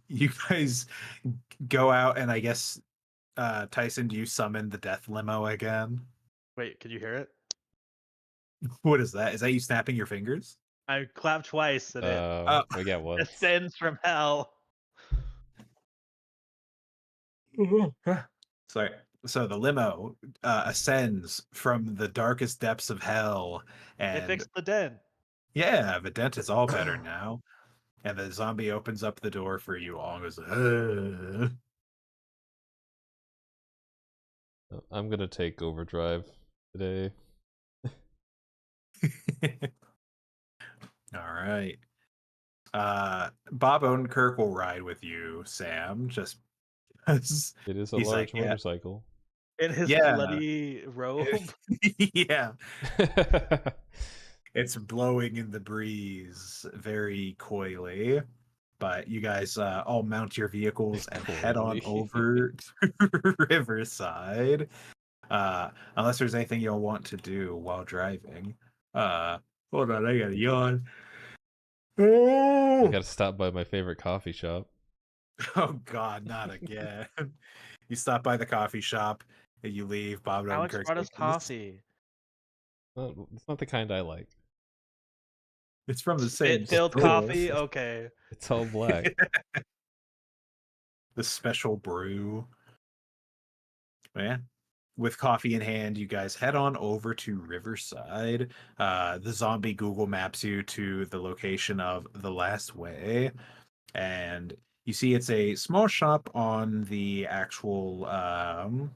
you guys go out, and I guess Tyson, do you summon the death limo again? Wait, could you hear it? What is that? Is that you snapping your fingers? I clapped twice and it we got one. ascends from hell. Sorry. So the limo ascends from the darkest depths of hell, They and fixed the dent. yeah, the dent is all better now. And the zombie opens up the door for you all and goes, "Ugh." I'm gonna take overdrive today. All right. Bob Odenkirk will ride with you, Sam, just because It is a he's large like, yeah. motorcycle. In his Yeah. bloody robe. Yeah. It's blowing in the breeze very coyly. But you guys all mount your vehicles and head on Coyly. over to Riverside. Unless there's anything you'll want to do while driving. Hold on, I gotta yawn. I gotta stop by my favorite coffee shop. Oh God, not again. You stop by the coffee shop and you leave. Bob Alex Odenkirk's brought us like, coffee. Well, it's not the kind I like. It's from the same Spit-filled store. coffee? Okay. It's all black. The special brew. Yeah. With coffee in hand, you guys head on over to Riverside. The zombie Google maps you to the location of the Last Way. And you see it's a small shop on the actual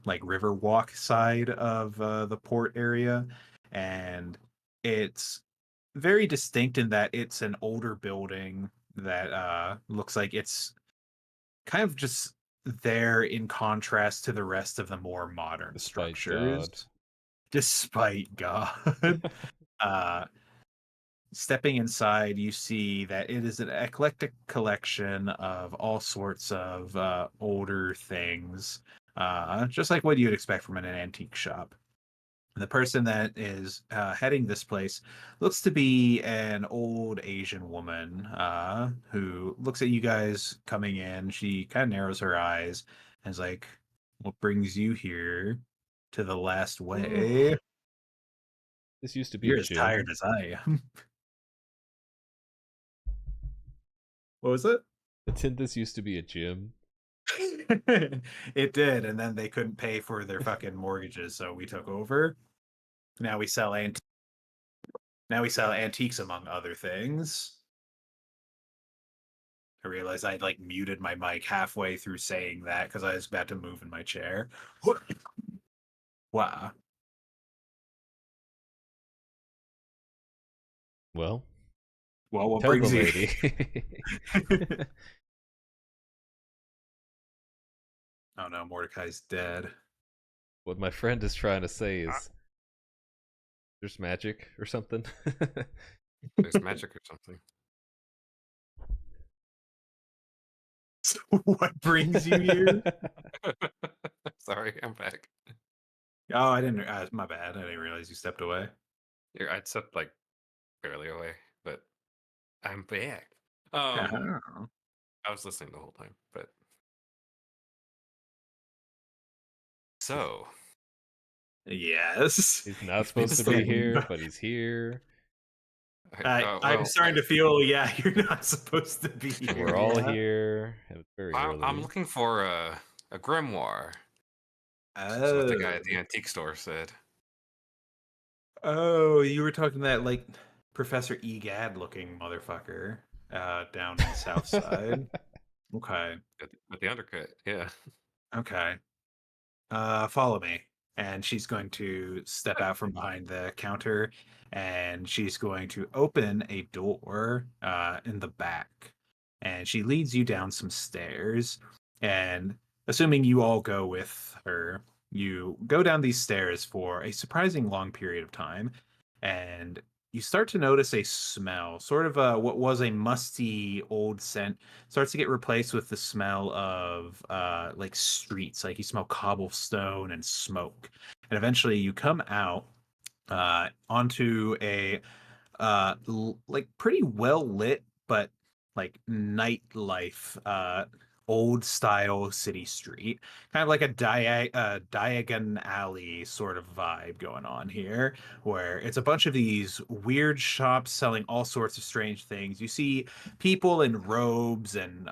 like Riverwalk side of the port area. And it's very distinct in that it's an older building that looks like it's kind of just there in contrast to the rest of the more modern Despite structures. God. Despite God. Stepping inside, you see that it is an eclectic collection of all sorts of older things, just like what you'd expect from an antique shop. The person that is heading this place looks to be an old Asian woman who looks at you guys coming in. She kind of narrows her eyes and is like, "What brings you here to the Last Way?" This used to be You're a as gym. tired as I am. What was it? Didn't this used to be a gym? It did, and then they couldn't pay for their fucking mortgages, so we took over. Now we sell antiques among other things. I realized I'd like muted my mic halfway through saying that because I was about to move in my chair. Wow. Well, What tell the brings you? lady. Oh no, Mordecai's dead. What my friend is trying to say is there's magic or something. There's magic or something. So what brings you here? Sorry, I'm back. Oh, I didn't. My bad. I didn't realize you stepped away. I'd stepped like barely away, but I'm back. Oh. I was listening the whole time, but so Yes. He's not You've been supposed to be stolen. here, but he's here. I'm starting to feel, yeah, you're not supposed to be here. We're all yeah. here. And it's very early. I'm looking for a grimoire. That's what the guy at the antique store said. Oh, you were talking that like Professor Egad looking motherfucker down in the south side. Okay. With the undercut, yeah. Okay. Follow me. And she's going to step out from behind the counter and she's going to open a door in the back. And she leads you down some stairs. And assuming you all go with her, you go down these stairs for a surprising long period of time. And you start to notice a smell, sort of what was a musty old scent starts to get replaced with the smell of like streets, like you smell cobblestone and smoke. And eventually you come out onto a like pretty well lit but like nightlife old style city street, kind of like a Diagon Alley sort of vibe going on here, where it's a bunch of these weird shops selling all sorts of strange things. You see people in robes and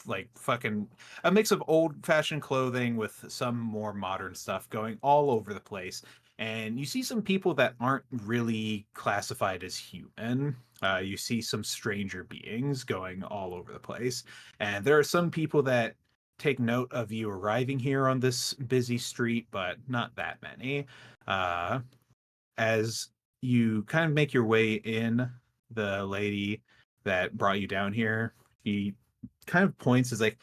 like fucking a mix of old fashioned clothing with some more modern stuff going all over the place. And you see some people that aren't really classified as human. You see some stranger beings going all over the place. And there are some people that take note of you arriving here on this busy street, but not that many. As you kind of make your way in, the lady that brought you down here, she kind of points as like,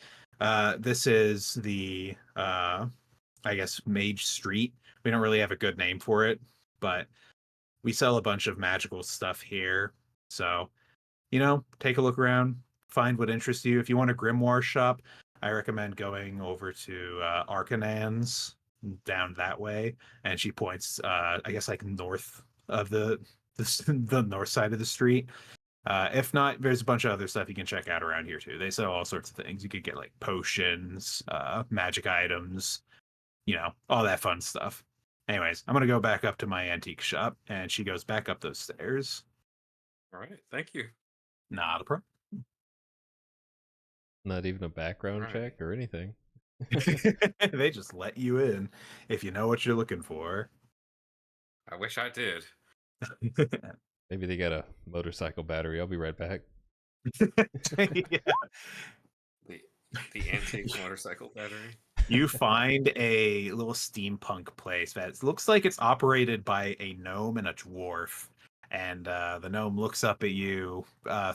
this is the I guess Mage Street. We don't really have a good name for it, but we sell a bunch of magical stuff here. So, take a look around, find what interests you. If you want a grimoire shop, I recommend going over to Arcanan's down that way. And she points, I guess, like north of the north side of the street. If not, there's a bunch of other stuff you can check out around here too. They sell all sorts of things. You could get like potions, magic items, all that fun stuff. Anyways, I'm gonna go back up to my antique shop, and she goes back up those stairs. All right, thank you. Not a problem. Not even a background Right. check or anything. They just let you in if you know what you're looking for. I wish I did. Maybe they got a motorcycle battery. I'll be right back. Yeah. The antique motorcycle battery. You find a little steampunk place that looks like it's operated by a gnome and a dwarf. And the gnome looks up at you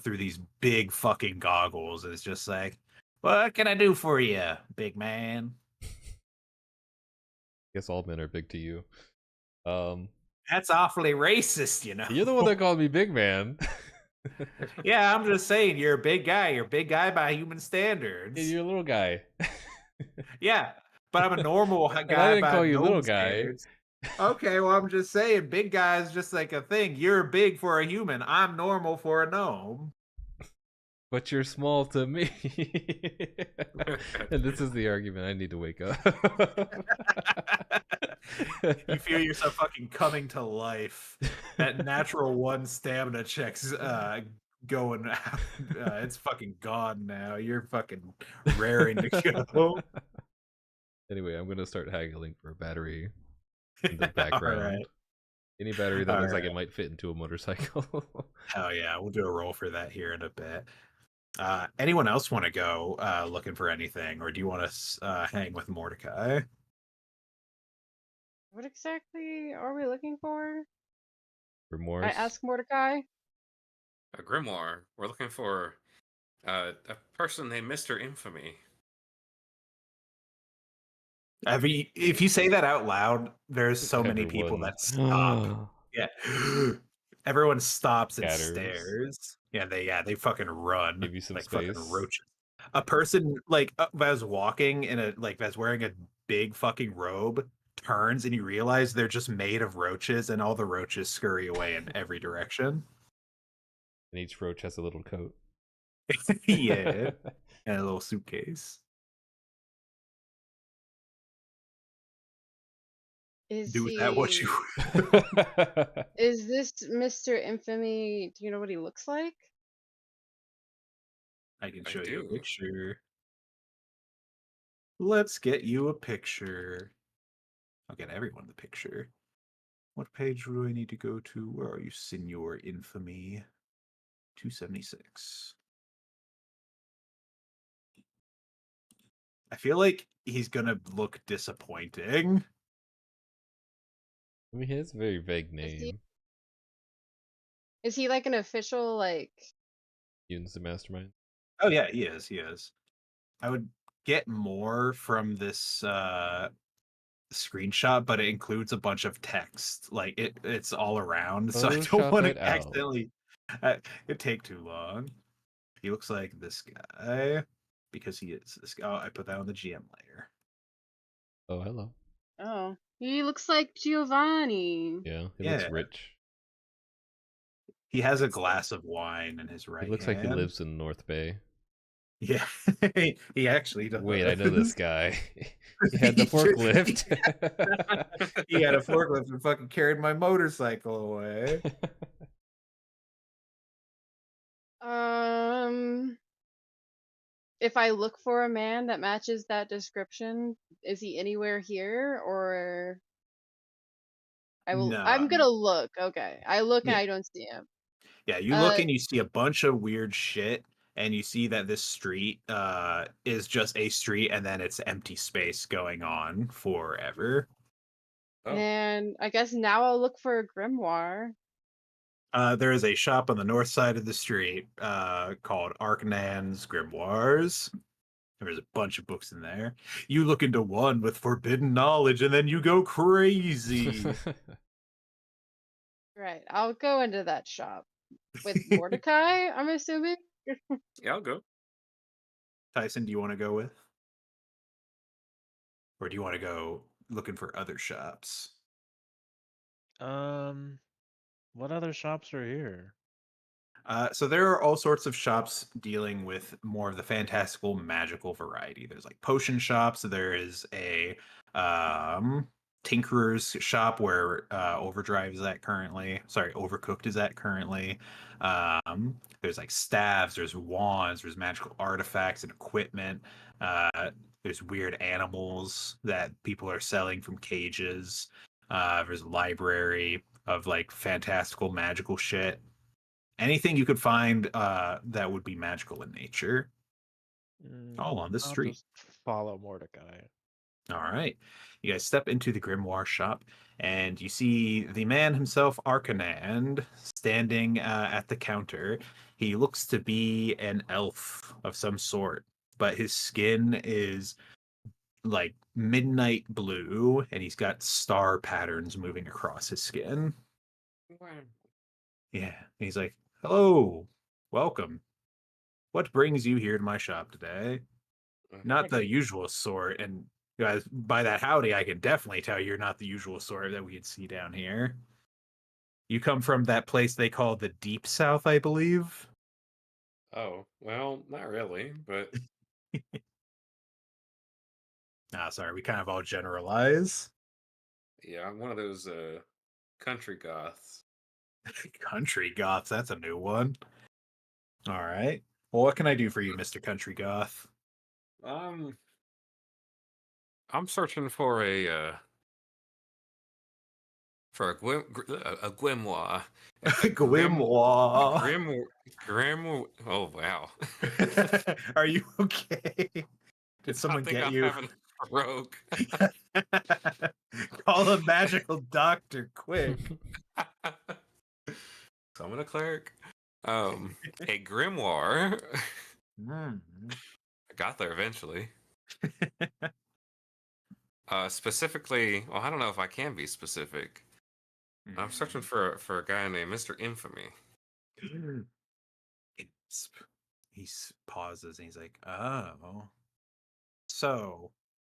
through these big fucking goggles and is just like, "What can I do for you, big man?" Guess all men are big to you. That's awfully racist, You're the one that called me big man. Yeah, I'm just saying, you're a big guy. You're a big guy by human standards. You're a little guy. Yeah, but I'm a normal guy. And I didn't by call you little gnome guy. standards. Okay, well, I'm just saying, big guy is just like a thing. You're big for a human. I'm normal for a gnome. But you're small to me. And this is the argument I need to wake up. You feel yourself fucking coming to life. That natural one stamina checks going out. It's fucking gone now. You're fucking raring to go. Anyway, I'm gonna start haggling for a battery in the All background. right. Any battery that All looks like right. it might fit into a motorcycle. Hell yeah, we'll do a roll for that here in a bit. Anyone else want to go looking for anything, or do you want to hang with Mordecai? What exactly are we looking for? I Remorse. ask Mordecai. A grimoire. We're looking for a person named Mr. Infamy. I mean, if you say that out loud, there's so many people Everyone. that stop. Yeah. Everyone stops and Scatters. stares. They fucking run Give you some like fucking space. roaches. A person like that's walking in a that's wearing a big fucking robe turns and you realize they're just made of roaches and all the roaches scurry away in every direction. And each roach has a little coat. Yeah. And a little suitcase. Is Do with that what you Is this Mr. Infamy? Do you know what he looks like? I can I show you a do. picture. Let's get you a picture. I'll get everyone the picture. What page do I need to go to? Where are you, Signor Infamy? 276. I feel like he's gonna look disappointing. I mean, he has a very vague Is he name. is he like an official like Mutants and Mastermind. Oh yeah, he is. He is. I would get more from this screenshot, but it includes a bunch of text. Like it's all around, so I don't Photoshop want it to out. accidentally. It'd take too long. He looks like this guy because he is this guy. Oh, I put that on the GM layer. Oh, hello. Oh, he looks like Giovanni. Yeah, he Yeah, looks rich. he has a glass of wine in his He right looks like he hand. lives in North Bay. Yeah, he actually does. Wait, I know this guy. He had the He should- forklift. He had a forklift and fucking carried my motorcycle away. If I look for a man that matches that description, is he anywhere here or No, I'm gonna look. Okay. I look and yeah, I don't see him. yeah. You look and you see a bunch of weird shit, and you see that this street is just a street, and then it's empty space going on forever. Oh, And I guess now I'll look for a grimoire. There is a shop on the north side of the street called Arknan's Grimoires. There's a bunch of books in there. You look into one with forbidden knowledge, and then you go crazy. Right. I'll go into that shop with Mordecai, I'm assuming. yeah, I'll go. Tyson, do you want to go with? Or do you want to go looking for other shops? What other shops are here? So there are all sorts of shops dealing with more of the fantastical, magical variety. There's like potion shops. There is a tinkerer's shop where Overdrive is at currently. Sorry, Overcooked is at currently. There's like staves. There's wands. There's magical artifacts and equipment. There's weird animals that people are selling from cages. There's a library of like fantastical, magical shit. Anything you could find that would be magical in nature, all on this I'll street. just follow Mordecai. All right. You guys step into the grimoire shop, and you see the man himself, Arcanand, standing at the counter. He looks to be an elf of some sort, but his skin is like midnight blue, and he's got star patterns moving across his skin. Yeah. He's like, hello, welcome. What brings you here to my shop today? Not the usual sort, and you guys, by that howdy, I can definitely tell you're not the usual sort that we'd see down here. You come from that place they call the Deep South, I believe. Oh, well, not really, but Sorry, we kind of all generalize. yeah, I'm one of those country goths. Country goths, that's a new one. All right. Well, what can I do for you, Mr. Country Goth? I'm searching for a grimoire. A Grimoire. grim. Oh wow! Are you okay? Did I someone think get I'm you? having a stroke. Call a magical doctor, quick. Summon a cleric. A grimoire. Mm. I got there eventually. Specifically, well, I don't know if I can be specific. I'm searching for a guy named Mr. Infamy. It's- he pauses and he's like, "Oh, so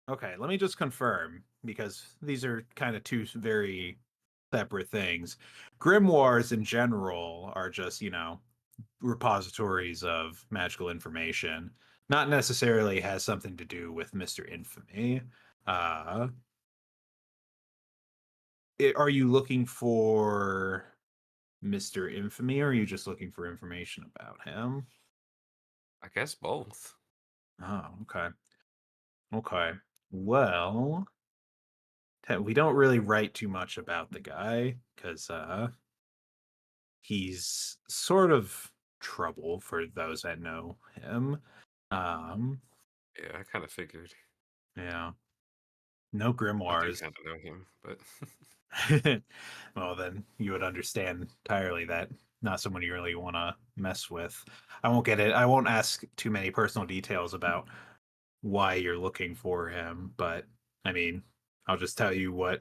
okay. Let me just confirm because these are kind of two very separate things. Grimoires in general are just, repositories of magical information. Not necessarily has something to do with Mr. Infamy. Uh, are you looking for Mr. Infamy, or are you just looking for information about him? I guess both. Oh, okay. Okay. Well, we don't really write too much about the guy because he's sort of trouble for those that know him. Um, Yeah, I kind of figured. yeah. No I do grimoires. kind of know him, but Well, then you would understand entirely that not someone you really want to mess with. I won't get it. I won't ask too many personal details about why you're looking for him, but I mean, I'll just tell you what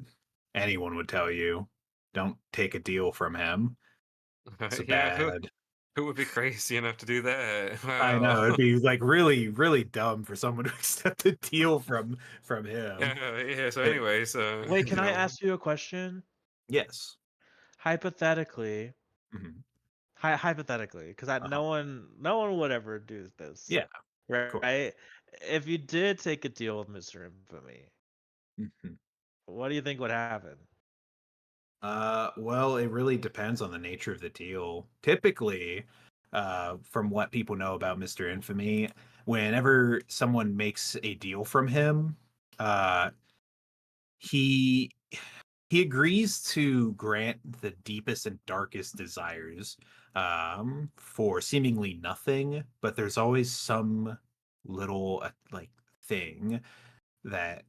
anyone would tell you. Don't take a deal from him. It's a yeah, bad. who would be crazy enough to do that? I Wow. know it'd be like really, really dumb for someone to accept a deal from him. Yeah. So, It, anyways, Wait, can I ask you a question? yes. Hypothetically, Mhm. hypothetically, because Uh-huh. no one would ever do this, Yeah, of course. right? If you did take a deal with Mr. Infamy, Mhm. what do you think would happen? Well, it really depends on the nature of the deal. Typically, from what people know about Mr. Infamy, whenever someone makes a deal from him, uh, he he agrees to grant the deepest and darkest desires, for seemingly nothing, but there's always some little like thing that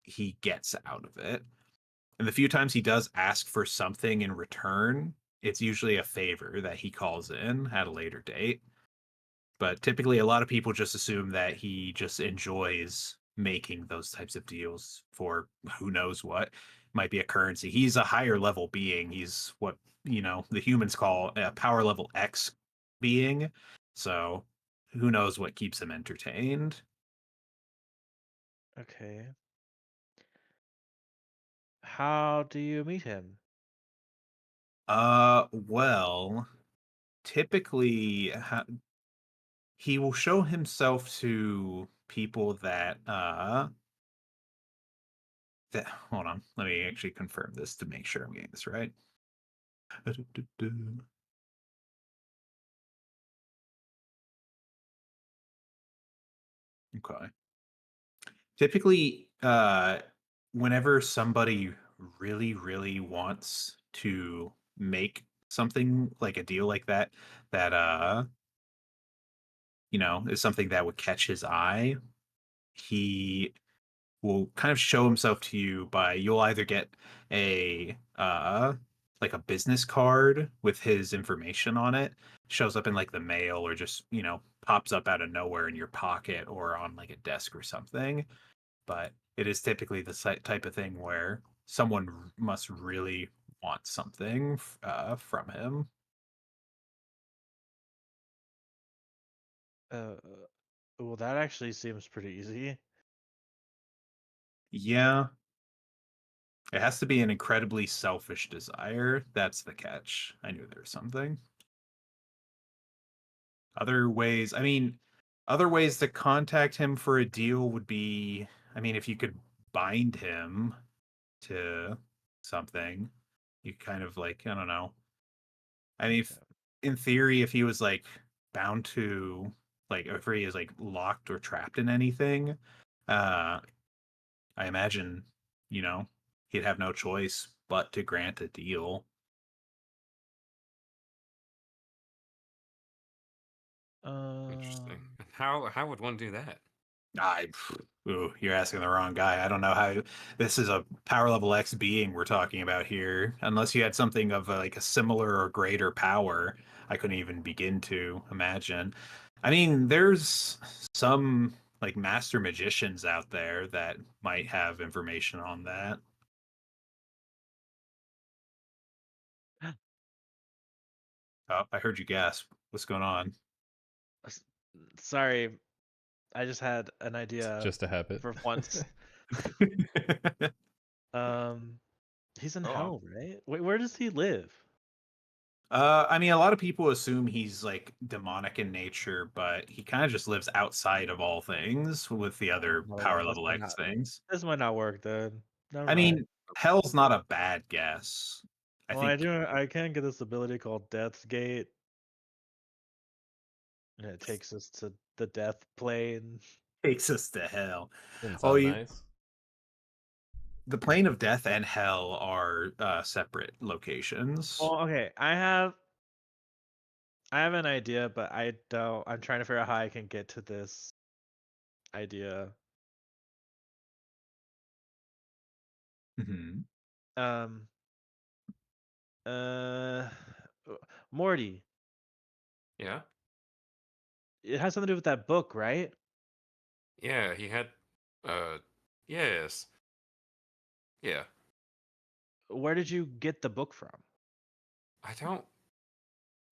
he gets out of it. And the few times he does ask for something in return, it's usually a favor that he calls in at a later date. But typically, a lot of people just assume that he just enjoys making those types of deals for who knows what. Might be a currency. He's a higher level being. He's what, the humans call a power level X being. So who knows what keeps him entertained. Okay. How do you meet him? Well, typically, he will show himself to people that hold on, let me actually confirm this to make sure I'm getting this right. Okay. Typically, whenever somebody really, really wants to make something like a deal like that, that is something that would catch his eye, he will kind of show himself to you by you'll either get a like a business card with his information on it, shows up in like the mail or just, pops up out of nowhere in your pocket or on like a desk or something. But it is typically the type of thing where someone must really want something from him. Uh, well, that actually seems pretty easy. Yeah, it has to be an incredibly selfish desire. That's the catch. I knew there was something. Other ways, I mean, other ways to contact him for a deal would be, I mean, if you could bind him to something, you kind of like, I don't know. I mean, if, Okay. in theory, if he was like bound to like, if he is like locked or trapped in anything, I imagine, you know, he'd have no choice but to grant a deal. Interesting. And how would one do that? I, ooh, you're asking the wrong guy. I don't know how. This is a power level X being we're talking about here. Unless you had something of like a similar or greater power, I couldn't even begin to imagine. I mean, there's some like master magicians out there that might have information on that. Oh, I heard you gasp. What's going on? S- Sorry, I just had an idea Just a habit. for once. Um, he's in Go on. hell, right? Wait, where does he live? I mean, a lot of people assume he's like demonic in nature, but he kind of just lives outside of all things with the other Well, power level X things. this might not work then. Never I mind. mean, hell's not a bad guess. I Well, think I can get this ability called Death's Gate, and it takes us to the death plane. takes us to hell. Doesn't Oh, sound nice. the plane of death and hell are separate locations. Well, okay, I have an idea, but I don't. I'm trying to figure out how I can get to this idea. Mhm. Um, uh, Morty. Yeah. It has something to do with that book, right? Yeah. He had. Yes. Yeah. Where did you get the book from? I don't.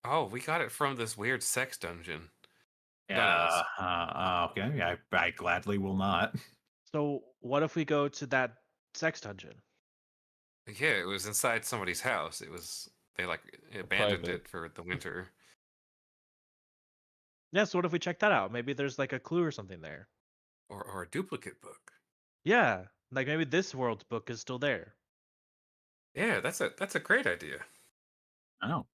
Oh, we got it from this weird sex dungeon. Don't Yeah. ask. Okay. I gladly will not. So what if we go to that sex dungeon? Yeah, it was inside somebody's house. It was they like abandoned Private. it for the winter. Yeah, so what if we check that out? Maybe there's like a clue or something there. Or a duplicate book. Yeah, like maybe this world's book is still there. Yeah, that's a great idea. Oh.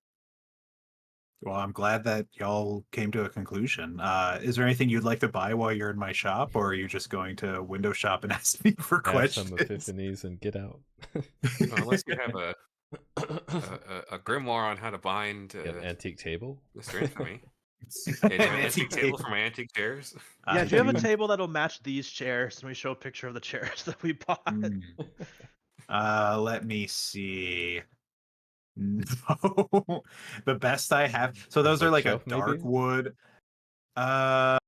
Well, I'm glad that y'all came to a conclusion. Is there anything you'd like to buy while you're in my shop, or are you just going to window shop and ask me for Have some questions? epiphanies and get out. Well, unless you have a grimoire on how to bind An antique table. Mr. Infamy. Yeah, do you have an antique table Table. for my antique chairs? Yeah, do you have a do. table that'll match these chairs? And we show a picture of the chairs that we bought. Hmm. Let me see. No, the best I have. So those are like a Bookshelf, dark maybe? wood. Uh,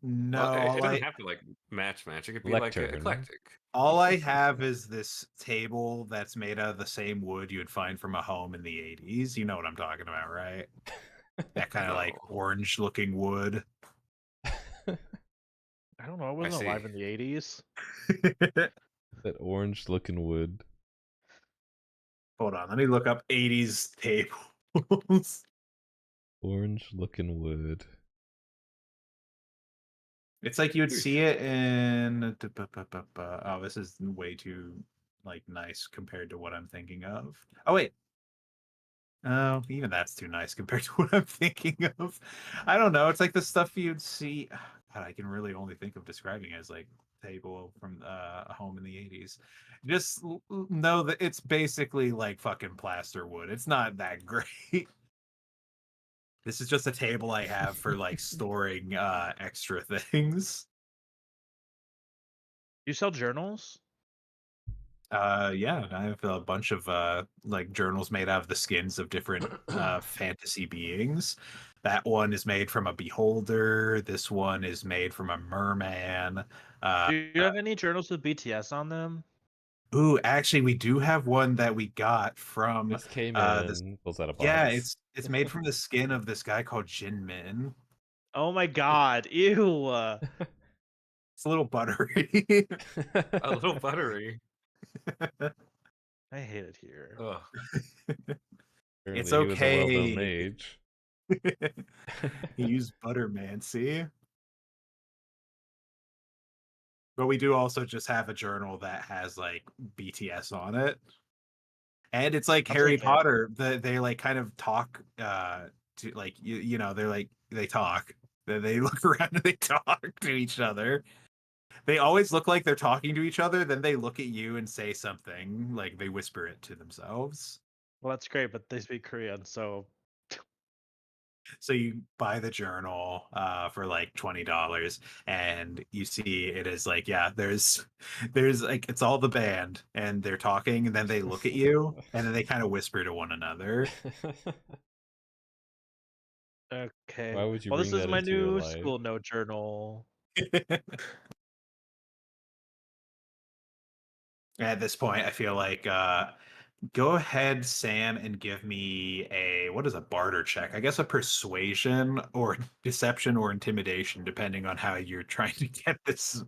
no. Well, it doesn't have to like match. It could be like Lectern. eclectic. All I have is this table that's made out of the same wood you would find from a home in the 80s. You know what I'm talking about, right? That kind of like No. orange looking wood. I don't know. I wasn't see. alive in the 80s. That orange looking wood. Hold on, let me look up 80s tables. Orange looking wood. It's like you would see it in. Oh, this is way too like nice compared to what I'm thinking of. Oh wait. Oh, even that's too nice compared to what I'm thinking of. I don't know. It's like the stuff you'd see. God, I can really only think of describing it as like table from a home in the 80s. Just know that it's basically like fucking plaster wood. It's not that great. This is just a table I have for like storing extra things. You sell journals? Yeah, I have a bunch of like journals made out of the skins of different fantasy beings. That one is made from a beholder. This one is made from a merman. Do you have any journals with BTS on them? Ooh, actually, we do have one that we got from Just came this. in, pulls out a Yeah, box. it's made from the skin of this guy called Jinmin. Oh my god, ew. It's a little buttery. A little buttery. I hate it here. Ugh. Apparently It's he was a well-known okay. mage. He used buttermancy. But we do also just have a journal that has like BTS on it. And it's like I'll Harry take it. Potter. They like kind of talk to like you know they're like they talk. They look around and they talk to each other. They always look like they're talking to each other. Then they look at you and say something like they whisper it to themselves. Well, that's great, but they speak Korean, so So you buy the journal for like $20, and you see it is like yeah, there's like it's all the band, and they're talking, and then they look at you, and then they kind of whisper to one another. okay. Why would you Well, this bring is that my into your new life? school note journal. At this point, I feel like go ahead, Sam, and give me a what is a barter check? I guess a persuasion or deception or intimidation, depending on how you're trying to get this.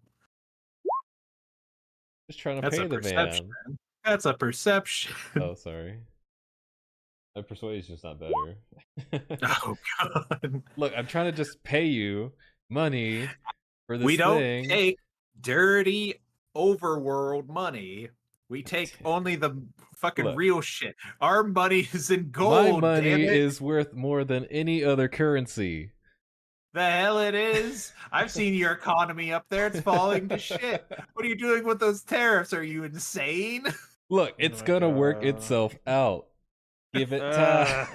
Just trying to That's pay a the perception. man. That's a perception. Oh, sorry. My persuasion's not better. Oh god. Look, I'm trying to just pay you money for this We don't thing. take dirty overworld money. We take only the fucking Look. real shit. Our money is in My gold, money damn it. is worth more than any other currency. The hell it is. I've seen your economy up there. It's falling to shit. What are you doing with those tariffs? Are you insane? Look, Oh it's my gonna work God. itself out. Give it time.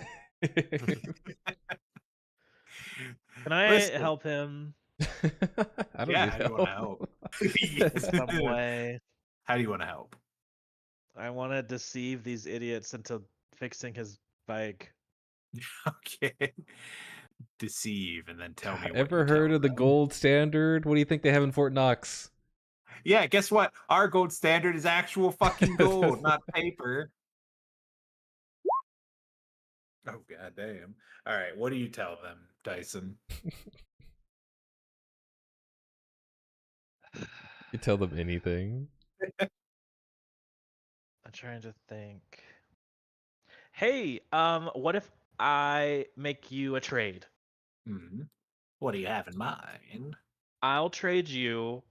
Can I Listen. help him I don't Yeah, need how do you want to help? in some way? How do you want to help? I want to deceive these idiots into fixing his bike. Okay. Deceive and then tell me what Ever you tell heard of the them. gold standard? What do you think they have in Fort Knox? Yeah, guess what? Our gold standard is actual fucking gold, not paper. Oh god damn. All right, what do you tell them, Dyson? You tell them anything. I'm trying to think. Hey, what if I make you a trade? Hmm. What do you have in mind? I'll trade you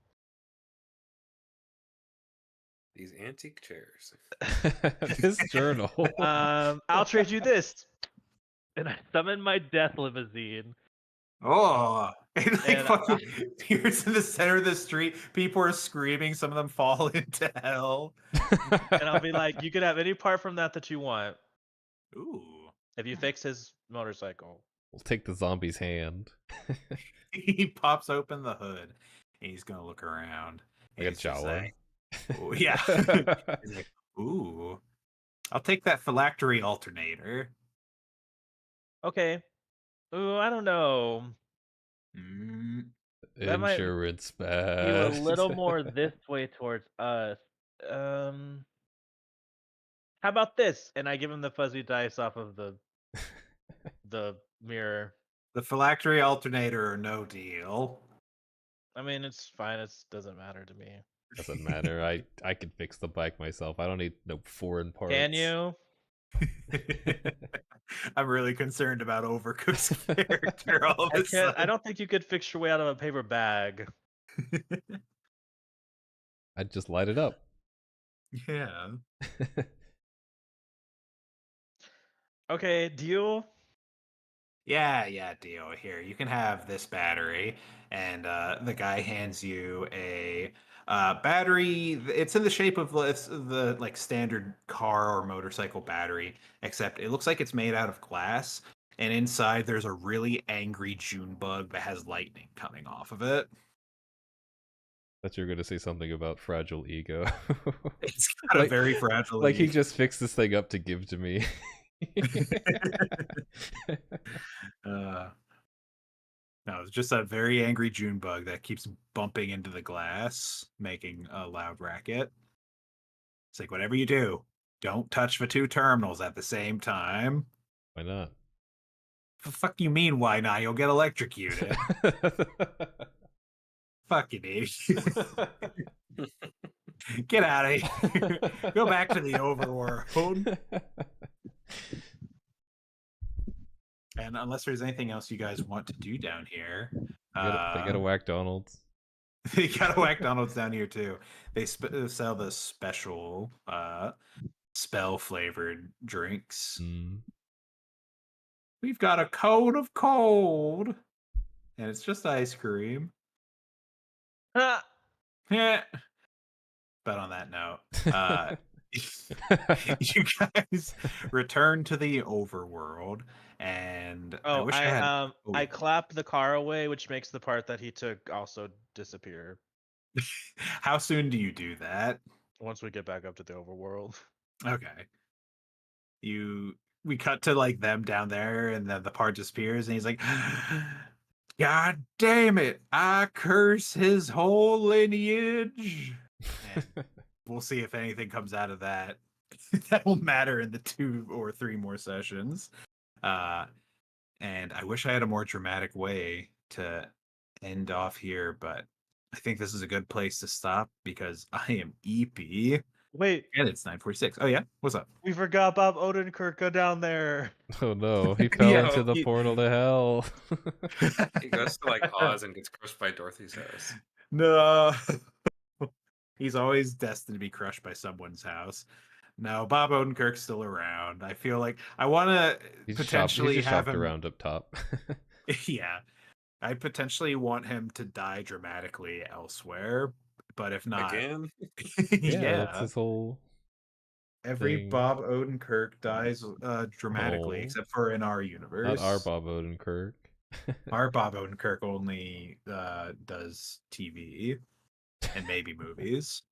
These antique chairs. This journal. I'll trade you this. And I summon my death limousine. Oh, it like And fucking appears in the center of the street. People are screaming. Some of them fall into hell. and I'll be like, you can have any part from that you want Ooh. if you fix his motorcycle. We'll take the zombie's hand. He pops open the hood and he's gonna look around. Like a He's just Jawa. like, "Ooh, yeah." He's like, ooh, I'll take that phylactery alternator. Okay. Ooh, I don't know. Mm, That might Insurance be a bad. little more this way towards us. How about this? And I give him the fuzzy dice off of the mirror. the phylactery alternator or no deal. I mean, it's fine. It doesn't matter to me. Doesn't matter. I can fix the bike myself. I don't need no foreign parts. Can you? I'm really concerned about Overcook's character all of I a can't. I sudden. don't think you could fix your way out of a paper bag. I'd just light it up. Yeah. Okay, deal. Yeah, deal. Here, you can have this battery, and the guy hands you a battery. It's in the shape of it's the like standard car or motorcycle battery, except it looks like it's made out of glass, and inside there's a really angry June bug that has lightning coming off of it. Thought you were gonna say something about fragile ego. It's got a very fragile. Like he ego. just fixed this thing up to give to me. No, it's just a very angry June bug that keeps bumping into the glass, making a loud racket. It's like, whatever you do, don't touch the two terminals at the same time. Why not? The fuck you mean, why not? You'll get electrocuted. Fucking idiot. Get out of here. Go back to the overworld. And unless there's anything else you guys want to do down here, They gotta whack Donald's. they gotta whack Donald's down here too. They sell the special spell flavored drinks. Mm. We've got a cone of cold, and it's just ice cream. Ah, Yeah. But on that note, you guys return to the overworld, and I oh, wish I had. I Oh, clap the car away, which makes the part that he took also disappear how soon do you do that? once we get back up to the overworld. Okay. We cut to like them down there, and then the part disappears, and he's like, God damn it, I curse his whole lineage. And we'll see if anything comes out of that. That will matter in the 2 or 3 more sessions. And I wish I had a more dramatic way to end off here, but I think this is a good place to stop because I am EP Wait, and it's 9:46. Oh yeah, what's up? we forgot Bob Odenkirk. Go down there. Oh no, he fell Yeah, into the portal to hell. He goes to like Oz and gets crushed by Dorothy's house. No. He's always destined to be crushed by someone's house. No, Bob Odenkirk's still around. I feel like I want to He's potentially just have shopped him. around up top. Yeah, I potentially want him to die dramatically elsewhere, but if not, Again? Yeah, that's yeah, his whole every thing. Bob Odenkirk dies dramatically, Oh, except for in our not universe. our Bob Odenkirk. Our Bob Odenkirk only does TV and maybe movies.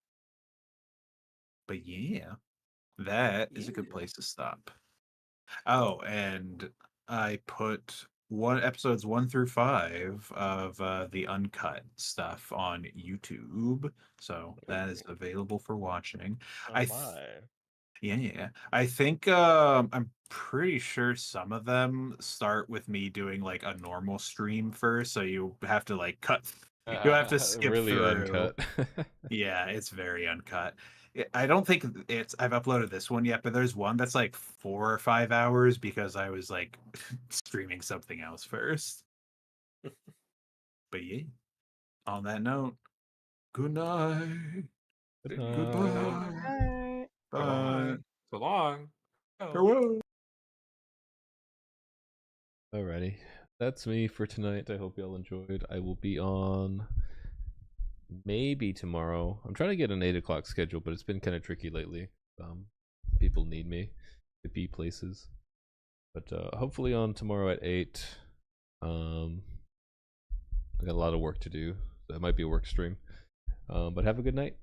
But yeah, that is a good Yeah. place to stop. Oh, and I put episodes 1 through 5 of the uncut stuff on YouTube, so that is available for watching. Oh I my. Yeah. I think I'm pretty sure some of them start with me doing like a normal stream first, so you have to like you have to skip Really through. uncut. Yeah, it's very uncut. I don't think I've uploaded this one yet, but there's one that's like 4 or 5 hours because I was like streaming something else first. But yeah, on that note, good night. Good Good night. Goodbye. night. Alright. So Bye. long. So long. Oh. Farewell. Alrighty. That's me for tonight. I hope y'all enjoyed. I will be on maybe tomorrow. I'm trying to get an 8 o'clock schedule, but it's been kind of tricky lately. People need me to be places. But hopefully on tomorrow at 8. I got a lot of work to do. So it might be a work stream. But have a good night.